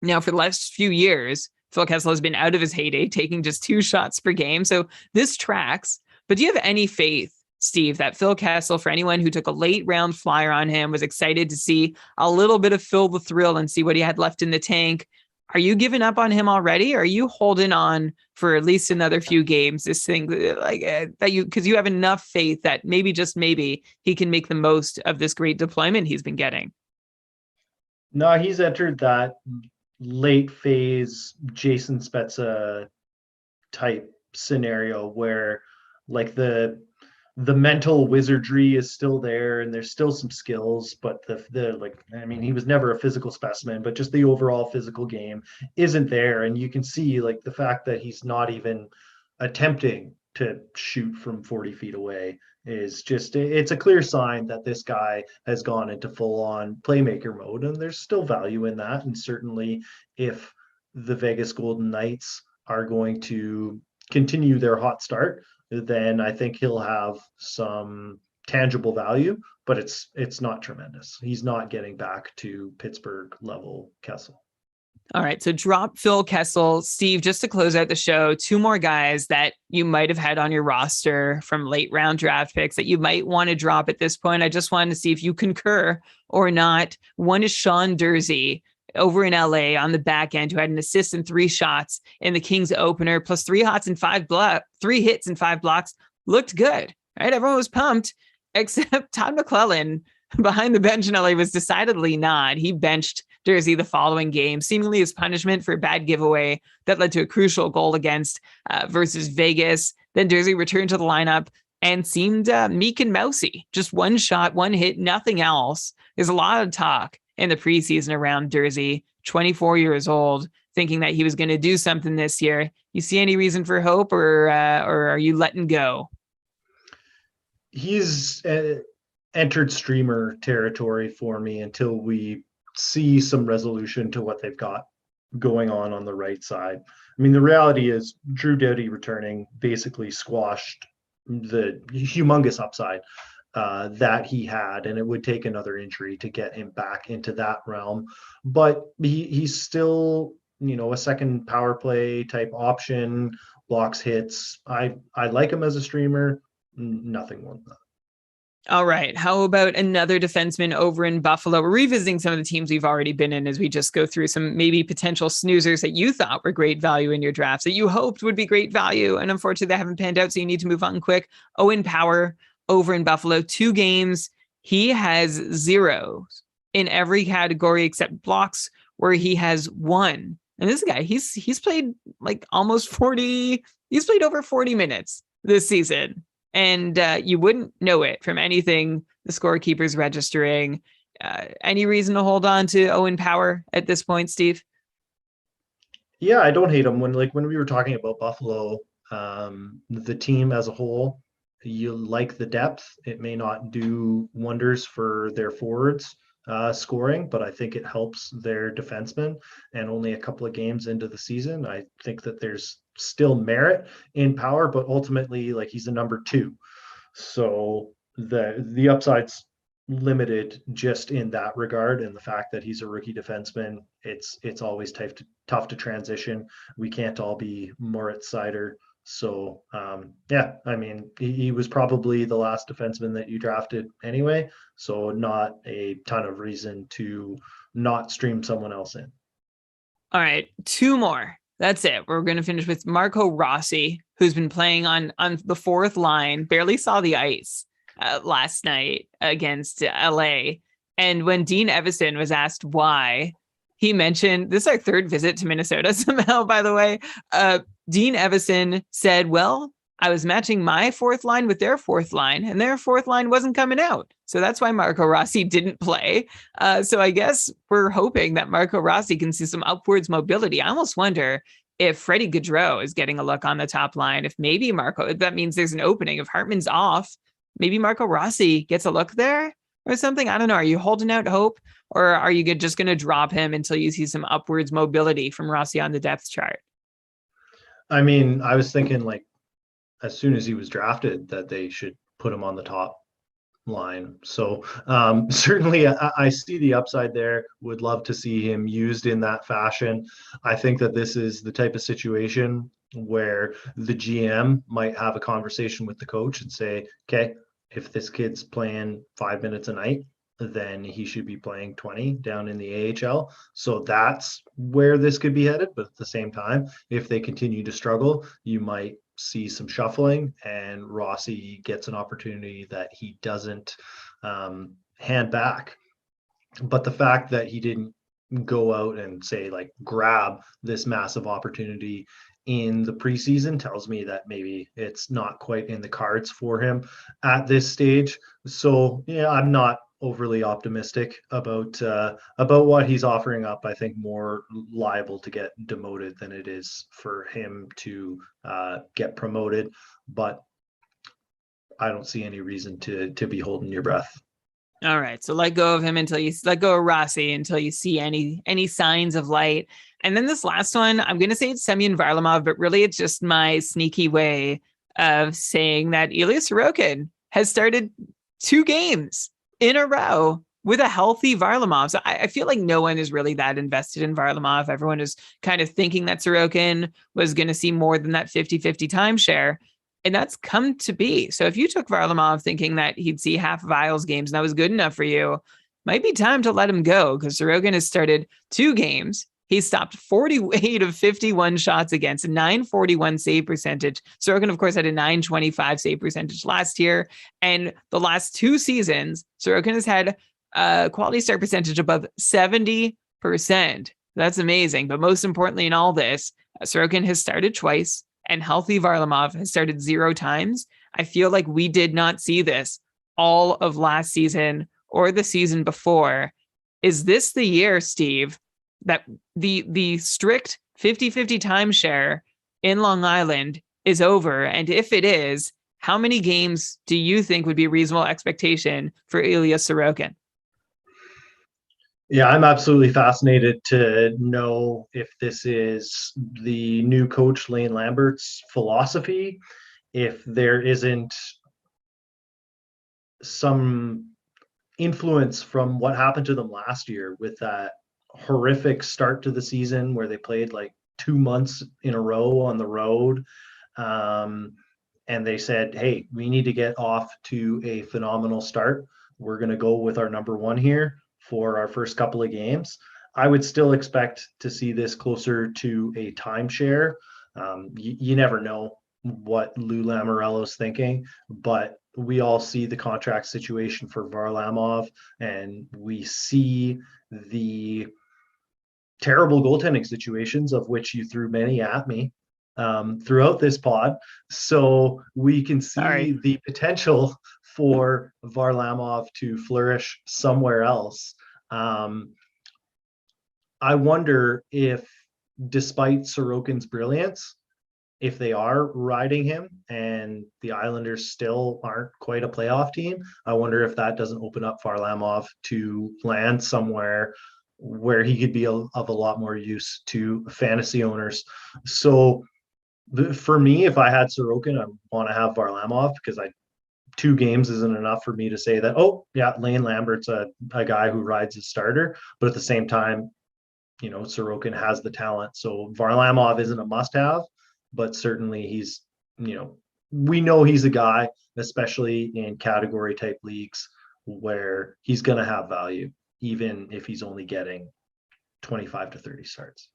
Now, for the last few years, Phil Kessel has been out of his heyday, taking just 2 shots per game. So this tracks. But do you have any faith, Steve, that Phil Kessel, for anyone who took a late round flyer on him, was excited to see a little bit of Phil the Thrill and see what he had left in the tank? Are you giving up on him already? Or are you holding on for at least another few games? This thing because you have enough faith that maybe, just maybe, he can make the most of this great deployment he's been getting. No, he's entered that late phase Jason Spezza type scenario where like the mental wizardry is still there and there's still some skills, but he was never a physical specimen, but just the overall physical game isn't there. And you can see like the fact that he's not even attempting to shoot from 40 feet away is just, it's a clear sign that this guy has gone into full on playmaker mode, and there's still value in that. And certainly if the Vegas Golden Knights are going to continue their hot start, then I think he'll have some tangible value, but it's not tremendous. He's not getting back to Pittsburgh level Kessel. All right, so drop Phil Kessel. Steve, just to close out the show, two more guys that you might have had on your roster from late round draft picks that you might want to drop at this point. I just wanted to see if you concur or not. One is Sean Durzi over in LA on the back end, who had an assist and 3 shots in the Kings opener, plus 3 hits and 5 blocks. Looked good, right? Everyone was pumped, except Todd McClellan behind the bench in LA was decidedly not. He benched Durzi the following game, seemingly as punishment for a bad giveaway that led to a crucial goal against versus Vegas. Then Durzi returned to the lineup and seemed meek and mousy. Just 1 shot, 1 hit, nothing else. There's a lot of talk in the preseason around Durzi, 24 years old, thinking that he was going to do something this year. You see any reason for hope, or are you letting go? He's entered streamer territory for me until we see some resolution to what they've got going on the right side. I mean, the reality is Drew Doughty returning basically squashed the humongous upside that he had, and it would take another injury to get him back into that realm. But he's still, a second power play type option, blocks hits. I like him as a streamer. Nothing more than that. All right. How about another defenseman over in Buffalo? We're revisiting some of the teams we've already been in as we just go through some maybe potential snoozers that you thought were great value in your drafts, that you hoped would be great value. And unfortunately, they haven't panned out. So you need to move on quick. Owen Power over in Buffalo, 2 games. He has 0 in every category except blocks, where he has 1. And this guy, he's played like almost 40. He's played over 40 minutes this season. And you wouldn't know it from anything the scorekeeper's registering. Any reason to hold on to Owen Power at this point, Steve? Yeah, I don't hate him. When we were talking about Buffalo, the team as a whole, you like the depth. It may not do wonders for their forwards scoring, but I think it helps their defensemen. And only a couple of games into the season, I think that there's still merit in Power, but ultimately, like, he's a number 2, so the upside's limited just in that regard. And the fact that he's a rookie defenseman, it's always tough to transition. We can't all be Moritz Seider. So yeah, I mean, he was probably the last defenseman that you drafted anyway, so not a ton of reason to not stream someone else in. All right, 2 more. That's it. We're going to finish with Marco Rossi, who's been playing on the 4th line, barely saw the ice last night against LA. And when Dean Evison was asked why, he mentioned, this is our 3rd visit to Minnesota somehow, by the way. Dean Evison said, well, I was matching my 4th line with their 4th line, and their 4th line wasn't coming out. So that's why Marco Rossi didn't play. So I guess we're hoping that Marco Rossi can see some upwards mobility. I almost wonder if Freddie Gaudreau is getting a look on the top line, if maybe that means there's an opening. If Hartman's off, maybe Marco Rossi gets a look there or something. I don't know. Are you holding out hope, or are you just going to drop him until you see some upwards mobility from Rossi on the depth chart? I mean, I was thinking, like, as soon as he was drafted, that they should put him on the top line. So certainly I see the upside there. Would love to see him used in that fashion. I think that this is the type of situation where the GM might have a conversation with the coach and say, okay, if this kid's playing 5 minutes a night, then he should be playing 20 down in the AHL. So that's where this could be headed. But at the same time, if they continue to struggle, you might see some shuffling, and Rossi gets an opportunity that he doesn't hand back. But the fact that he didn't go out and say, like, grab this massive opportunity in the preseason tells me that maybe it's not quite in the cards for him at this stage. So yeah, I'm not overly optimistic about what he's offering up. I think more liable to get demoted than it is for him to get promoted. But I don't see any reason to be holding your breath. All right. So let go of him until you let go of Rossi until you see any signs of light. And then this last one, I'm going to say it's Semyon Varlamov, but really it's just my sneaky way of saying that Ilya Sorokin has started 2 games in a row with a healthy Varlamov. So I feel like no one is really that invested in Varlamov. Everyone is kind of thinking that Sorokin was going to see more than that 50-50 timeshare. And that's come to be. So if you took Varlamov thinking that he'd see half of Isles games and that was good enough for you, might be time to let him go because Sorokin has started 2 games. He stopped 48 of 51 shots against, a 941 save percentage. Sorokin, of course, had a 925 save percentage last year. And the last 2 seasons, Sorokin has had a quality start percentage above 70%. That's amazing. But most importantly in all this, Sorokin has started twice and healthy Varlamov has started 0 times. I feel like we did not see this all of last season or the season before. Is this the year, Steve, that the strict 50-50 timeshare in Long Island is over? And if it is, how many games do you think would be a reasonable expectation for Ilya Sorokin? Yeah, I'm absolutely fascinated to know if this is the new coach Lane Lambert's philosophy, if there isn't some influence from what happened to them last year with that horrific start to the season where they played like 2 months in a row on the road. And they said, hey, we need to get off to a phenomenal start. We're going to go with our number 1 here for our first couple of games. I would still expect to see this closer to a timeshare. You never know what Lou Lamoriello's thinking, but we all see the contract situation for Varlamov, and we see the terrible goaltending situations, of which you threw many at me throughout this pod. So we can see the potential for Varlamov to flourish somewhere else. I wonder if, despite Sorokin's brilliance, if they are riding him and the Islanders still aren't quite a playoff team, I wonder if that doesn't open up Varlamov to land somewhere where he could be of a lot more use to fantasy owners. So for me, if I had Sorokin, I want to have Varlamov because 2 games isn't enough for me to say that, oh, yeah, Lane Lambert's a guy who rides his starter. But at the same time, Sorokin has the talent. So Varlamov isn't a must-have, but certainly he's, we know he's a guy, especially in category type leagues, where he's going to have value, even if he's only getting 25 to 30 starts.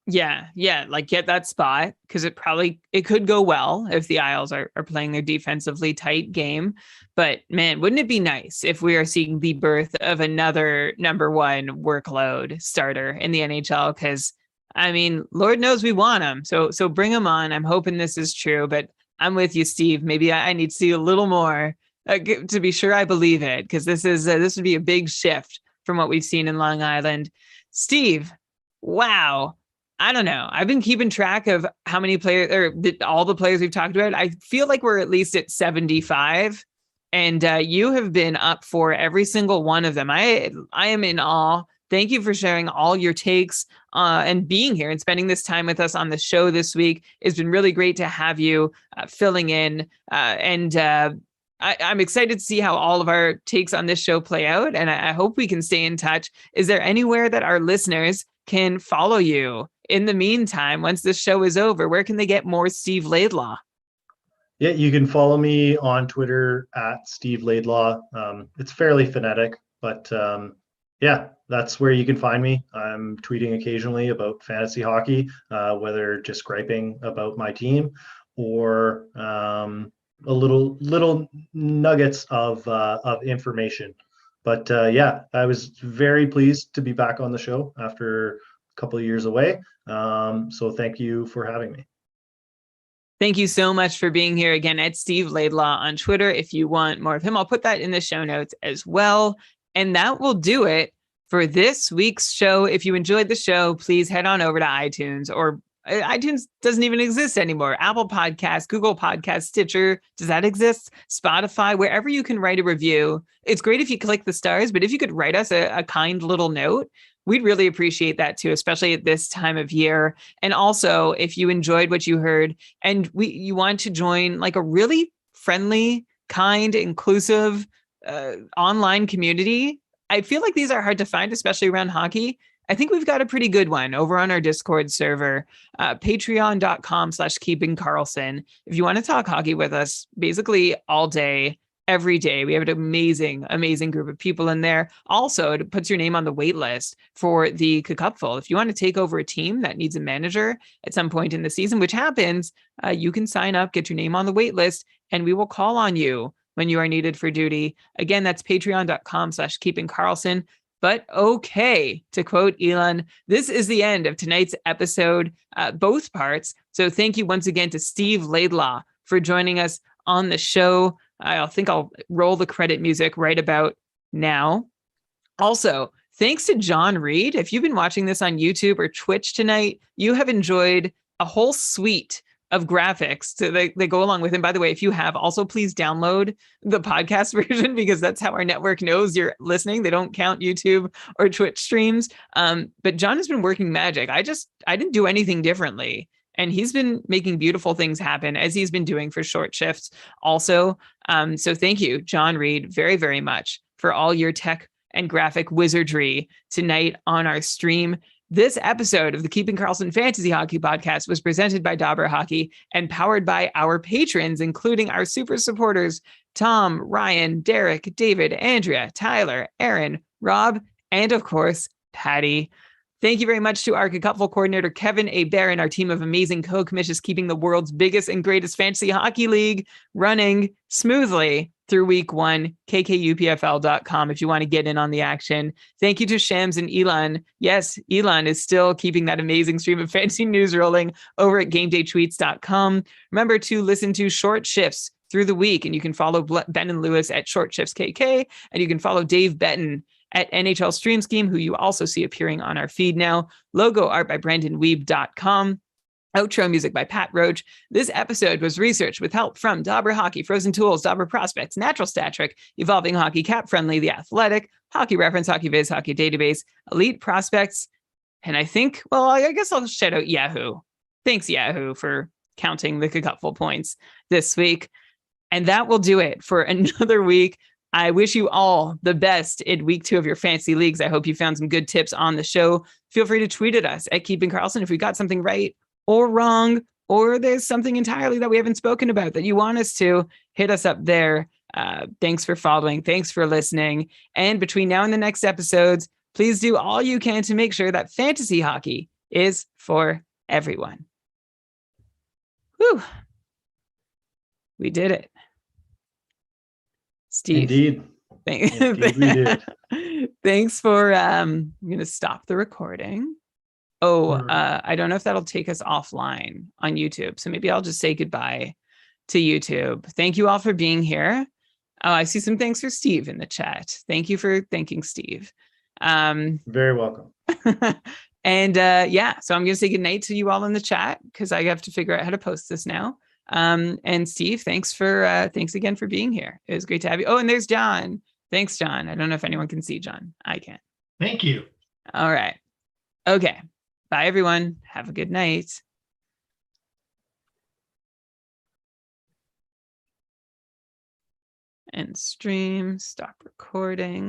Yeah, like get that spot because it could go well if the Isles are playing their defensively tight game. But man, wouldn't it be nice if we are seeing the birth of another number 1 workload starter in the NHL? Because I mean, Lord knows we want him. So bring him on. I'm hoping this is true, but I'm with you, Steve. Maybe I need to see a little more to be sure I believe it, because this would be a big shift from what we've seen in Long Island. Steve, wow. I don't know. I've been keeping track of how many players or all the players we've talked about. I feel like we're at least at 75, and you have been up for every single one of them. I am in awe. Thank you for sharing all your takes and being here and spending this time with us on the show this week. It's been really great to have you filling in. I'm excited to see how all of our takes on this show play out. And I hope we can stay in touch. Is there anywhere that our listeners can follow you in the meantime, once this show is over? Where can they get more Steve Laidlaw? Yeah, you can follow me on Twitter at Steve Laidlaw. It's fairly phonetic, but yeah, that's where you can find me. I'm tweeting occasionally about fantasy hockey, whether just griping about my team or a little nuggets of information. But yeah, I was very pleased to be back on the show after a couple of years away. So thank you for having me. Thank you so much for being here again at Steve Laidlaw on Twitter. If you want more of him, I'll put that in the show notes as well. And that will do it for this week's show. If you enjoyed the show, please head on over to iTunes or iTunes doesn't even exist anymore. Apple Podcasts, Google Podcasts, Stitcher, does that exist? Spotify, wherever you can write a review. It's great if you click the stars, but if you could write us a kind little note, we'd really appreciate that too, especially at this time of year. And also, if you enjoyed what you heard and you want to join like a really friendly, kind, inclusive online community, I feel like these are hard to find, especially around hockey. I think we've got a pretty good one over on our Discord server, patreon.com/keeping Karlsson. If you want to talk hockey with us, basically all day, every day, we have an amazing, amazing group of people in there. Also, it puts your name on the wait list for the Cupful. If you want to take over a team that needs a manager at some point in the season, which happens, you can sign up, get your name on the wait list, and we will call on you when you are needed for duty. Again, that's patreon.com/keeping Karlsson. But okay, to quote Elon, this is the end of tonight's episode, both parts. So thank you once again to Steve Laidlaw for joining us on the show. I think I'll roll the credit music right about now. Also, thanks to John Reed. If you've been watching this on YouTube or Twitch tonight, you have enjoyed a whole suite of graphics they go along with. And by the way, if you have, also please download the podcast version, because that's how our network knows you're listening. They don't count YouTube or Twitch streams. But John has been working magic. I didn't do anything differently. And he's been making beautiful things happen, as he's been doing for short shifts also. So thank you, John Reed, very, very much for all your tech and graphic wizardry tonight on our stream. This episode of the Keeping Karlsson Fantasy Hockey Podcast was presented by Dobber Hockey and powered by our patrons, including our super supporters, Tom, Ryan, Derek, David, Andrea, Tyler, Aaron, Rob, and of course, Patty. Thank you very much to our Cupful coordinator, Kevin A. Barron, our team of amazing co-commissions keeping the world's biggest and greatest fantasy hockey league running smoothly through week one, kkupfl.com if you want to get in on the action. Thank you to Shams and Elon. Yes, Elon is still keeping that amazing stream of fantasy news rolling over at gamedaytweets.com. Remember to listen to Short Shifts through the week, and you can follow Ben and Lewis at Short Shifts KK, and you can follow Dave Betton at NHL Stream Scheme, who you also see appearing on our feed now. Logo art by BrandonWeeb.com. Outro music by Pat Roach. This episode was researched with help from Dobber Hockey, Frozen Tools, Dobber Prospects, Natural Stat Trick, Evolving Hockey, Cap Friendly, The Athletic, Hockey Reference, Hockey Viz, Hockey Database, Elite Prospects, and I think, well, I guess I'll shout out Yahoo. Thanks, Yahoo, for counting the Cupful points this week. And that will do it for another week. I wish you all the best in week 2 of your fantasy leagues. I hope you found some good tips on the show. Feel free to tweet at us at Keeping Karlsson if we got something right or wrong, or there's something entirely that we haven't spoken about that you want us to. Hit us up there. Thanks for following. Thanks for listening. And between now and the next episodes, please do all you can to make sure that fantasy hockey is for everyone. Whew. We did it. Steve. Indeed. Indeed we did. Thanks for, I'm going to stop the recording. I don't know if that'll take us offline on YouTube. So maybe I'll just say goodbye to YouTube. Thank you all for being here. Oh, I see some thanks for Steve in the chat. Thank you for thanking Steve. Very welcome. And so I'm going to say goodnight to you all in the chat, because I have to figure out how to post this now. And Steve, thanks again for being here. It was great to have you. Oh, and there's John. Thanks, John. I don't know if anyone can see John. I can. Thank you. All right. Okay. Bye, everyone. Have a good night. And stream, stop recording.